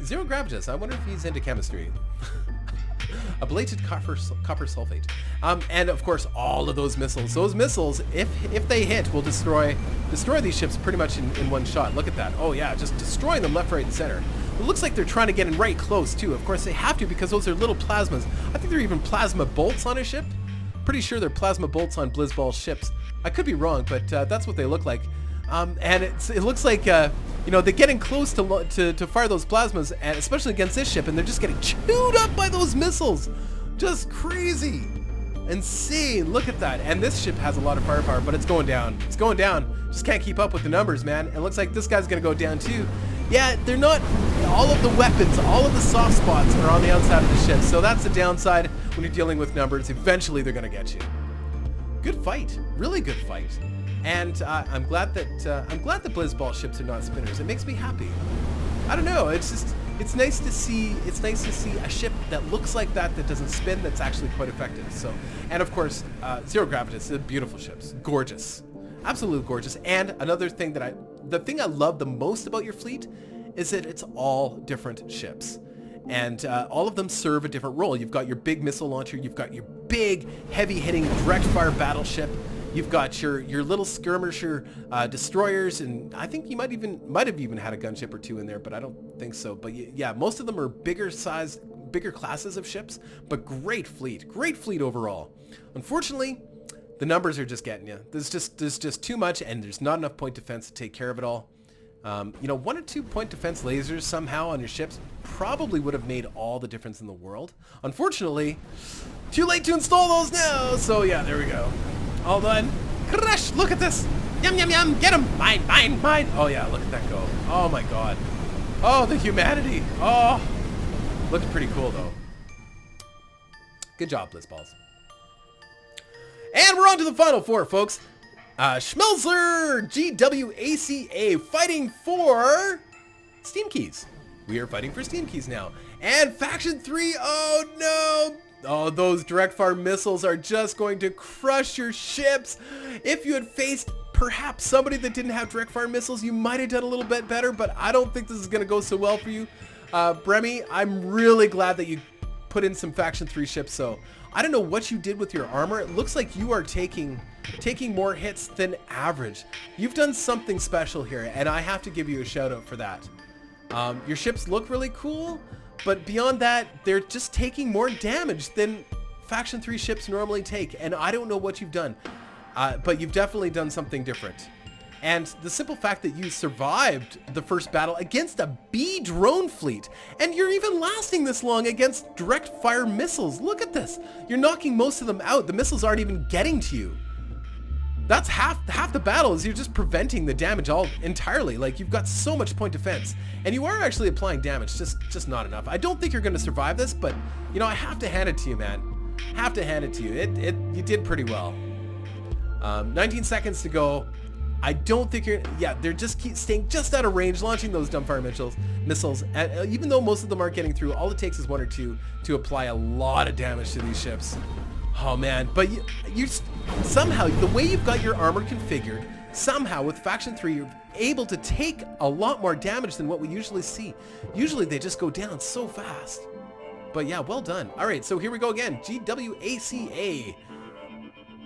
Zero Gravitas, I wonder if he's into chemistry. Ablated copper sulfate. And of course, all of those missiles. Those missiles, if they hit, will destroy these ships pretty much in one shot. Look at that. Oh yeah, just destroying them left, right, and center. It looks like they're trying to get in right close too. Of course, they have to because those are little plasmas. I think they're even plasma bolts on a ship. Pretty sure they're plasma bolts on Blizzball ships. I could be wrong, but that's what they look like. And it looks like you know, they're getting close to fire those plasmas, and especially against this ship, and they're just getting chewed up by those missiles. Just crazy, insane. Look at that. And this ship has a lot of firepower, but it's going down. It's going down. Just can't keep up with the numbers, man. It looks like this guy's gonna go down too. Yeah, they're not. All of the weapons, all of the soft spots are on the outside of the ship, so that's the downside when you're dealing with numbers. Eventually, they're gonna get you. Good fight, really good fight. And I'm glad that Blizzball ships are not spinners. It makes me happy. I don't know. It's nice to see. It's nice to see a ship that looks like that doesn't spin. That's actually quite effective. So, and of course, Zero Gravitas. They're beautiful ships. Gorgeous, absolutely gorgeous. And another thing the thing I love the most about your fleet is that it's all different ships. And all of them serve a different role. You've got your big missile launcher. You've got your big, heavy-hitting direct fire battleship. You've got your little skirmisher destroyers, and I think you might have even had a gunship or two in there, but I don't think so. But yeah, most of them are bigger classes of ships, but great fleet overall. Unfortunately, the numbers are just getting you. There's just too much, and there's not enough point defense to take care of it all. You know, 1 or 2 point defense lasers somehow on your ships probably would have made all the difference in the world. Unfortunately, too late to install those now. So yeah, there we go. All done. Crash! Look at this! Yum, yum, yum! Get him! Mine, mine, mine! Oh yeah, look at that go. Oh my god. Oh, the humanity. Oh! Looks pretty cool though. Good job, Blizzballs. And we're on to the final four, folks. Schmelzer GWACA fighting for Steam Keys. We are fighting for Steam Keys now. And Faction 3, oh no! Oh, those direct fire missiles are just going to crush your ships. If you had faced perhaps somebody that didn't have direct fire missiles, you might have done a little bit better, but I don't think this is going to go so well for you. Bremy, I'm really glad that you put in some Faction 3 ships, so I don't know what you did with your armor. It looks like you are taking more hits than average. You've done something special here, and I have to give you a shout out for that. Your ships look really cool, but beyond that, they're just taking more damage than Faction 3 ships normally take, and I don't know what you've done, but you've definitely done something different. And the simple fact that you survived the first battle against a B drone fleet, and you're even lasting this long against direct fire missiles. Look at this. You're knocking most of them out. The missiles aren't even getting to you. That's half the battle is you're just preventing the damage all entirely. Like, you've got so much point defense, and you are actually applying damage, just not enough. I don't think you're going to survive this, but you know, I have to hand it to you, man. Have to hand it to you. You did pretty well. 19 seconds to go. I don't think you're. Yeah, they're just staying just out of range, launching those dumbfire missiles. And even though most of them aren't getting through, all it takes is 1 or 2 to apply a lot of damage to these ships. Oh man, but you somehow, the way you've got your armor configured, somehow with Faction 3, you're able to take a lot more damage than what we usually see. Usually they just go down so fast. But yeah, well done. All right, so here we go again. GWACA.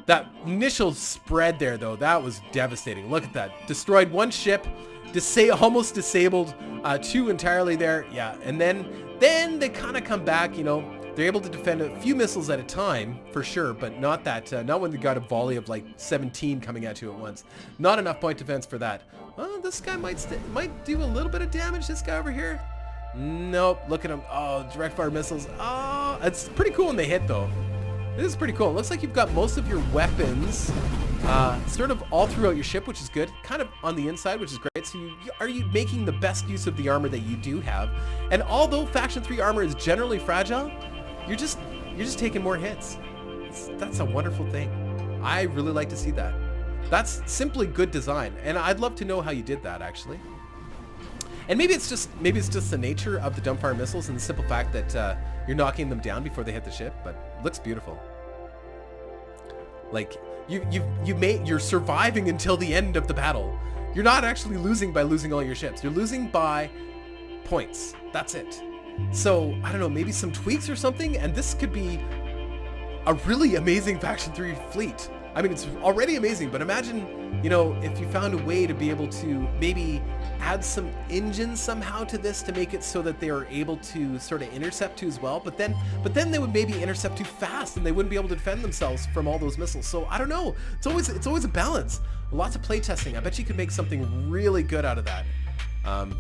That initial spread there, though, that was devastating. Look at that. Destroyed 1 ship, almost disabled 2 entirely there. Yeah, and then they kind of come back, you know. They're able to defend a few missiles at a time, for sure, but not that, not when they got a volley of like 17 coming at you at once. Not enough point defense for that. Well, this guy might do a little bit of damage, this guy over here. Nope, look at him. Oh, direct fire missiles. Oh, it's pretty cool when they hit, though. This is pretty cool. It looks like you've got most of your weapons sort of all throughout your ship, which is good. Kind of on the inside, which is great. So are you making the best use of the armor that you do have? And although Faction 3 armor is generally fragile, you're just taking more hits. That's a wonderful thing. I really like to see that. That's simply good design, and I'd love to know how you did that, actually. And maybe it's just the nature of the dumbfire missiles and the simple fact that you're knocking them down before they hit the ship, but it looks beautiful. Like you're surviving until the end of the battle. You're not actually losing by losing all your ships. You're losing by points. That's it. So, I don't know, maybe some tweaks or something, and this could be a really amazing Faction 3 fleet. I mean, it's already amazing, but imagine, you know, if you found a way to be able to maybe add some engines somehow to this to make it so that they are able to sort of intercept too as well, but then they would maybe intercept too fast and they wouldn't be able to defend themselves from all those missiles. So I don't know. It's always a balance. Lots of playtesting. I bet you could make something really good out of that.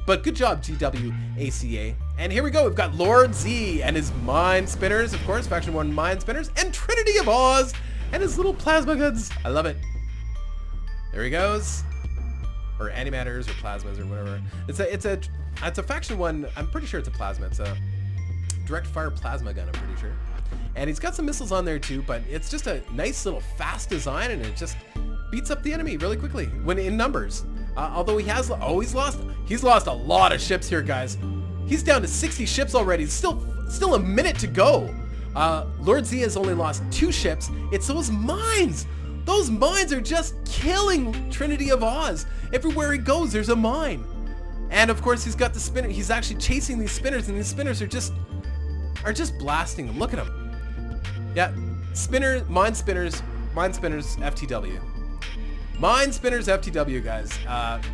But good job, GWACA. And here we go. We've got Lord Z and his Mind Spinners, of course, Faction 1 Mind Spinners, and Trinity of Oz and his little plasma guns. I love it. There he goes. Or antimatters or plasmas or whatever. It's a Faction 1. I'm pretty sure it's a plasma. It's a direct fire plasma gun, I'm pretty sure. And he's got some missiles on there too, but it's just a nice little fast design, and it just beats up the enemy really quickly when in numbers. Although he's lost a lot of ships here, guys. He's down to 60 ships already. Still a minute to go. Lord Z has only lost 2 ships. It's those mines. Those mines are just killing Trinity of Oz. Everywhere he goes, there's a mine. And of course, he's got the spinner. He's actually chasing these spinners, and these spinners are just blasting them. Look at them. Yeah, mine spinners, FTW. Mine spinners FTW, guys.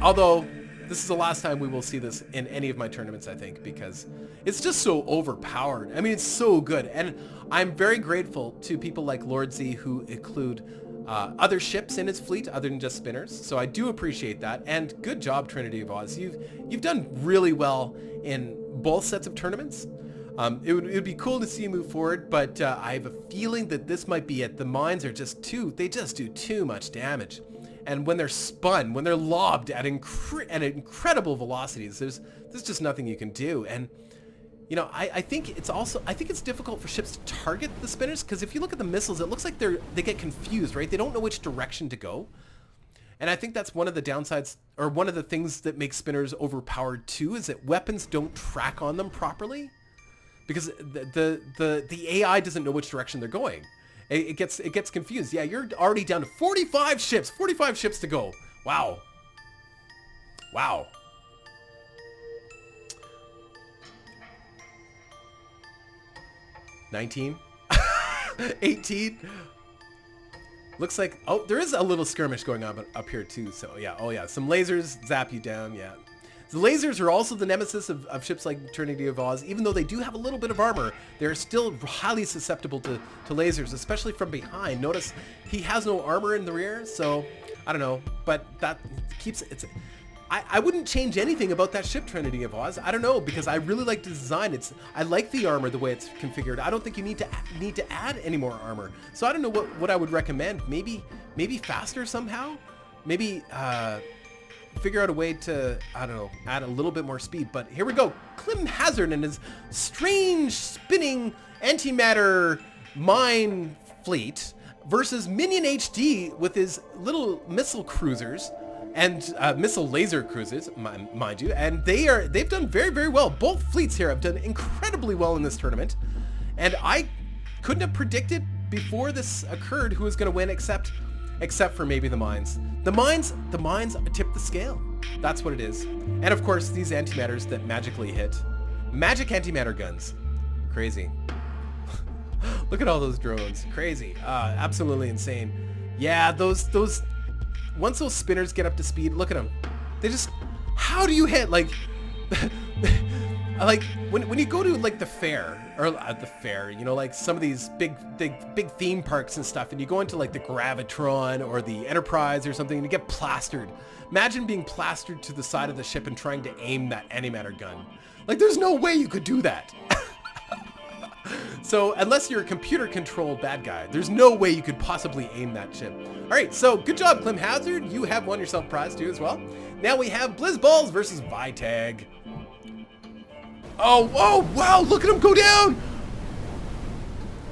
Although this is the last time we will see this in any of my tournaments, I think, because it's just so overpowered. I mean, it's so good. And I'm very grateful to people like Lord Z who include other ships in his fleet other than just spinners. So I do appreciate that. And good job, Trinity of Oz. You've done really well in both sets of tournaments. It would be cool to see you move forward, but I have a feeling that this might be it. The mines are they just do too much damage. And when they're spun, when they're lobbed at incredible velocities, there's just nothing you can do. And you know, I think it's difficult for ships to target the spinners, because if you look at the missiles, it looks like they get confused, right? They don't know which direction to go. And I think that's one of the downsides, or one of the things that makes spinners overpowered too, is that weapons don't track on them properly, because the AI doesn't know which direction they're going. It gets confused. Yeah, you're already down to 45 ships. 45 ships to go. Wow. Wow. $19. $18. Looks like, oh, there is a little skirmish going on up here too. So yeah, oh yeah, some lasers zap you down. Yeah. The lasers are also the nemesis of ships like Trinity of Oz. Even though they do have a little bit of armor, they're still highly susceptible to lasers, especially from behind. Notice he has no armor in the rear, so I don't know, but that keeps it. I wouldn't change anything about that ship, Trinity of Oz. I don't know, because I really like the design. I like the armor the way it's configured. I don't think you need to add any more armor. So I don't know what I would recommend. Maybe faster somehow. Maybe figure out a way to, I don't know, add a little bit more speed. But here we go. Clem Hazard and his strange spinning antimatter mine fleet versus Minion HD with his little missile cruisers and missile laser cruisers, mind you. And they've done very, very well. Both fleets here have done incredibly well in this tournament. And I couldn't have predicted before this occurred who was going to win, except for maybe the mines. The mines tip the scale. That's what it is. And of course, these antimatters that magically hit. Magic antimatter guns. Crazy. Look at all those drones. Crazy. Absolutely insane. Yeah, those once those spinners get up to speed, look at them. They just, how do you hit? Like, like when you go to like the fair, or the fair, you know, like some of these big theme parks and stuff, and you go into like the Gravitron or the Enterprise or something, and you get plastered. Imagine being plastered to the side of the ship and trying to aim that antimatter gun. Like, there's no way you could do that. So unless you're a computer-controlled bad guy, there's no way you could possibly aim that ship. All right, so good job, Clem Hazard. You have won yourself a prize too as well. Now we have Blizzballs versus Vitag. Oh, wow, look at him go down.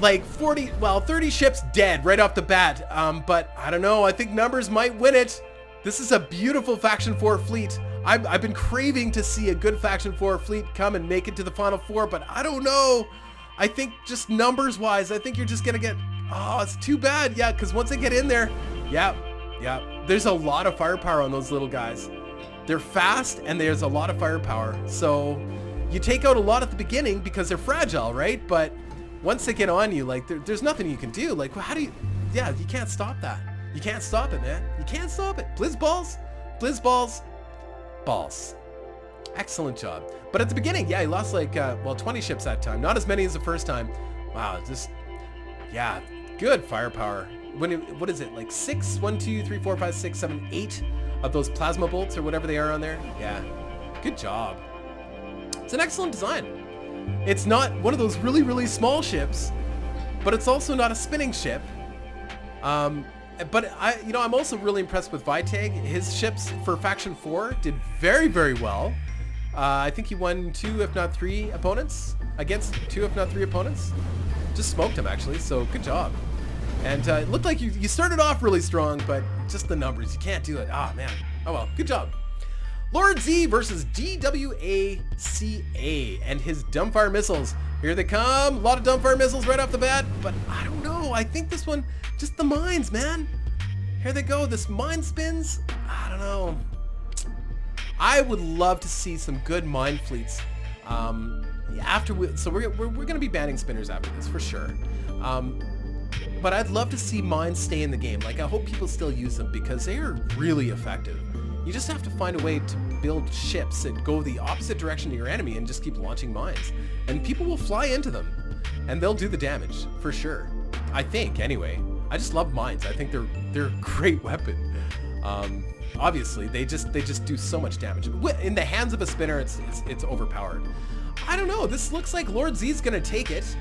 Like 30 ships dead right off the bat. But I don't know, I think numbers might win it. This is a beautiful Faction 4 fleet. I've been craving to see a good Faction 4 fleet come and make it to the Final Four, but I don't know. I think just numbers-wise, I think you're just going to get... Oh, it's too bad. Yeah, because once they get in there, yeah, there's a lot of firepower on those little guys. They're fast, and there's a lot of firepower. So, you take out a lot at the beginning because they're fragile, right? But once they get on you, like, there's nothing you can do. Like, how do you... Yeah, you can't stop that. You can't stop it, man. You can't stop it. Blizz balls. Blizz balls. Balls. Excellent job. But at the beginning, yeah, he lost like, 20 ships that time. Not as many as the first time. Wow, just... Yeah, good firepower. What is it, like 6? 1, 2, 3, 4, 5, 6, 7, 8 of those plasma bolts or whatever they are on there? Yeah, good job. It's an excellent design. It's not one of those really, really small ships, but it's also not a spinning ship. But I'm also really impressed with Vitag. His ships for Faction 4 did very, very well. I think he won 2, if not 3 opponents. Against 2, if not 3 opponents. Just smoked him, actually, so good job. And it looked like you started off really strong, but just the numbers, you can't do it. Ah, man. Oh well, good job. Lord Z versus GWACA and his dumbfire missiles. Here they come. A lot of dumbfire missiles right off the bat, but I don't know. I think this one, just the mines, man. Here they go. This mine spins. I don't know. I would love to see some good mine fleets. So we're gonna be banning spinners after this for sure. But I'd love to see mines stay in the game. Like, I hope people still use them because they are really effective. You just have to find a way to build ships that go the opposite direction to your enemy and just keep launching mines. And people will fly into them and they'll do the damage for sure. I think, anyway. I just love mines. I think they're a great weapon. Obviously, they just do so much damage. In the hands of a spinner, it's overpowered. I don't know. This looks like Lord Z's gonna take it.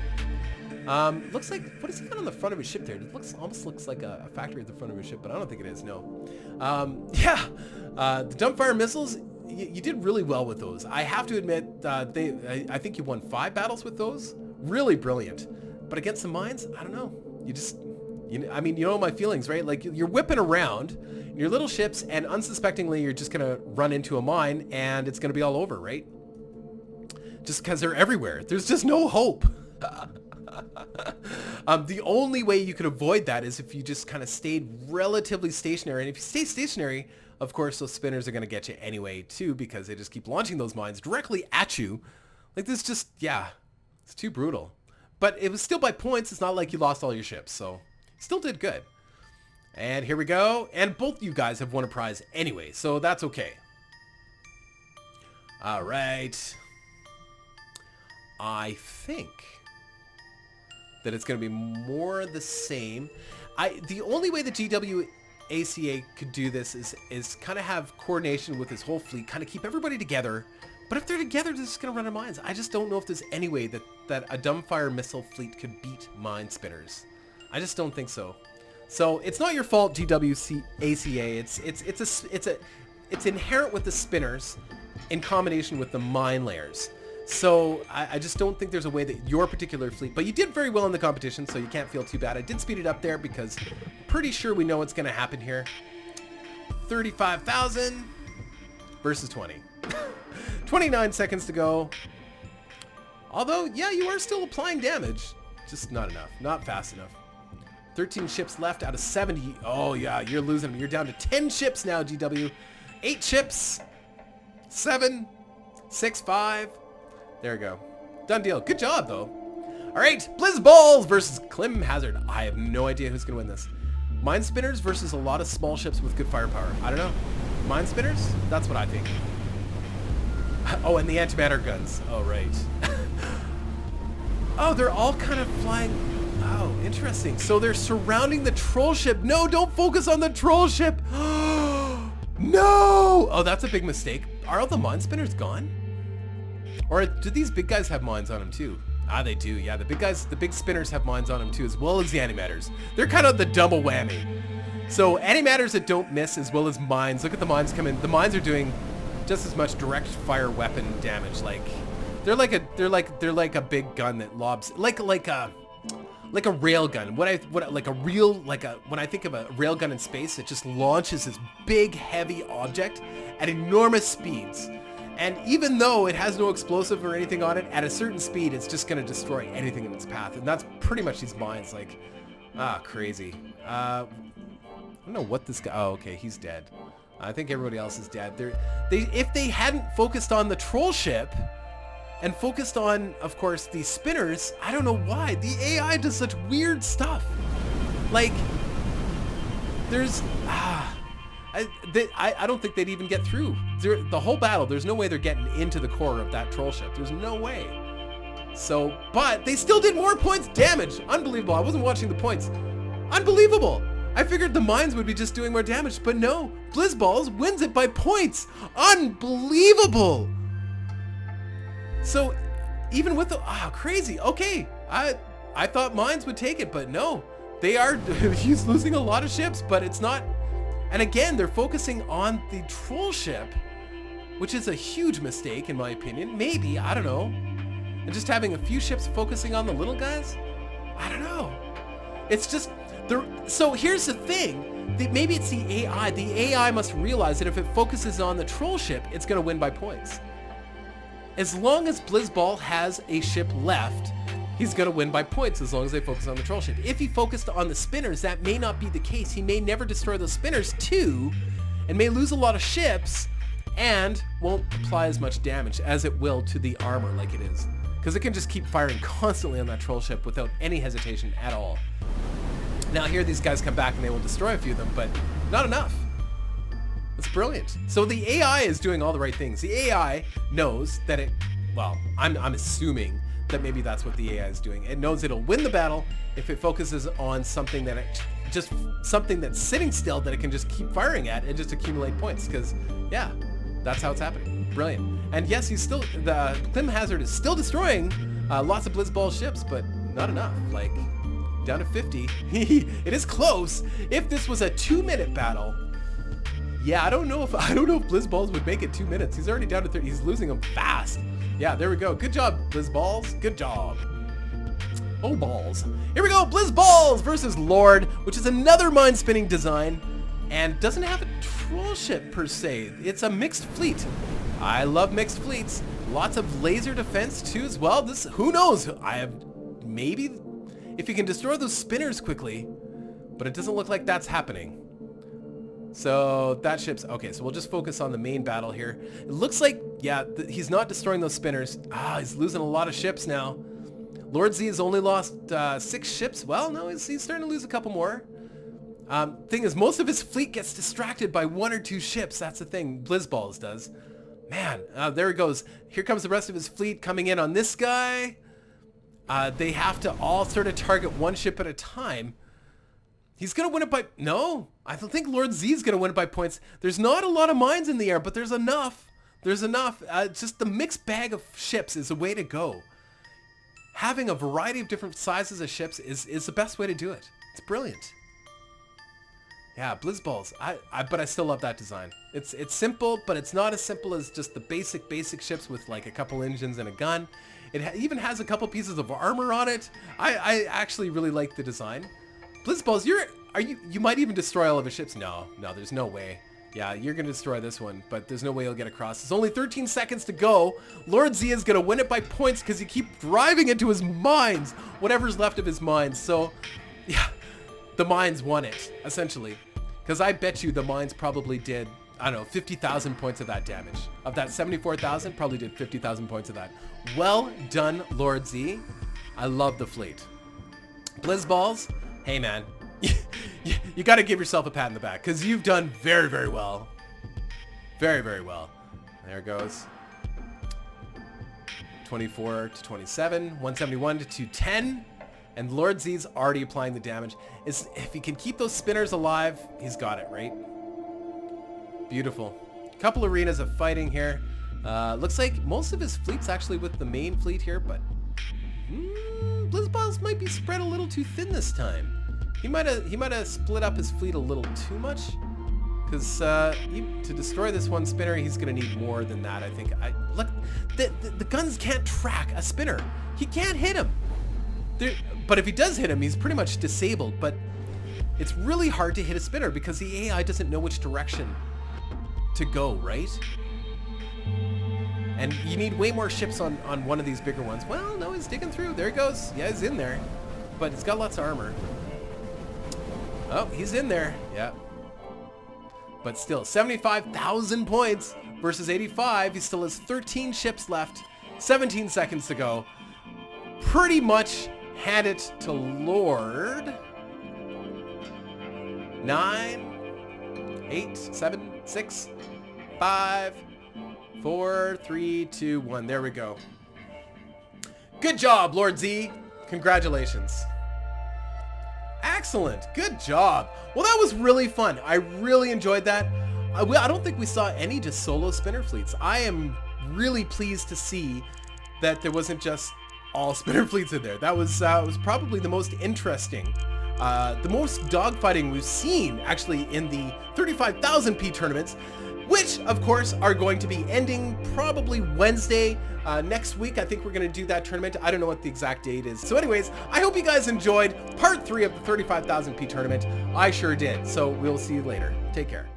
Looks like, what has he got on the front of his ship there? It almost looks like a factory at the front of his ship, but I don't think it is, no. The dumbfire missiles, you did really well with those. I have to admit, I think you won 5 battles with those. Really brilliant. But against the mines, I don't know. I mean, you know my feelings, right? Like, you're whipping around in your little ships, and unsuspectingly, you're just gonna run into a mine, and it's gonna be all over, right? Just because they're everywhere. There's just no hope. The only way you could avoid that is if you just kind of stayed relatively stationary. And if you stay stationary, of course, those spinners are going to get you anyway, too, because they just keep launching those mines directly at you. Like, this just, yeah, it's too brutal. But it was still by points. It's not like you lost all your ships, so still did good. And here we go. And both you guys have won a prize anyway, so that's okay. All right. I think that it's going to be more the same. The only way the GWACA could do this is kind of have coordination with his whole fleet, kind of keep everybody together. But if they're together, they're just going to run out of mines. I just don't know if there's any way that a dumbfire missile fleet could beat mine spinners. I just don't think so. So it's not your fault, GWACA. It's inherent with the spinners in combination with the mine layers. So I just don't think there's a way that your particular fleet, but you did very well in the competition, so you can't feel too bad. I did speed it up there because pretty sure we know what's going to happen here. 35,000 versus 20. 29 seconds to go. Although, yeah, you are still applying damage. Just not enough. Not fast enough. 13 ships left out of 70. Oh, yeah, you're losing them. You're down to 10 ships now, GW. 8 ships. 7. 6, 5. There we go. Done deal. Good job, though. All right, Blizz Balls versus Clim Hazard. I have no idea who's going to win this. Mine Spinners versus a lot of small ships with good firepower. I don't know. Mine Spinners? That's what I think. Oh, and the antimatter guns. Oh, right. Oh, they're all kind of flying. Oh, interesting. So they're surrounding the troll ship. No, don't focus on the troll ship. No! Oh, that's a big mistake. Are all the Mine Spinners gone? Or do these big guys have mines on them too? Ah, they do. Yeah, the big guys, the big spinners have mines on them too, as well as the antimatters. They're kind of the double whammy. So antimatters that don't miss, as well as mines. Look at the mines come in. The mines are doing just as much direct fire weapon damage. Like they're like a big gun that lobs like a rail gun. When I think of a rail gun in space, it just launches this big heavy object at enormous speeds. And even though it has no explosive or anything on it, at a certain speed, it's just going to destroy anything in its path. And that's pretty much these mines. Like, crazy. I don't know what this guy... Oh, okay, he's dead. I think everybody else is dead. If they hadn't focused on the troll ship, and focused on, of course, the spinners. I don't know why. The AI does such weird stuff. Like, there's... I don't think they'd even get through. The whole battle, there's no way they're getting into the core of that troll ship. There's no way. So, but they still did more points damage. Unbelievable. I wasn't watching the points. Unbelievable. I figured the mines would be just doing more damage, but no. Blizzballs wins it by points. Unbelievable. So, even with the... crazy. Okay. I thought mines would take it, but no. They are... He's losing a lot of ships, but it's not... And again, they're focusing on the troll ship, which is a huge mistake in my opinion. Maybe, I don't know. And just having a few ships focusing on the little guys? I don't know. It's just... So here's the thing. Maybe it's the AI. The AI must realize that if it focuses on the troll ship, it's going to win by points. As long as Blizzball has a ship left, he's going to win by points as long as they focus on the troll ship. If he focused on the spinners, that may not be the case. He may never destroy those spinners too, and may lose a lot of ships, and won't apply as much damage as it will to the armor like it is. Because it can just keep firing constantly on that troll ship without any hesitation at all. Now here these guys come back and they will destroy a few of them, but not enough. It's brilliant. So the AI is doing all the right things. The AI knows that it, well, I'm assuming that maybe that's what the AI is doing. It knows it'll win the battle if it focuses on something that something that's sitting still that it can just keep firing at and just accumulate points. Because yeah, that's how it's happening. Brilliant. And yes, the Clim Hazard is still destroying lots of Blizzball ships, but not enough. Like down to 50. It is close. If this was a 2-minute battle, yeah, I don't know if Blizzballs would make it 2 minutes. He's already down to 30. He's losing them fast. Yeah, there we go. Good job, Blizzballs. Good job. Oh, balls. Here we go. Blizzballs versus Lord, which is another mine-spinning design and doesn't have a troll ship per se. It's a mixed fleet. I love mixed fleets. Lots of laser defense too as well. This, who knows? Maybe if you can destroy those spinners quickly, but it doesn't look like that's happening. So that ship's okay. So we'll just focus on the main battle here. It looks like, yeah, he's not destroying those spinners. He's losing a lot of ships now. Lord Z has only lost 6 ships. Well, no, he's starting to lose a couple more. Thing is, most of his fleet gets distracted by 1 or 2 ships. That's the thing. Blizzballs does. Man, there he goes. Here comes the rest of his fleet coming in on this guy. They have to all sort of target 1 ship at a time. He's going to win it by... No, I don't think Lord Z is going to win it by points. There's not a lot of mines in the air, but there's enough. There's enough. Just the mixed bag of ships is the way to go. Having a variety of different sizes of ships is the best way to do it. It's brilliant. Yeah, Blizzballs. But I still love that design. It's simple, but it's not as simple as just the basic ships with like a couple engines and a gun. It even has a couple pieces of armor on it. I actually really like the design. Blizzballs, you might even destroy all of his ships. No, there's no way. Yeah, you're going to destroy this one, but there's no way he'll get across. There's only 13 seconds to go. Lord Z is going to win it by points because he keeps driving into his mines, whatever's left of his mines. So, yeah, the mines won it, essentially. Because I bet you the mines probably did, I don't know, 50,000 points of that damage. Of that 74,000, probably did 50,000 points of that. Well done, Lord Z. I love the fleet. Blizzballs. Hey man, you got to give yourself a pat in the back because you've done very, very well. Very, very well. There it goes. 24 to 27, 171 to 210. And Lord Z's already applying the damage. If he can keep those spinners alive, he's got it, right? Beautiful. Couple arenas of fighting here. Looks like most of his fleet's actually with the main fleet here, but... Blizzballs might be spread a little too thin this time. He might have split up his fleet a little too much, because to destroy this one spinner, he's gonna need more than that. I think. Look, the guns can't track a spinner. He can't hit him. But if he does hit him, he's pretty much disabled. But it's really hard to hit a spinner because the AI doesn't know which direction to go, right? And you need way more ships on one of these bigger ones. Well, no, he's digging through. There he goes. Yeah, he's in there. But he's got lots of armor. Oh, he's in there. Yeah. But still, 75,000 points versus 85. He still has 13 ships left. 17 seconds to go. Pretty much hand it to Lord. 9, 8, 7, 6, 5, 4, 3, 2, 1. There we go. Good job, Lord Z. Congratulations. Excellent. Good job. Well, that was really fun. I really enjoyed that. I don't think we saw any just solo spinner fleets. I am really pleased to see that there wasn't just all spinner fleets in there. That was probably the most interesting, the most dogfighting we've seen actually in the 35,000 P tournaments, which of course are going to be ending probably Wednesday next week. I think we're going to do that tournament. I don't know what the exact date is. So anyways, I hope you guys enjoyed part 3 of the 35,000 P tournament. I sure did. So we'll see you later. Take care.